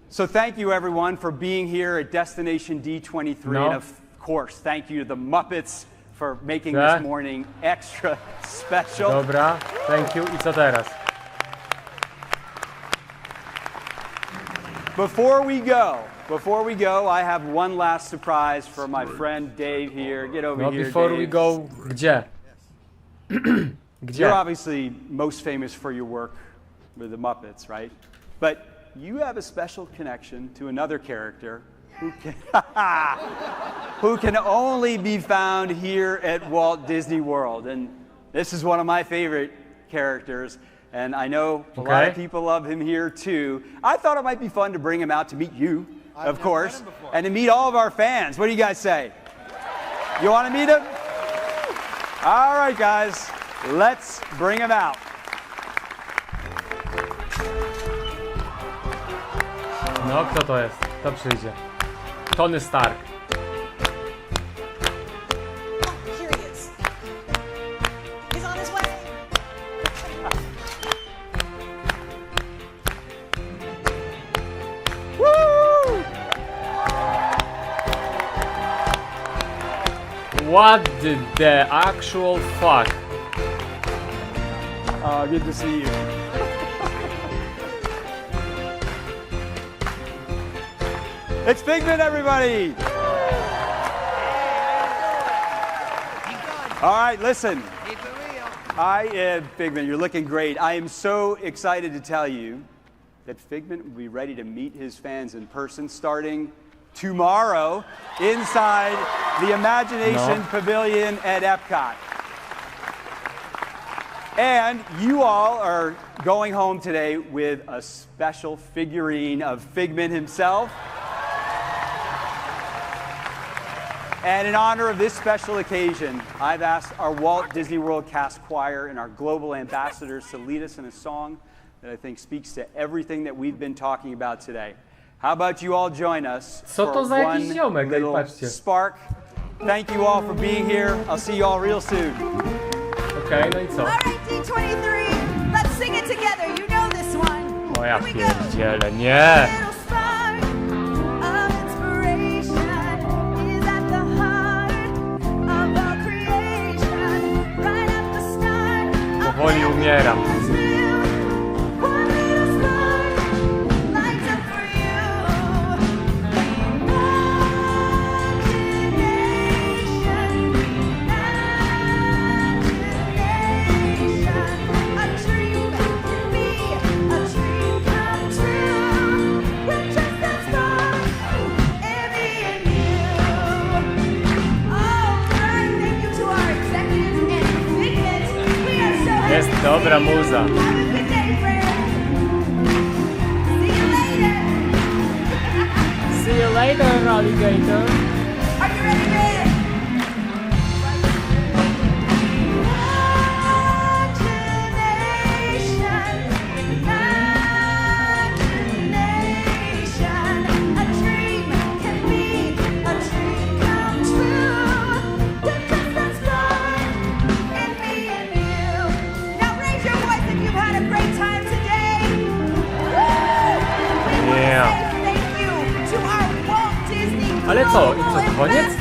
So thank you, everyone, for being here at Destination D23. And of course, thank you to the Muppets for making this morning extra special. Dobra, thank you. I co teraz? Before we go, I have one last surprise for my friend Dave here. Get over No, here, before Dave. we go, gdzie? Gdzie? You're obviously most famous for your work with the Muppets, right? But you have a special connection to another character who can only be found here at Walt Disney World. And this is one of my favorite characters, and I know a lot of people love him here too. I thought it might be fun to bring him out to meet you, of course, and to meet all of our fans. What do you guys say? You want to meet him? All right, guys, let's bring him out. No, kto to jest? Kto przyjdzie? Tony Stark. Here he is. He's on his way. Woo! What the actual fuck? Good to see you. It's Figment, everybody! All right, listen. I am Figment. You're looking great. I am so excited to tell you that Figment will be ready to meet his fans in person starting tomorrow inside the Imagination Pavilion at Epcot. And you all are going home today with a special figurine of Figment himself. And in honor of this special occasion, I've asked our Walt Disney World Cast Choir and our global ambassadors to lead us in a song that I think speaks to everything that we've been talking about today. How about you all join us for one little spark? Thank you all for being here. I'll see you all real soon. Okay, no i co? All right, D23, let's sing it together. You know this one. O ja pierdzielę, nie! Powoli umieram. Jest dobra muza. See you later, alligator. Are you ready, man? Ale co? I co, koniec?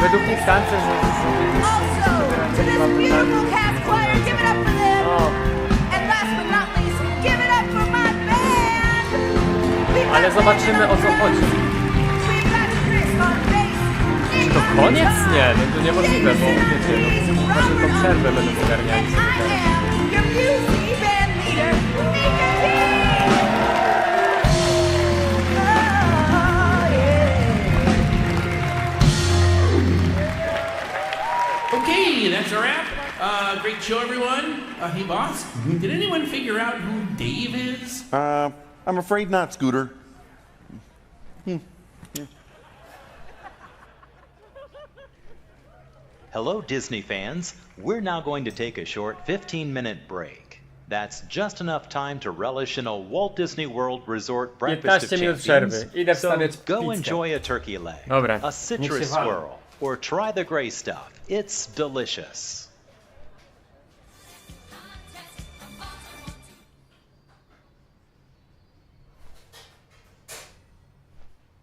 Według nich tańce Ale zobaczymy, o co chodzi. Czy to koniec? Nie, no to niemożliwe, bo wiecie, no, właśnie tą przerwę będą ogarniali sobie. Okay, that's a wrap. Great show, everyone. Hey, boss, did anyone figure out who Dave is? I'm afraid not, Scooter. Hello, Disney fans. We're now going to take a short 15-minute break. That's just enough time to relish in a Walt Disney World Resort breakfast of champions. So go enjoy a turkey leg, a citrus swirl, or try the gray stuff. It's delicious.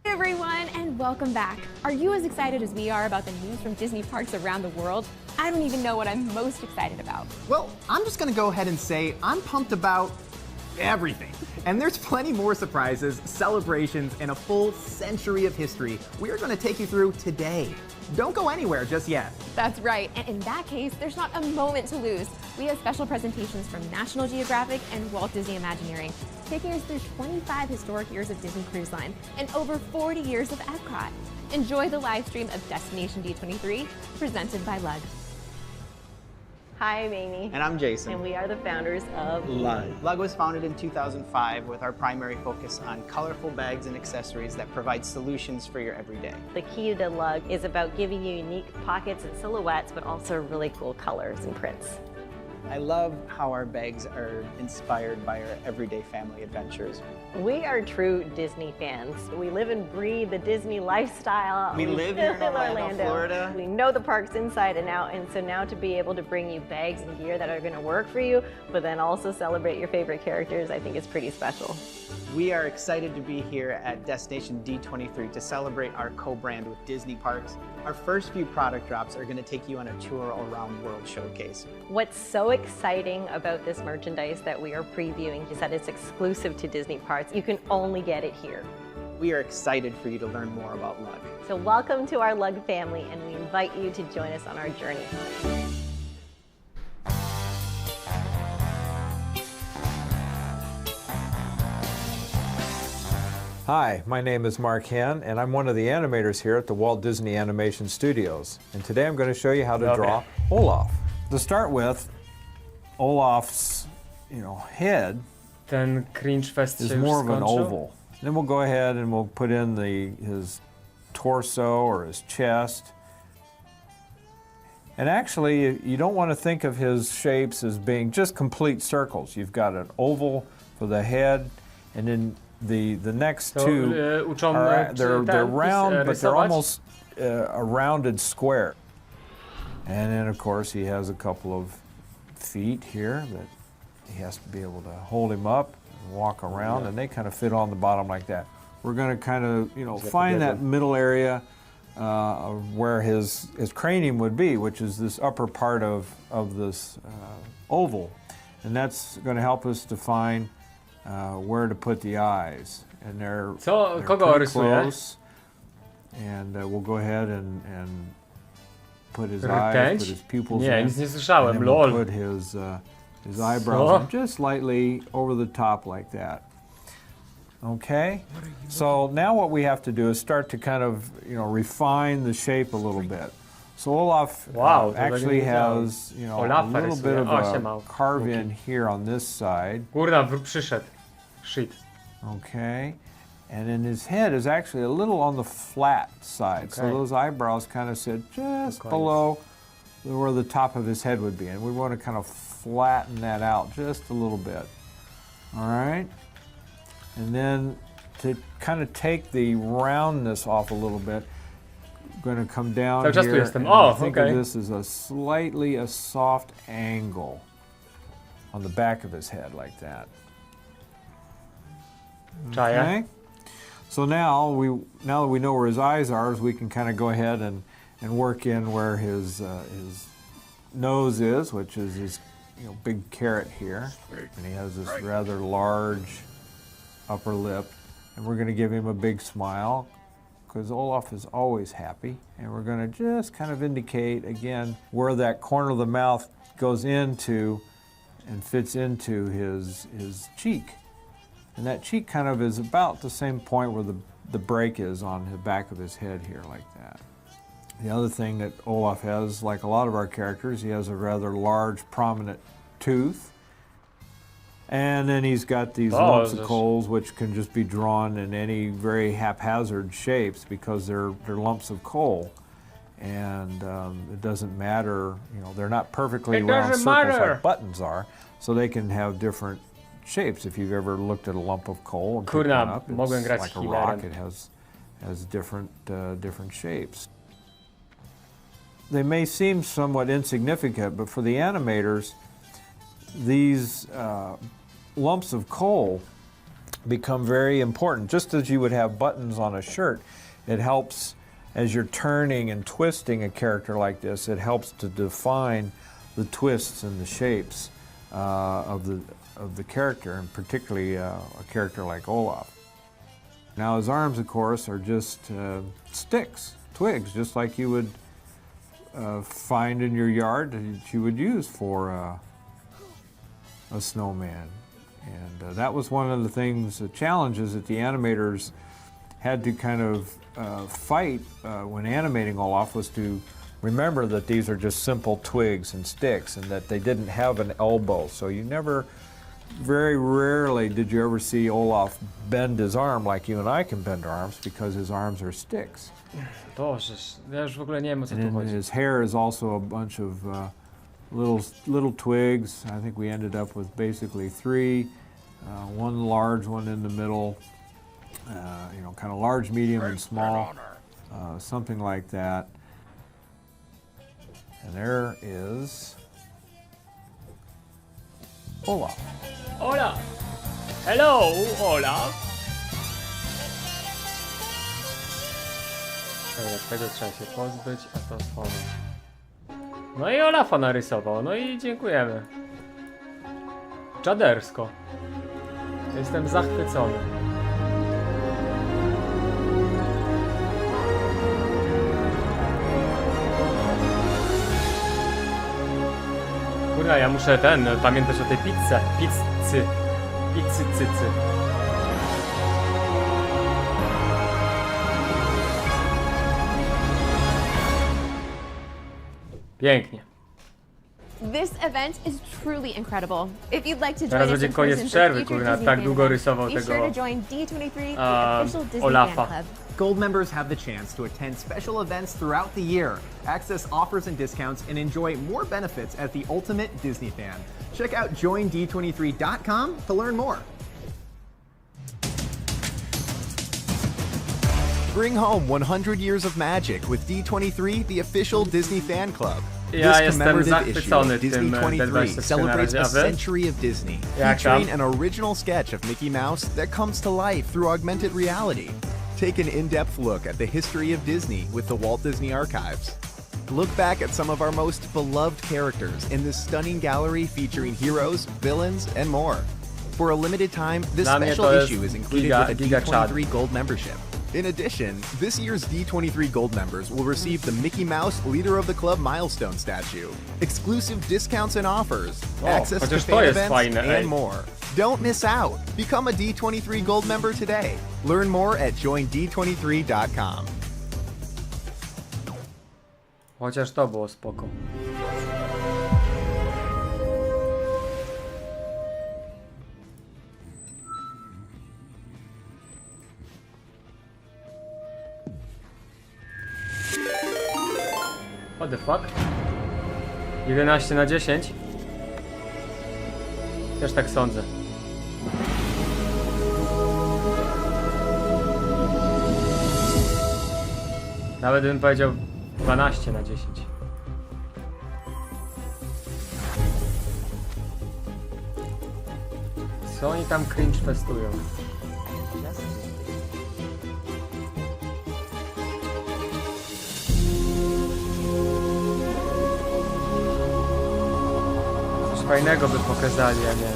Hey everyone, and welcome back. Are you as excited as we are about the news from Disney parks around the world? I don't even know what I'm most excited about. Well, I'm just gonna go ahead and say I'm pumped about everything. And there's plenty more surprises, celebrations, and a full century of history we're gonna take you through today. Don't go anywhere just yet. That's right, and in that case, there's not a moment to lose. We have special presentations from National Geographic and Walt Disney Imagineering. taking us through 25 historic years of Disney Cruise Line and over 40 years of Epcot. Enjoy the live stream of Destination D23, presented by Lug. Hi, I'm Amy. And I'm Jason. And we are the founders of Lug. Lug was founded in 2005 with our primary focus on colorful bags and accessories that provide solutions for your everyday. The key to Lug is about giving you unique pockets and silhouettes, but also really cool colors and prints. I love how our bags are inspired by our everyday family adventures. We are true Disney fans. We live and breathe the Disney lifestyle. We live here in Orlando, Florida. We know the parks inside and out, and so now to be able to bring you bags and gear that are going to work for you, but then also celebrate your favorite characters, I think is pretty special. We are excited to be here at Destination D23 to celebrate our co-brand with Disney Parks. Our first few product drops are going to take you on a tour around World Showcase. What's so exciting about this merchandise that we are previewing is that it's exclusive to Disney Parks. You can only get it here. We are excited for you to learn more about Lug. So welcome to our Lug family, and we invite you to join us on our journey. Hi, my name is Mark Henn, and I'm one of the animators here at the Walt Disney Animation Studios. And today I'm going to show you how to draw Olaf. To start with, Olaf's, head is more of an oval. Then we'll go ahead and we'll put in his torso or his chest. And actually, you don't want to think of his shapes as being just complete circles. You've got an oval for the head, and then the next two they're round, but they're almost a rounded square. And then, of course, he has a couple of feet here that he has to be able to hold him up and walk around, and they kind of fit on the bottom like that. We're going to kind of, find that middle area where his cranium would be, which is this upper part of this oval. And that's going to help us define where to put the eyes. And they're pretty close. And we'll go ahead and put his eyes, put his pupils in. Nic nie słyszałem, and then we'll put his eyebrows in just slightly over the top like that. Okay? So now what we have to do is start to kind of, refine the shape a little bit. So Olaf actually has, a little bit of a carve in here on this side. Przyszedł. Shit. Okay. And then his head is actually a little on the flat side. So those eyebrows kind of sit just below where the top of his head would be. And we want to kind of flatten that out just a little bit. All right? And then to kind of take the roundness off a little bit, I'm going to come down here and think of this as a soft angle on the back of his head like that. Okay. So now that we know where his eyes are, we can kind of go ahead and work in where his nose is, which is his big carrot here, and he has this rather large upper lip, and we're going to give him a big smile because Olaf is always happy, and we're going to just kind of indicate again where that corner of the mouth goes into and fits into his cheek. And that cheek kind of is about the same point where the break is on the back of his head here, like that. The other thing that Olaf has, like a lot of our characters, he has a rather large, prominent tooth. And then he's got these lumps of coals, which can just be drawn in any very haphazard shapes because they're lumps of coal. And it doesn't matter, they're not perfectly round circles like buttons are, so they can have different shapes. If you've ever looked at a lump of coal and picked one up, it's like a rock. It has different shapes. They may seem somewhat insignificant, but for the animators, these lumps of coal become very important. Just as you would have buttons on a shirt, it helps as you're turning and twisting a character like this. It helps to define the twists and the shapes of the character, and particularly a character like Olaf. Now his arms, of course, are just sticks, twigs, just like you would find in your yard that you would use for a snowman. And that was one of the things, the challenges that the animators had to kind of fight when animating Olaf, was to remember that these are just simple twigs and sticks and that they didn't have an elbow. So you never, very rarely did you ever see Olaf bend his arm like you and I can bend our arms, because his arms are sticks. Boże, ja już w ogóle nie wiem, o co tu And chodzi. his hair is also a bunch of little twigs. I think we ended up with basically 3, one large one in the middle, you know, kind of large, medium, and small, something like that. And there is Olaf. Olaf! Hello, Olaf! Dobra, tego trzeba się pozbyć, a to schować. No i Olafa narysował, no i dziękujemy. Czadersko. Jestem zachwycony. Kurwa, ja muszę pamiętać o tej pizzy. Pizzy cycy. Pięknie. This event is truly incredible. If you'd like to join Teraz us będzie in koniec person for przerwy, future kurwa, Disney tak fan długo events, rysował be tego sure to join D23, the official Disney Olafa. fan club. Gold members have the chance to attend special events throughout the year, access offers and discounts, and enjoy more benefits as the ultimate Disney fan. Check out joind23.com to learn more. Bring home 100 years of magic with D23, the official Disney fan club. Ja This jestem commemorative issue zachwycony of tym Disney 23 D23 celebrates na a razie, a wy? century of Disney, Jak featuring tam? an original sketch of Mickey Mouse that comes to life through augmented reality. Take an in-depth look at the history of Disney with the Walt Disney Archives. Look back at some of our most beloved characters in this stunning gallery featuring heroes, villains, and more. For a limited time, this Dla mnie special to jest issue is included with a D23 Gold membership. In addition, this year's D23 Gold members will receive the Mickey Mouse Leader of the Club milestone statue, exclusive discounts and offers, access to chociaż to fan jest events, fajne, ej. and more. Don't miss out. Become a D23 Gold member today. Learn more at joind23.com. Chociaż to było spoko. What the fuck? 11/10? Też tak sądzę. Nawet bym powiedział 12/10. Co oni tam cringe festują? Coś fajnego by pokazali, a nie.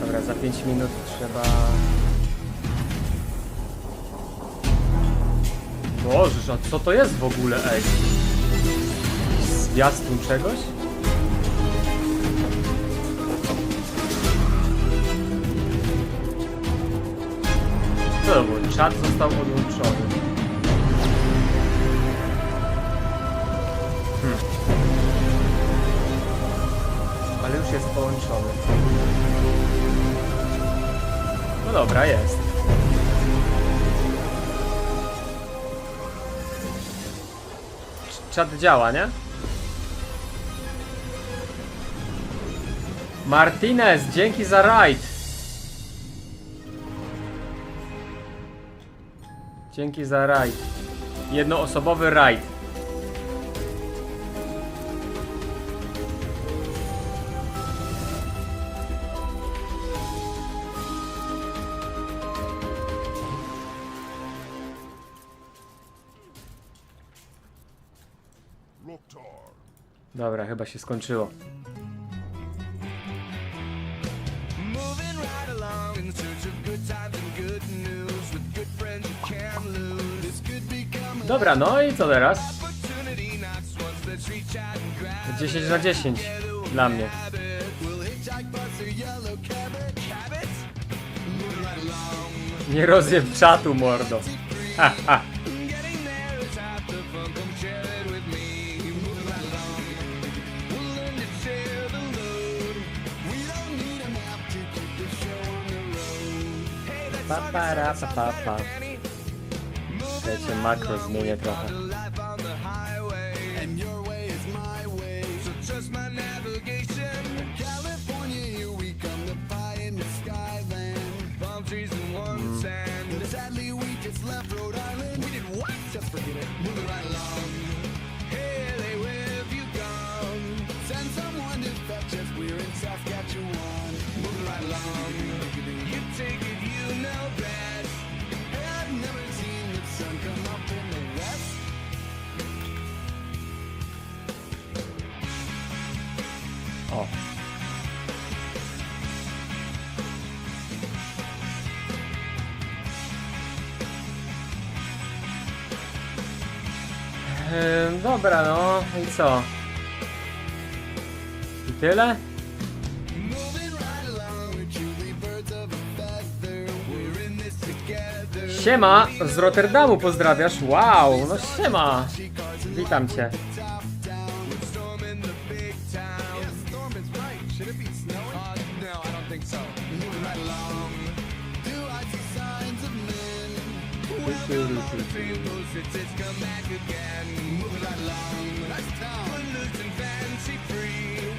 Dobra, za 5 minut trzeba... Boże, a co to jest w ogóle, ej? Zwiastun czegoś? Co to było? Czat został odłączony. Ale już jest połączony. No dobra, jest. Czat działa, nie? Martinez, dzięki za raid. Dzięki za raid. Jednoosobowy raid. Dobra, chyba się skończyło. Moving right along in search of good times and good news with good friends you can't lose. This could become Dobra, no i co teraz? 10 na 10 dla mnie. Nie rozjew czatu, mordo. Ha, ha. Pa, para, pa, pa, pa. Czekajcie, makro zmienię trochę. O. Dobra, no i co? I tyle? Siema, z Rotterdamu pozdrawiasz. Wow, no siema. Witam cię.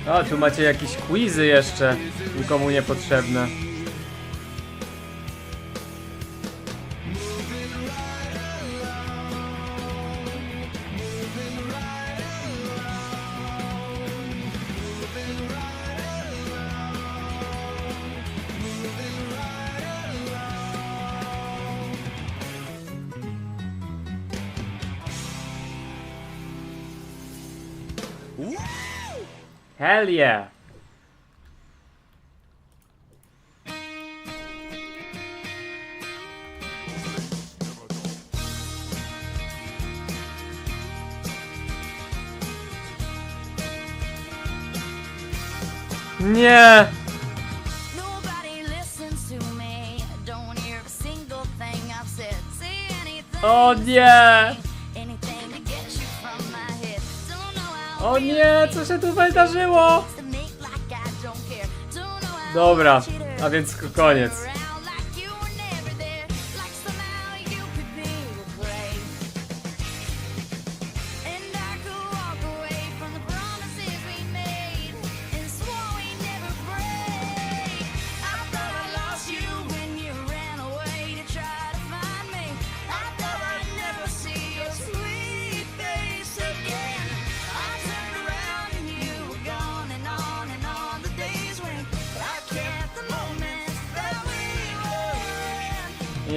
O, tu macie jakieś quizy jeszcze, nikomu niepotrzebne. Hell yeah! Nie! O nie! O nie, co się tu wydarzyło? Dobra, a więc koniec.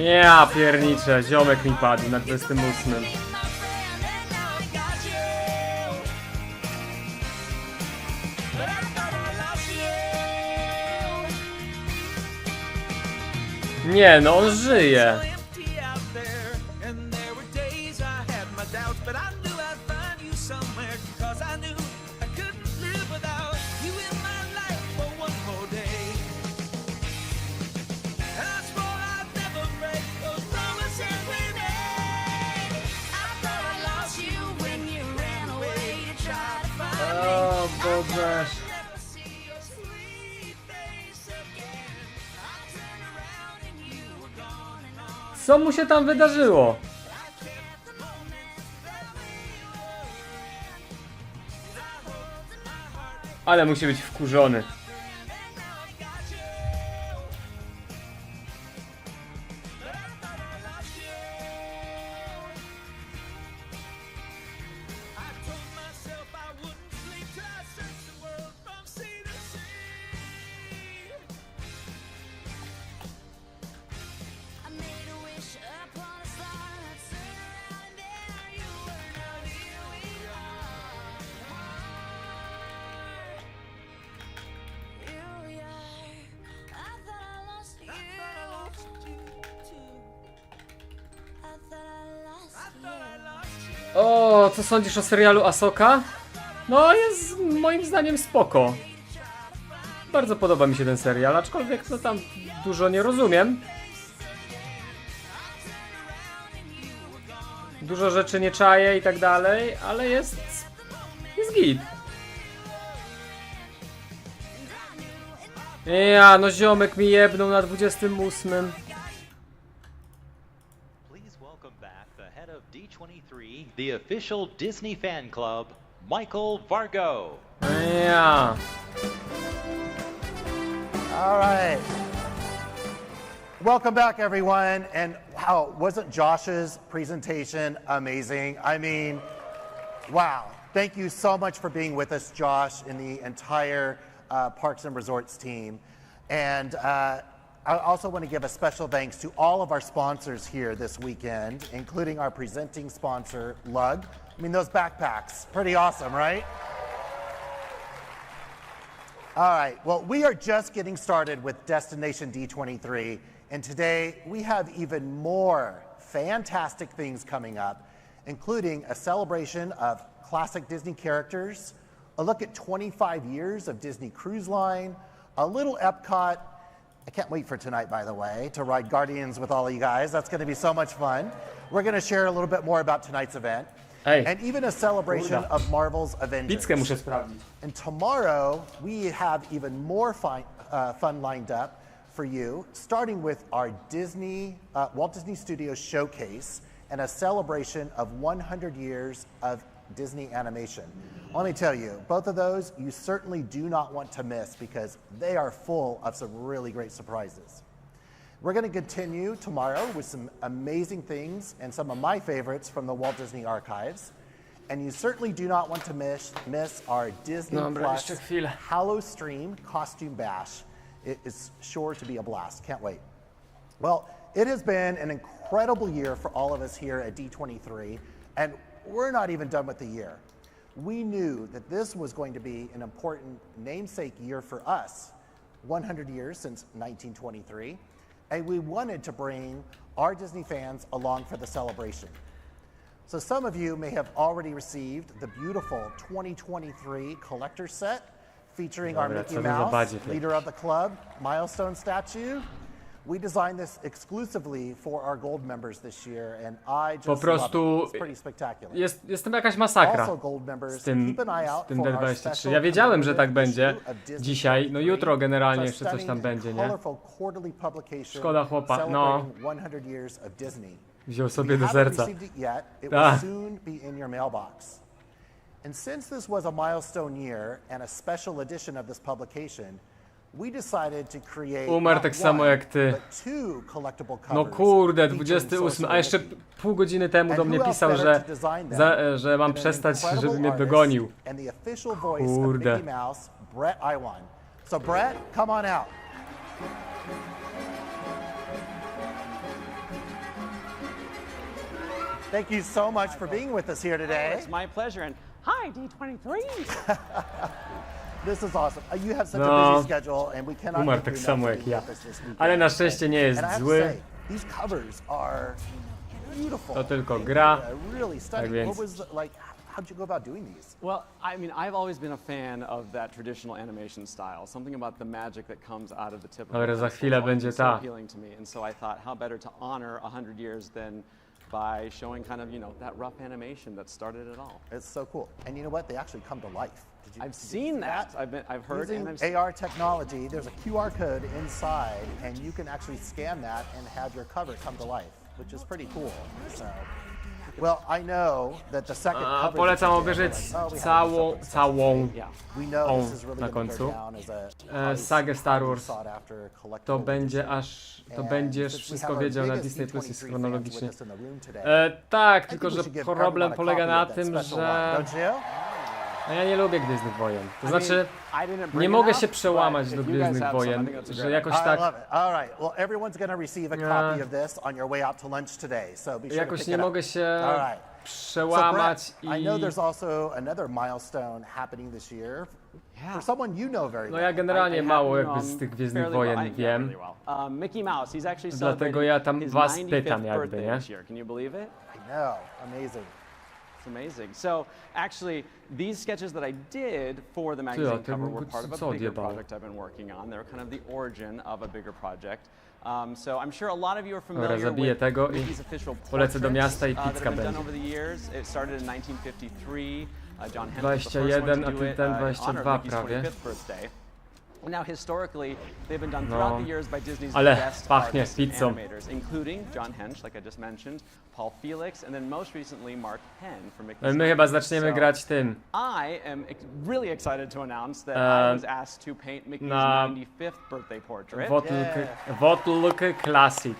Ja pierniczę, ziomek mi padł na 28. Nie, no on żyje. O Boże. Co mu się tam wydarzyło? Ale musi być wkurzony. O, co sądzisz o serialu Ahsoka? No, jest moim zdaniem spoko. Bardzo podoba mi się ten serial, aczkolwiek no tam dużo nie rozumiem. Dużo rzeczy nie czaję i tak dalej, ale jest git. Ja, no ziomek mi jebnął na 28. Please welcome back the head of D23, the official Disney fan club, Michael Vargo. Ja. All right. Welcome back, everyone. And wow, wasn't Josh's presentation amazing? I mean, wow. Thank you so much for being with us, Josh, and the entire Parks and Resorts team. And I also want to give a special thanks to all of our sponsors here this weekend, including our presenting sponsor, Lug. I mean, those backpacks, pretty awesome, right? All right, well, we are just getting started with Destination D23, and today we have even more fantastic things coming up, including a celebration of classic Disney characters, a look at 25 years of Disney Cruise Line, a little Epcot. I can't wait for tonight, by the way, to ride Guardians with all of you guys. That's going to be so much fun. We're going to share a little bit more about tonight's event. Hey. And even a celebration of Marvel's Avengers. Pizzkę muszę sprawdzić. And tomorrow, we have even more fun lined up for you, starting with our Walt Disney Studios Showcase and a celebration of 100 years of Disney animation. Let me tell you, both of those you certainly do not want to miss because they are full of some really great surprises. We're going to continue tomorrow with some amazing things and some of my favorites from the Walt Disney Archives. And you certainly do not want to miss our Disney Plus Hallow Stream Costume Bash. It is sure to be a blast. Can't wait. Well, it has been an incredible year for all of us here at D23, and we're not even done with the year. We knew that this was going to be an important namesake year for us, 100 years since 1923, and we wanted to bring our Disney fans along for the celebration. So some of you may have already received the beautiful 2023 collector set featuring our Mickey Mouse, leader of the club, milestone statue. We designed this exclusively for our gold members this year, and I just po prostu love it. It's pretty spectacular. Jest tam jakaś masakra Also, gold members, z tym keep an eye out for our D23. special Ja wiedziałem, że tak commemorative będzie issue of Disney dzisiaj, no jutro generalnie It's a jeszcze coś tam stunning będzie, and nie? colorful quarterly publication Szkoda chłopa, no. celebrating 100 years of Disney. Wziął sobie If you do haven't serca. received it yet, it will Tak. soon be in your mailbox. And since this was a milestone year and a special edition of this publication, we decided to create Umarł tak samo jak ty. No kurde, 28, a jeszcze pół godziny temu do mnie pisał, że mam przestać, żeby mnie dogonił. Kurde. So Brett, come on out. Thank you so much for being with us here today. It's my pleasure, and hi, D23. This is awesome. You have such a busy schedule, and we cannot Umarł tak samo jak ja. Ale na szczęście nie jest zły. These covers are beautiful. To tylko gra. Really Tak stunning. więc. What was like? How'd you go about doing these? Well, I mean, I've always been a fan of that traditional animation style. Something about the magic that comes out of the typical. Ale za chwilę będzie ta. Appealing to me, and so I thought, how better to honor 100 years than by showing kind of, you know, that rough animation that started it all. It's so cool. And you know what? They actually come to life. I've seen that. I've heard. Using and I've AR technology, there's a QR code inside, and you can actually scan that and have your cover come to life, which is pretty cool. So, well, I know that the second cover. Polecam obejrzeć całą na końcu sagę Star Wars. To będziesz wszystko wiedział na Disney Plus jest chronologicznie. Tak, tylko że problem polega na tym, że ja nie lubię Gwiezdnych Wojen. To znaczy, nie mogę się przełamać do Gwiezdnych Wojen, że jakoś tak. Jakoś nie mogę się przełamać i. No ja generalnie mało jakby z tych Gwiezdnych Wojen wiem. Dlatego ja tam was pytam jakby, nie? It's amazing. So actually, these sketches that I did for the magazine cover were part of a bigger project I've been working on. They're kind of the origin of a bigger project. So I'm sure a lot of you are familiar with Mickey's official portraits that have been done over the years. It started in 1953. John Henry was the first one to do it in honor of Mickey's 25th birthday. Now, historically, they've been done throughout the years by Disney's best artists and animators, including John Hench, like I just mentioned, Paul Felix, and then most recently Mark Penn from Mickey's. My chyba zaczniemy grać tym. I am really excited to announce that I was asked to paint Mickey's 95th birthday portrait. Wotluke Classic.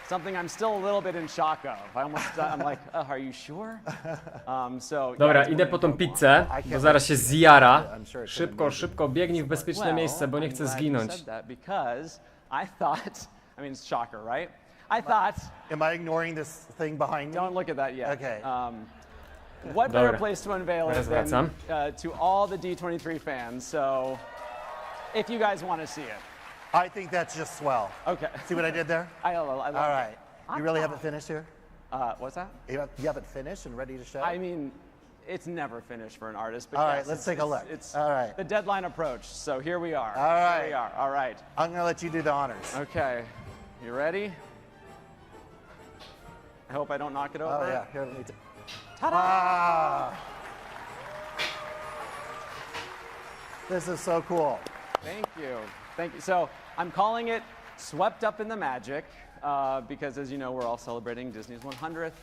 Something I'm still a little bit in shock of. I'm like, are you sure? So, dobra, idę po tą pizzę, bo zaraz się zjara. Szybko, szybko, biegnij w bezpieczne miejsce, bo nie chcę zginąć. Because I thought, I mean, it's shocker, right? I thought. Am I ignoring this thing behind me? Don't look at that yet. Okay. What better place to unveil it than to all the D23 fans? So, if you guys want to see it. I think that's just swell. Okay. See what I did there? I love All right. You really haven't finished here? What's that? You haven't finished and ready to show? I mean, it's never finished for an artist. But all right, let's take a look. All right. The deadline approach. So here we are. All right. Here we are. All right. I'm going to let you do the honors. Okay. You ready? I hope I don't knock it over. Oh, yeah. Here, let me Ta-da! Ah. This is so cool. Thank you. Thank you. So I'm calling it Swept Up in the Magic because, as you know, we're all celebrating Disney's 100th.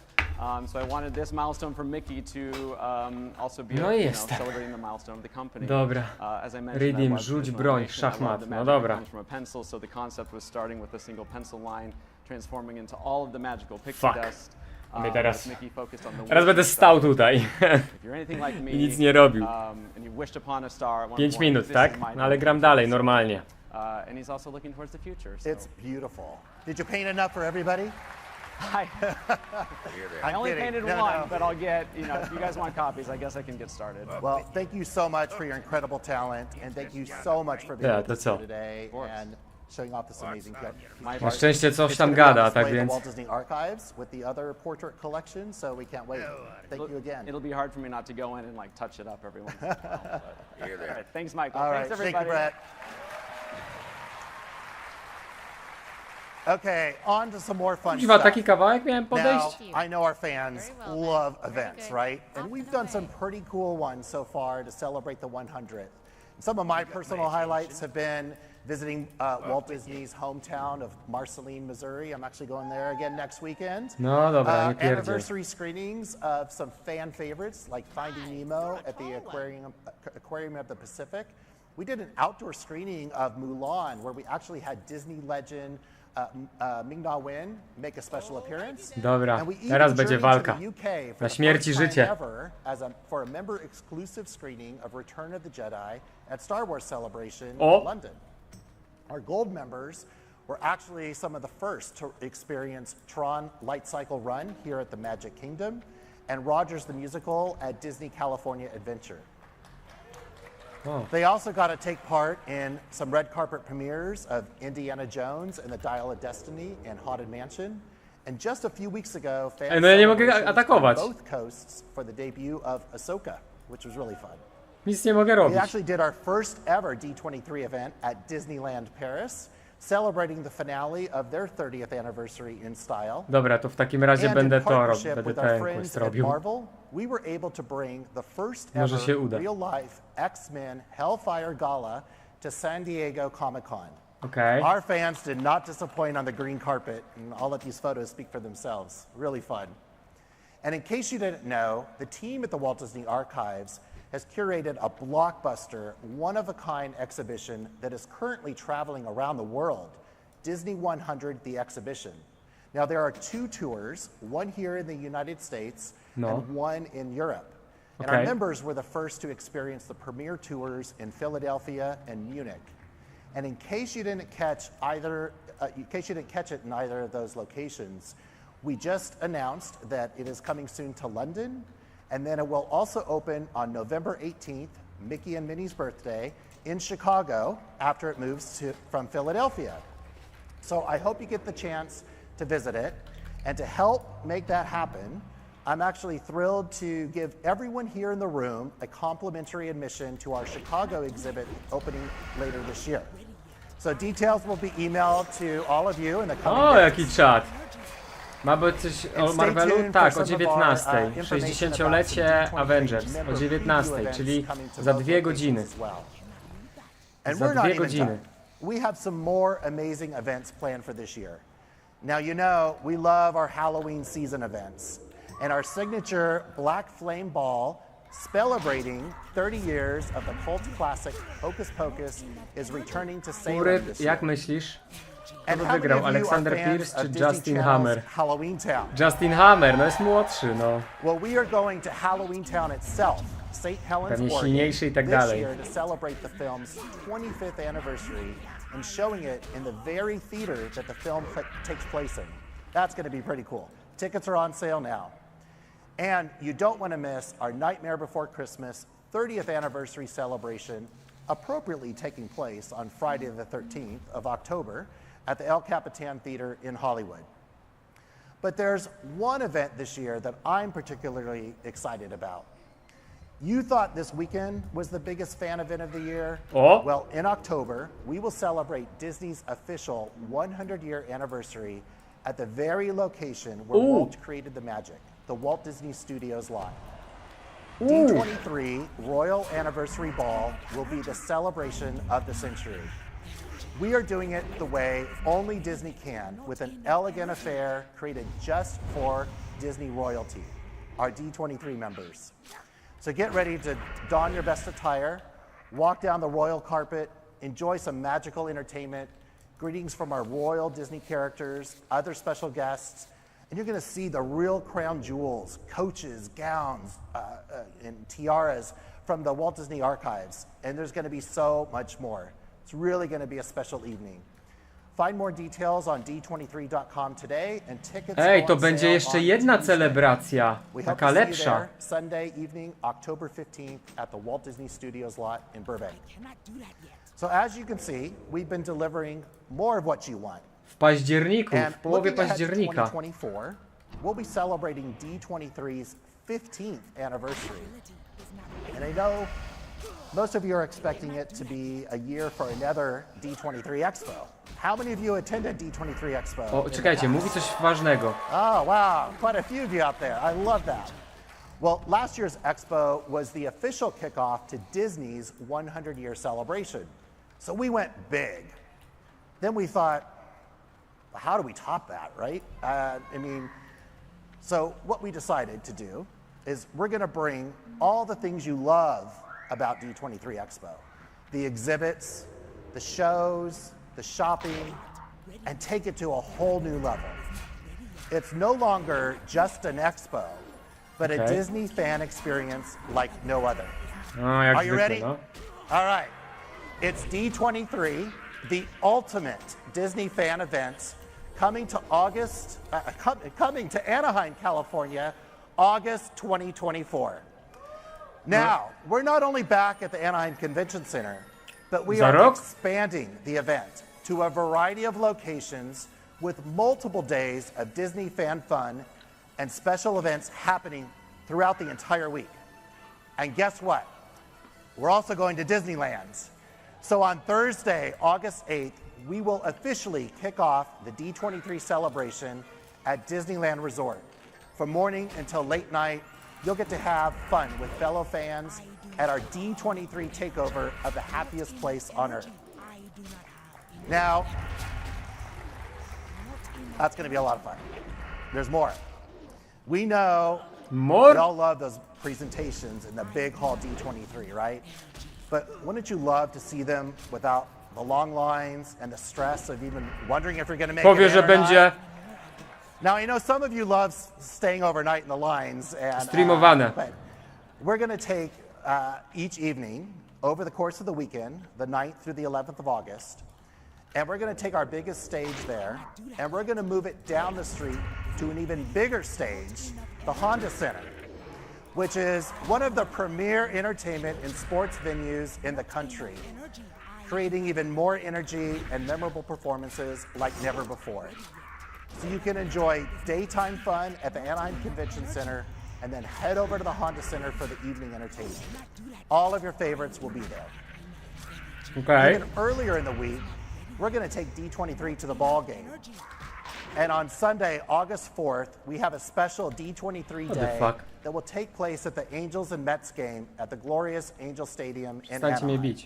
So I wanted this milestone for Mickey to also be celebrating the milestone of the company. Dobra. As I mentioned, Redeem, rzuć broń, szachmat. No dobra. Comes from a pencil, so the concept was starting with a single pencil line, transforming into all of the magical pixie dust. Teraz będę stał tutaj i nic nie robił. 5 minut, tak? No ale gram dalej, normalnie. And he's also looking towards the future. So. It's beautiful. Did you paint enough for everybody? I only painted one, but I'll get, if you guys want copies, I guess I can get started. Well, thank you so much for your incredible talent, and thank you so much for being with us today and showing off this amazing collection. Na szczęście coś tam gada, tak więc. Walt Disney Archives with the other portrait collection, so we can't wait. Thank you again. It'll be hard for me not to go in and touch it up every once in a while. All right, thanks, Michael. All right, thanks, everybody. Thank you, Brett. Okay, on to some more fun stuff. Taki kawałek miałem podejść. Now, I know our fans love events, right? And we've done some pretty cool ones so far to celebrate the 100th. Some of my personal highlights have been visiting Walt Disney's hometown of Marceline, Missouri. I'm actually going there again next weekend. No dobra, nie pierdziel. Anniversary screenings of some fan favorites like Finding Nemo at the Aquarium of the Pacific. We did an outdoor screening of Mulan where we actually had Disney legend Ming-Na Wen make a special appearance. Dobra, teraz będzie walka. Na śmierć i życie. For a member exclusive screening of Return of the Jedi at Star Wars Celebration in London. Our gold members were actually some of the first to experience Tron Light Cycle Run here at the Magic Kingdom and Rogers the Musical at Disney California Adventure. Oh. They also got to take part in some red carpet premieres of Indiana Jones and the Dial of Destiny and Haunted Mansion. And just a few weeks ago, fans on both coasts for the debut of Ahsoka, which was really fun. Nic nie mogę robić. We actually did our first ever D23 event at Disneyland Paris, celebrating the finale of their 30th anniversary in style. Dobra, to w takim razie będę to robił, będę ten quest robił. Marvel, we were able to bring the first ever real-life X-Men Hellfire Gala to San Diego Comic-Con. Okay. Our fans did not disappoint on the green carpet, and I'll let these photos speak for themselves. Really fun. And in case you didn't know, the team at the Walt Disney Archives has curated a blockbuster, one-of-a-kind exhibition that is currently traveling around the world, Disney 100, the exhibition. Now, there are 2 tours, one here in the United States and one in Europe. And our members were the first to experience the premiere tours in Philadelphia and Munich. And in case you didn't catch it in either of those locations, we just announced that it is coming soon to London, and then it will also open on November 18th, Mickey and Minnie's birthday, in Chicago after it moves from Philadelphia. So I hope you get the chance to visit it. And to help make that happen, I'm actually thrilled to give everyone here in the room a complimentary admission to our Chicago exhibit opening later this year. So details will be emailed to all of you in the coming O, days. jaki czat. Ma być coś o Marvelu? Tak, o 19. 60-lecie Avengers o 19, czyli za 2 godziny. And Za we're not 2 even godziny. done. We have some more amazing events planned for this year. Now, you know, we love our Halloween season events. And our signature Black Flame Ball, celebrating 30 years of the cult classic Hocus Pocus, is returning to Salem Kury, this jak year. myślisz? Kto And by how many wygrał? of you are Alexander fans Pierce of czy Disney Justin Channel's Hammer? Halloween Town? Justin Hammer, no jest młodszy, no. Well, we are going to Halloween Town itself, St. Helens, Pewnie Oregon, silniejszy i tak this dalej. year to celebrate the film's 25th anniversary and showing it in the very theater that the film takes place in. That's going to be pretty cool. Tickets are on sale now. And you don't want to miss our Nightmare Before Christmas 30th anniversary celebration, appropriately taking place on Friday the 13th of October at the El Capitan Theater in Hollywood. But there's one event this year that I'm particularly excited about. You thought this weekend was the biggest fan event of the year? Oh. Well, in October, we will celebrate Disney's official 100-year anniversary at the very location where Walt created the magic, the Walt Disney Studios lot. D23 Royal Anniversary Ball will be the celebration of the century. We are doing it the way only Disney can, with an elegant affair created just for Disney royalty, our D23 members. So get ready to don your best attire, walk down the royal carpet, enjoy some magical entertainment, greetings from our royal Disney characters, other special guests, and you're going to see the real crown jewels, coaches, gowns, and tiaras from the Walt Disney Archives. And there's going to be so much more. It's really going to be a special evening. Find more details on d23.com today and tickets Ej, go to on będzie sale jeszcze on jedna Tuesday. celebracja, We hope taka to see you lepsza. there Sunday evening, October 15th at the Walt Disney Studios lot in Burbank. So as you can see, we've been delivering more of what you want. W październiku, And w połowie looking ahead to października. 2024, we'll be celebrating D23's 15th anniversary. And I know most of you are expecting it to be a year for another D23 Expo. How many of you attended D23 Expo? O, czekajcie, mówi coś ważnego. Oh, wow, quite a few of you out there. I love that. Well, last year's Expo was the official kickoff to Disney's 100-year celebration. So we went big. Then we thought, how do we top that, right? So what we decided to do is we're going to bring all the things you love about D23 Expo. The exhibits, the shows, the shopping, and take it to a whole new level. It's no longer just an expo, but a Disney fan experience like no other. Are you ready? No? All right. It's D23, the ultimate Disney fan event, coming to coming to Anaheim, California, August 2024. Now, we're not only back at the Anaheim Convention Center, but we are expanding the event to a variety of locations with multiple days of Disney fan fun and special events happening throughout the entire week. And guess what? We're also going to Disneyland. So on Thursday, August 8th, we will officially kick off the D23 celebration at Disneyland Resort. From morning until late night, you'll get to have fun with fellow fans at our D23 takeover of the happiest place on earth. Now, that's going to be a lot of fun. There's more. We know we all love those presentations in the big hall D23, right? But wouldn't you love to see them without the long lines and the stress of even wondering if you're going to make Powie, it że in or będzie not? Now, I know some of you love staying overnight in the lines. And, streamowane. but we're going to take each evening over the course of the weekend, the 9th through the 11th of August, and we're going to take our biggest stage there, and we're going to move it down the street to an even bigger stage, the Honda Center, which is one of the premier entertainment and sports venues in the country, creating even more energy and memorable performances like never before. So you can enjoy daytime fun at the Anaheim Convention Center and then head over to the Honda Center for the evening entertainment. All of your favorites will be there. Okay. Even earlier in the week, we're going to take D23 to the ball game. And on Sunday, August 4th, we have a special D23 day that will take place at the Angels and Mets game at the glorious Angel Stadium in Anaheim.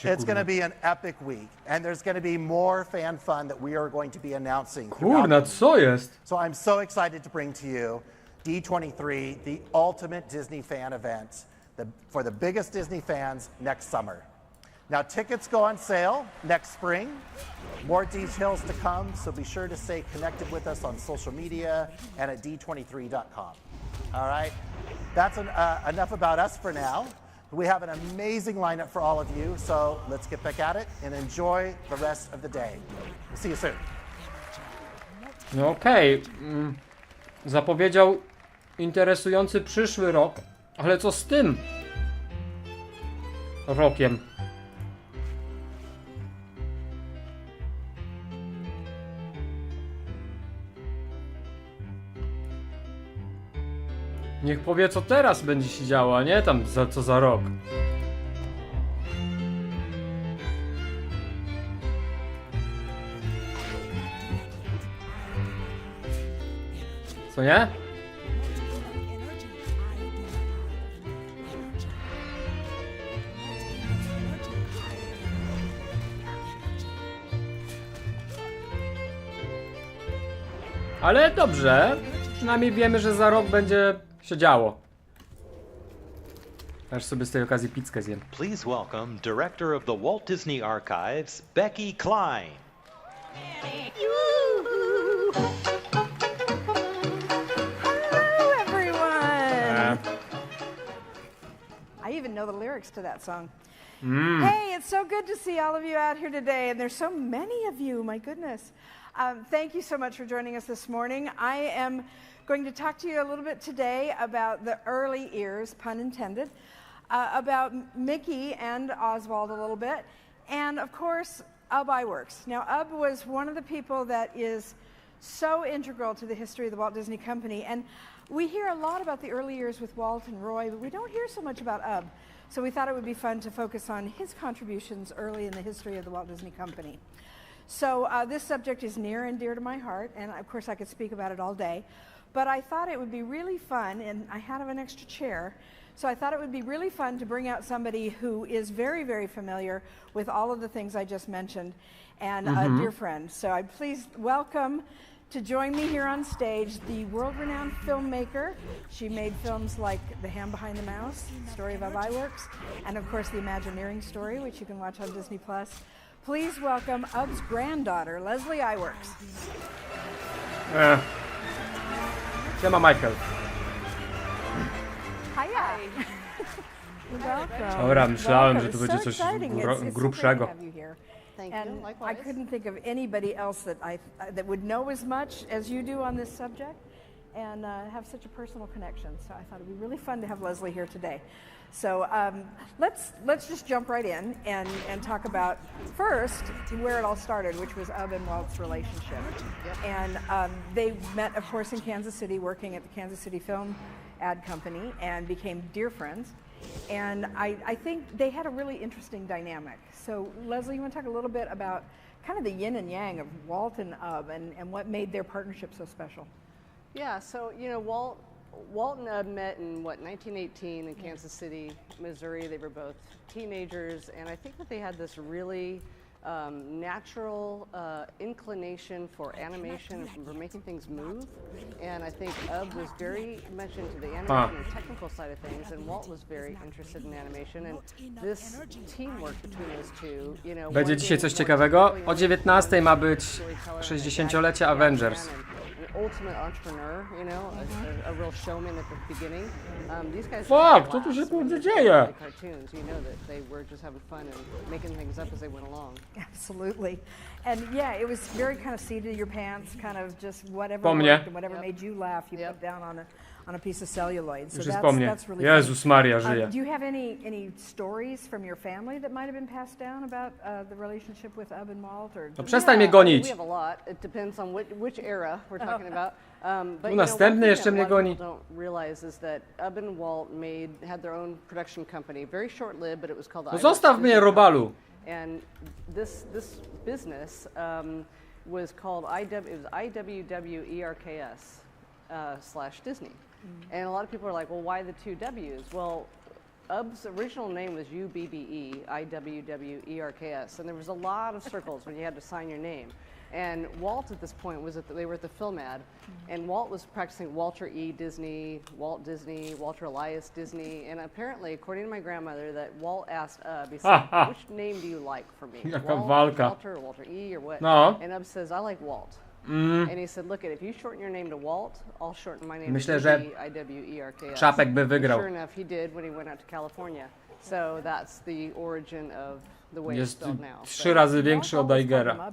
It's going to be an epic week, and there's going to be more fan fun that we are going to be announcing. Kurna, co jest? So I'm so excited to bring to you D23, the ultimate Disney fan event for the biggest Disney fans next summer. Now, tickets go on sale next spring. More details to come, so be sure to stay connected with us on social media and at d23.com. All right? That's enough about us for now. We have an amazing lineup for all of you, so let's get back at it and enjoy the rest of the day. We'll see you soon. No okej. Zapowiedział interesujący przyszły rok, ale co z tym rokiem? Niech powie, co teraz będzie się działo, a nie tam co za rok. Co nie? Ale dobrze, przynajmniej wiemy, że za rok będzie się działo. Aż sobie z tej okazji pizzkę zjem. Please welcome Director of the Walt Disney Archives, Becky Klein. Hello, everyone. I even know the lyrics to that song. Hey, it's so good to see all of you out here today, and there's so many of you, my goodness. Thank you so much for joining us this morning. I am going to talk to you a little bit today about the early ears, pun intended, about Mickey and Oswald a little bit, and of course, Ub Iwerks. Now, Ub was one of the people that is so integral to the history of the Walt Disney Company, and we hear a lot about the early years with Walt and Roy, but we don't hear so much about Ub. So we thought it would be fun to focus on his contributions early in the history of the Walt Disney Company. So this subject is near and dear to my heart, and of course I could speak about it all day, but I thought it would be really fun, and I had an extra chair, so I thought it would be really fun to bring out somebody who is very, very familiar with all of the things I just mentioned, and a dear friend. So I please welcome to join me here on stage the world-renowned filmmaker. She made films like The Hand Behind the Mouse, Story of Ub Iwerks, and of course The Imagineering Story, which you can watch on Disney+. Please welcome Ub's granddaughter, Leslie Iwerks. Siema, Michael. Hiya. Welcome. Dobra, myślałem, że to będzie coś grubszego. And I couldn't think of anybody else that would know as much as you do on this subject and have such a personal connection. So I thought it'd be really fun to have Leslie here today. So let's just jump right in and talk about first where it all started, which was Ub and Walt's relationship. And they met, of course, in Kansas City, working at the Kansas City Film Ad Company, and became dear friends. And I think they had a really interesting dynamic. So Leslie, you want to talk a little bit about kind of the yin and yang of Walt and Ub and what made their partnership so special? Yeah, so, you know, Walt and Ub met in, 1918 in Kansas City, Missouri. They were both teenagers, and I think that they had this really natural inclination for animation and for making things move. And I think Ub was very much into the animation and technical side of things, and Walt was very interested in animation. And this teamwork between those two, you know. Będzie dzisiaj coś ciekawego. O 19:00 ma być 60-lecie Avengers. Ultimate entrepreneur, you know, a real showman at the beginning. These guys Fuck, co tu się kurde dzieje? Cartoons, you know that they were just having fun and making things up as they went along. Absolutely. And yeah, it was very kind of seat of your pants, kind of just whatever Po mnie. worked and whatever made you laugh, you put down on a piece of celluloid. So Już jest po mnie. that's really Jezus Maria, żyje. Do you have any stories from your family that might have been passed down about the relationship with Ub and Walt? Or No przestań mnie gonić. We have a lot. It depends on which era we're talking about. But Następny jeszcze mnie goni. What don't realize is that Ub and Walt had their own production company, very short-lived, but it was called the No zostaw mnie, Robalu. And this business was called IWWERKS / Disney. And a lot of people are like, well, why the two W's? Well, Ub's original name was UBBE, IWWERKS, and there was a lot of circles when you had to sign your name. And Walt at this point they were at the film ad, and Walt was practicing Walter E. Disney, Walt Disney, Walter Elias Disney, and apparently, according to my grandmother, that Walt asked Ub, he said, which name do you like for me? Walter, or Walter E, or what? No. And Ub says, I like Walt. And he said, look, if you shorten your name to Walt, I'll shorten my name Myślę, to że IWERKS. Czapek by wygrał. Sure enough, he did when he went out to California. So that's the origin of the way it's Jest spelled now. 3 razy większy od Eigera.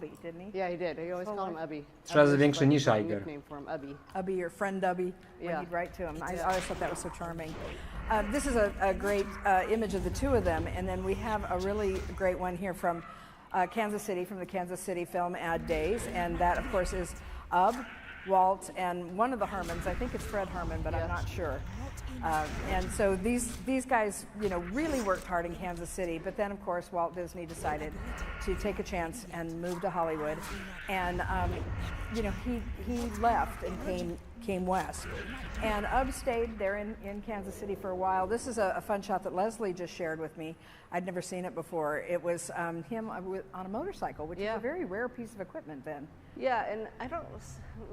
Yeah, he did. He always called him Ubby. 3 razy większy niż Eiger. Nickname for him, Ubby. Ubby, your friend Ubby, when he'd write to him. I always thought that was so charming. This is a great image of the two of them, and then we have a really great one here from Kansas City, from the Kansas City Film Ad Days, and that, of course, is Ub, Walt, and one of the Hermans. I think it's Fred Herman, but I'm not sure. And so these guys, really worked hard in Kansas City. But then, of course, Walt Disney decided to take a chance and move to Hollywood. And he left and came west. And Ub stayed there in Kansas City for a while. This is a fun shot that Leslie just shared with me. I'd never seen it before. It was him on a motorcycle, which is a very rare piece of equipment then. Yeah, and I don't.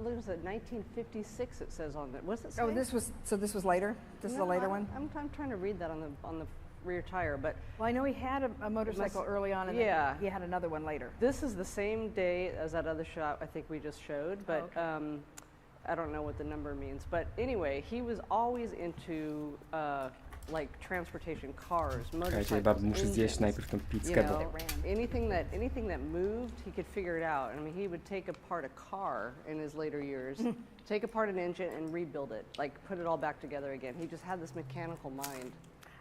Was it 1956? It says on it. Was it? Oh, this was later. This is a later one. I'm trying to read that on the rear tire, but well, I know he had a motorcycle early on, and then he had another one later. This is the same day as that other shot I think we just showed, but I don't know what the number means. But anyway, he was always into like transportation, cars, motorcycles, muszę zjeść najpierw tą pizzkę, bo... anything that moved, he could figure it out. I mean, he would take apart a car in his later years, take apart an engine and rebuild it, like put it all back together again. He just had this mechanical mind.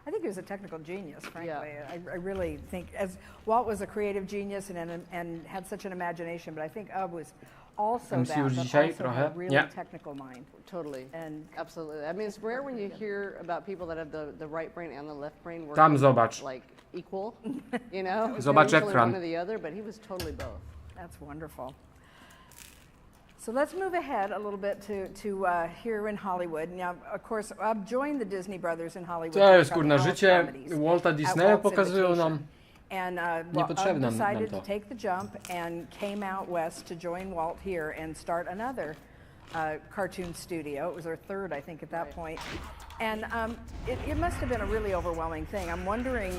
I think he was a technical genius, frankly. I really think, as Walt was a creative genius and had such an imagination, but I think Ub was also that, but also had a really technical mind. Totally. And absolutely. I mean, it's rare when you hear about people that have the right brain and the left brain working Tam zobacz. like equal, Zobacz ekran. One or the other, but he was totally both. That's wonderful. So let's move ahead a little bit to here in Hollywood. Now, of course, Ub joined the Disney brothers in Hollywood. To jest, kurna, życie Walta Disneya pokazują nam. And Ub decided to take the jump and came out west to join Walt here and start another cartoon studio. It was our third, I think, at that point. And it must have been a really overwhelming thing. I'm wondering,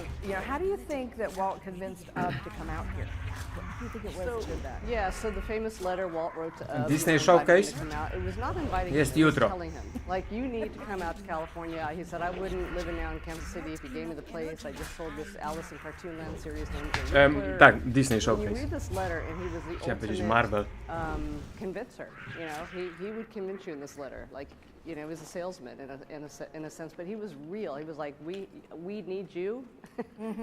how do you think that Walt convinced Ub to come out here? What do you think it was that did that? Yeah, so the famous letter Walt wrote to Ub. Disney Showcase. It was not inviting him, it was telling him, like, you need to come out to California. He said, I wouldn't live now in Kansas City if you gave me the place. I just sold this Alice in Cartoonland series named Tak, Disney Showcase. When you read this letter, and he was the ultimate Marvel. Convincer. He would convince you in this letter. Like, he was a salesman in a sense, but he was real. He was like, we need you.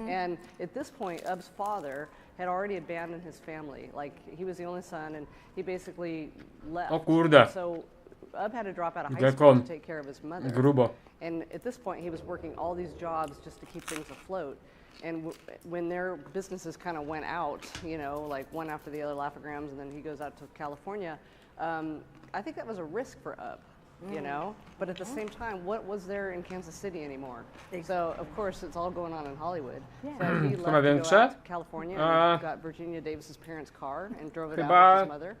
And at this point, Ub's father had already abandoned his family. Like, he was the only son, and he basically left. O kurde. So Ub had to drop out of high school to take care of his mother. Grubo. And at this point, he was working all these jobs just to keep things afloat. And when their businesses kind of went out, like one after the other, Laugh-O-Grams, and then he goes out to California, I think that was a risk for Ub. But at the same time, what was there in Kansas City anymore? So, of course, it's all going on in Hollywood. So he left to go out to California and got Virginia Davis's parents' car and drove it out with his mother.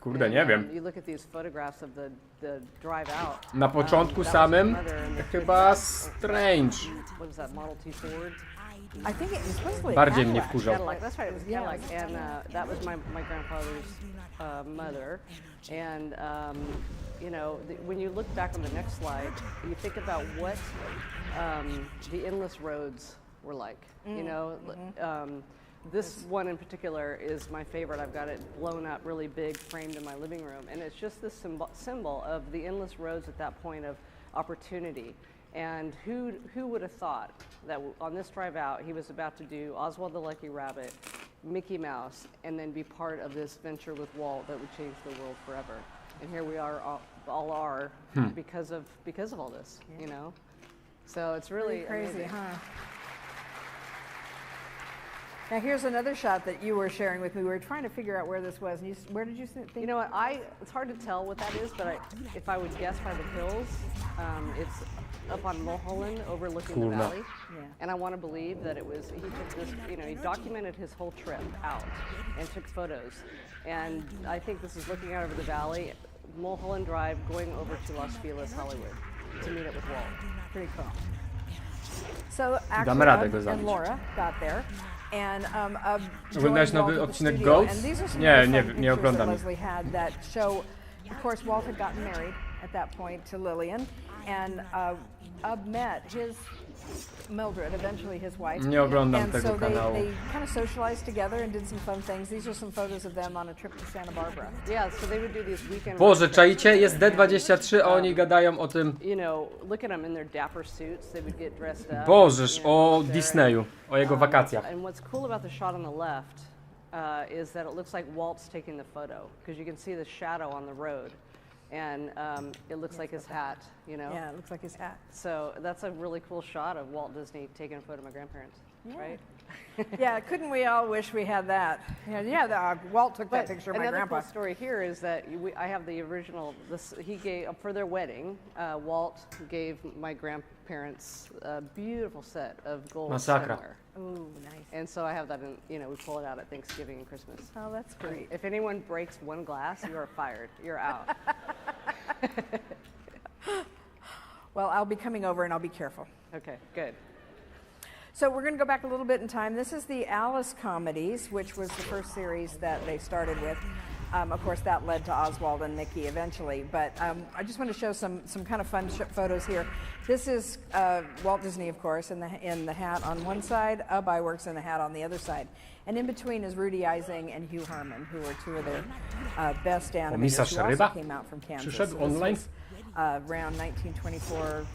Kurde, nie wiem. You look at these photographs of the drive out. Na początku samym chyba Strange. What was that, Model T Ford? I think it was supposedly Bardziej mnie wkurzał. Cadillac. That's right, it was Cadillac. And that was my grandfather's mother. And when you look back on the next slide, you think about what the endless roads were like. This one in particular is my favorite. I've got it blown up really big, framed in my living room. And it's just this symbol of the endless roads at that point opportunity. And who would have thought that on this drive out, he was about to do Oswald the Lucky Rabbit, Mickey Mouse, and then be part of this venture with Walt that would change the world forever. And here we are, all are, because of all this, you know? So it's really crazy, amazing. huh? Now here's another shot that you were sharing with me. We were trying to figure out where this was. And where did you think? You know what? It's hard to tell what that is, but if I would guess by the hills, it's up on Mulholland, overlooking the valley. Yeah. And I want to believe that it was. He took this. You know, he documented his whole trip out and took photos. And I think this is looking out over the valley, Mulholland Drive, going over to Los Feliz, Hollywood, to meet up with Walt. Pretty cool. So actually, and Laura got there. And Oglądałeś nowy odcinek Ghost? Nie oglądam. Leslie had that show. Of course, Walt had gotten married at that point to Lillian, and met his Mildred, eventually his wife. Nie oglądam and tego so kanału. they kind of socialized together and did some fun things. These are some photos of them on a trip to Santa Barbara. Yeah, so they would do these weekend. Boże, czaicie? Jest D23, a oni gadają o tym. You know, look at them in their dapper suits. They would get dressed up. Bożeż, o Disneyu, o jego wakacjach. And what's cool about the shot on the left is that it looks like Walt's taking the photo, because you can see the shadow on the road. And it looks like his hat, you know? Yeah, it looks like his hat. So that's a really cool shot of Walt Disney taking a photo of my grandparents, right? Yeah, couldn't we all wish we had that? Walt took that picture of my grandpa. Another cool story here is that I have the original, he gave, for their wedding, Walt gave my grandparents a beautiful set of gold silverware. Ooh, nice. And so I have that in, you know, we pull it out at Thanksgiving and Christmas. Oh, that's great. If anyone breaks one glass, you are fired. You're out. Well, I'll be coming over and I'll be careful. Okay, good. So we're going to go back a little bit in time. This is the Alice comedies, which was the first series that they started with. Of course, that led to Oswald and Mickey eventually. But I just want to show some kind of fun photos here. This is Walt Disney, of course, in the hat on one side. Ub Iwerks in the hat on the other side. And in between is Rudy Ising and Hugh Herman, who are two of their best animators who also came out from Kansas. Przyszedł online? Around 1924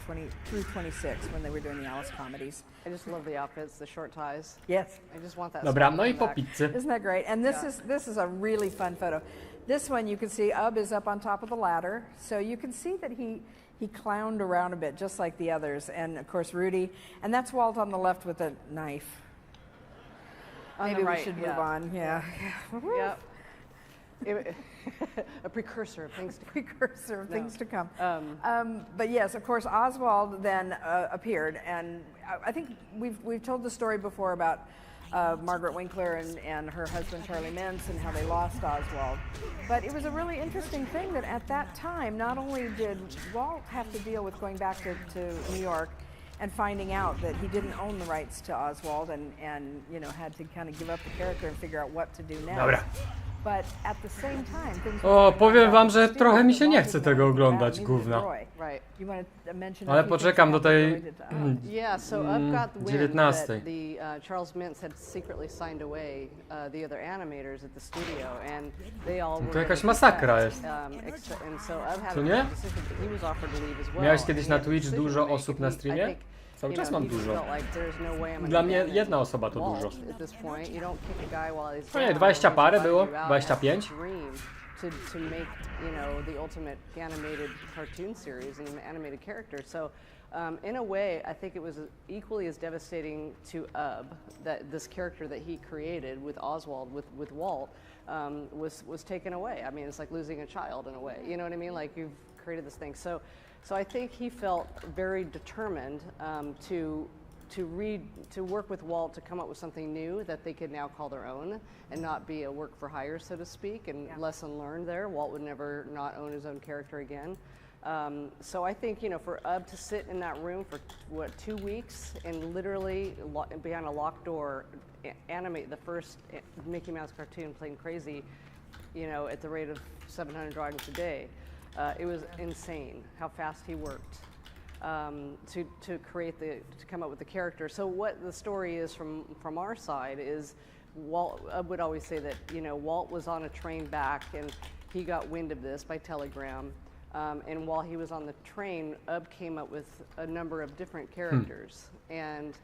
through 26 when they were doing the Alice comedies. I just love the outfits, the short ties. Yes. I just want that. Dobra, no I po pizzy. Isn't that great? And this is a really fun photo. This one you can see Ub is up on top of the ladder, so you can see that he clowned around a bit just like the others, and of course Rudy, and that's Walt on the left with a knife. Maybe we should move on. Yeah. Yep. A precursor of things to come. But yes, of course, Oswald then appeared, and I think we've told the story before about Margaret Winkler and her husband Charlie Mintz and how they lost Oswald. But it was a really interesting thing that at that time, not only did Walt have to deal with going back to New York and finding out that he didn't own the rights to Oswald and you know had to kind of give up the character and figure out what to do next. Dobra. But at the same time, O, powiem wam, że trochę mi się nie chce tego oglądać, gówna. Ale poczekam do tej 19. Charles Mintz had secretly signed away the other animators at the studio, and they all To jakaś masakra jest. Co nie? Miałeś kiedyś na Twitch dużo osób na streamie? Cały czas mam dużo. Dla mnie jedna osoba to dużo. No nie, 20 parę było? 25? To make, you know, the ultimate animated cartoon series and an animated character. So in a way, I think it was equally as devastating to Ub that this character that he created with Oswald, with Walt, was taken away. I mean, it's like losing a child in a way. You know what I mean? Like you've created this thing. So I think he felt very determined to work with Walt to come up with something new that they could now call their own and not be a work for hire, so to speak, and lesson learned there. Walt would never not own his own character again. So I think, you know, for Ub to sit in that room for, 2 weeks and literally behind a locked door animate the first Mickey Mouse cartoon playing crazy, you know, at the rate of 700 drawings a day, it was insane how fast he worked. To come up with the character. So what the story is from our side is Walt would always say that, you know, Walt was on a train back and he got wind of this by telegram. And while he was on the train, came up with a number of different characters. And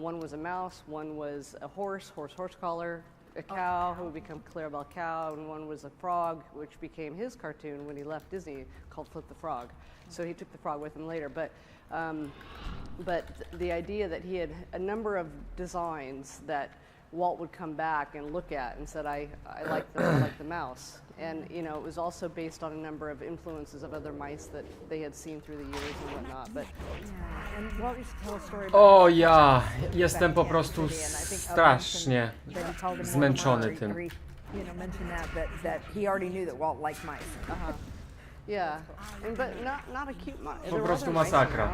one was a mouse, one was a horse collar, a cow who would become Clarabelle Cow, and one was a frog, which became his cartoon when he left Disney, called Flip the Frog. So he took the frog with him later. But the idea that he had a number of designs that Walt would come back and look at and said, I like the mouse. And you know, it was also based on a number of influences of other mice that they had seen through the years and whatnot. But and Walt used to tell a story about O ja, jestem po prostu strasznie zmęczony tym. You know, mentioned that he already knew that Walt liked mice. Yeah, but not a cute mouse. Po prostu masakra.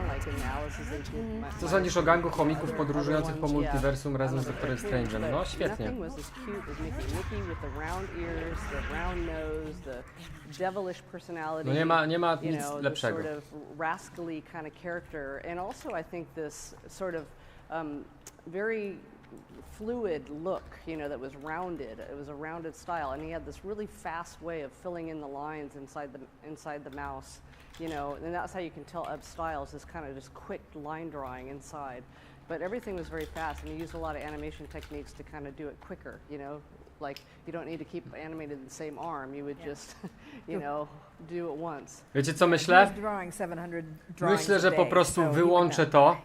Co sądzisz o gangu chomików podróżujących po multiversum razem z Doktorem Strange'em? No świetnie. No nie ma nic lepszego. Rascally kind of character, and also I think this sort of very fluid look, you know, that was rounded. It was a rounded style, and he had this really fast way of filling in the lines inside the mouse, you know, and that's how you can tell Ub's styles, is kind of just quick line drawing inside. But everything was very fast, and he used a lot of animation techniques to kind of do it quicker, you know, like you don't need to keep animated the same arm. You would just, you know, do it once. Wiecie co myślę? Myślę, że po prostu wyłączę to.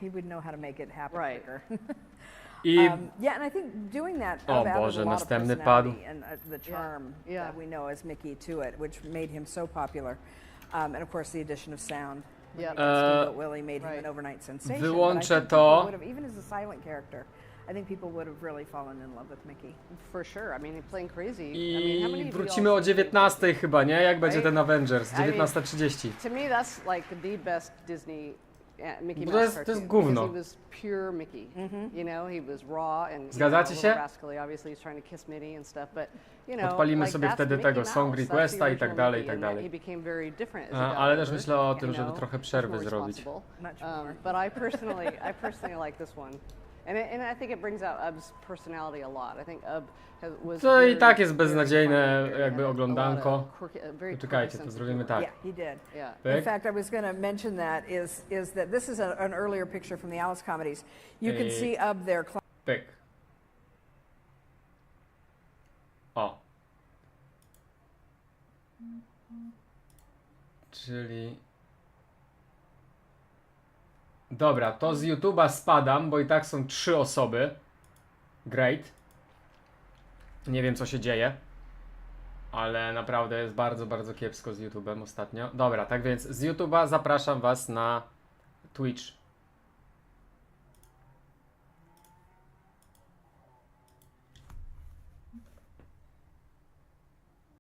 I... yeah, and I think doing that O Boże, następny padł. and the charm that we know as Mickey to it, which made him so popular, and of course the addition of sound. Steamboat Willie made him an overnight sensation. Wyłączę to. Even as a silent character, I think people would have really fallen in love with Mickey. For sure. I mean, playing crazy. I wrócimy o 19 chyba, nie? Jak będzie ten Avengers? 19:30. To me, that's like the best Disney Mickey Bo Mouse to jest gówno. He was pure Mickey. You know, he was raw and Zgadzacie się? rascally. Obviously, he's trying to kiss Minnie and stuff, but you know, Odpalimy like, sobie wtedy tego song requesta i tak dalej, i tak He dalej. became very different as a Ale też dog, myślę o tym, you żeby know, trochę much przerwy more zrobić. responsible. But I personally like this one. And I think it brings out Ub's personality a lot. I think Ub was To i tak jest beznadziejne jakby oglądanko. Czekajcie, to zrobimy tak. Yeah, he did. Pyk. In fact, I was going to mention that is that this is an earlier picture from the Alice comedies. You can see Ub there. Pyk. O. Czyli... Dobra, to z YouTube'a spadam, bo i tak są 3 osoby. Great. Nie wiem co się dzieje. Ale naprawdę jest bardzo, bardzo kiepsko z YouTube'em ostatnio. Dobra, tak więc z YouTube'a zapraszam was na Twitch.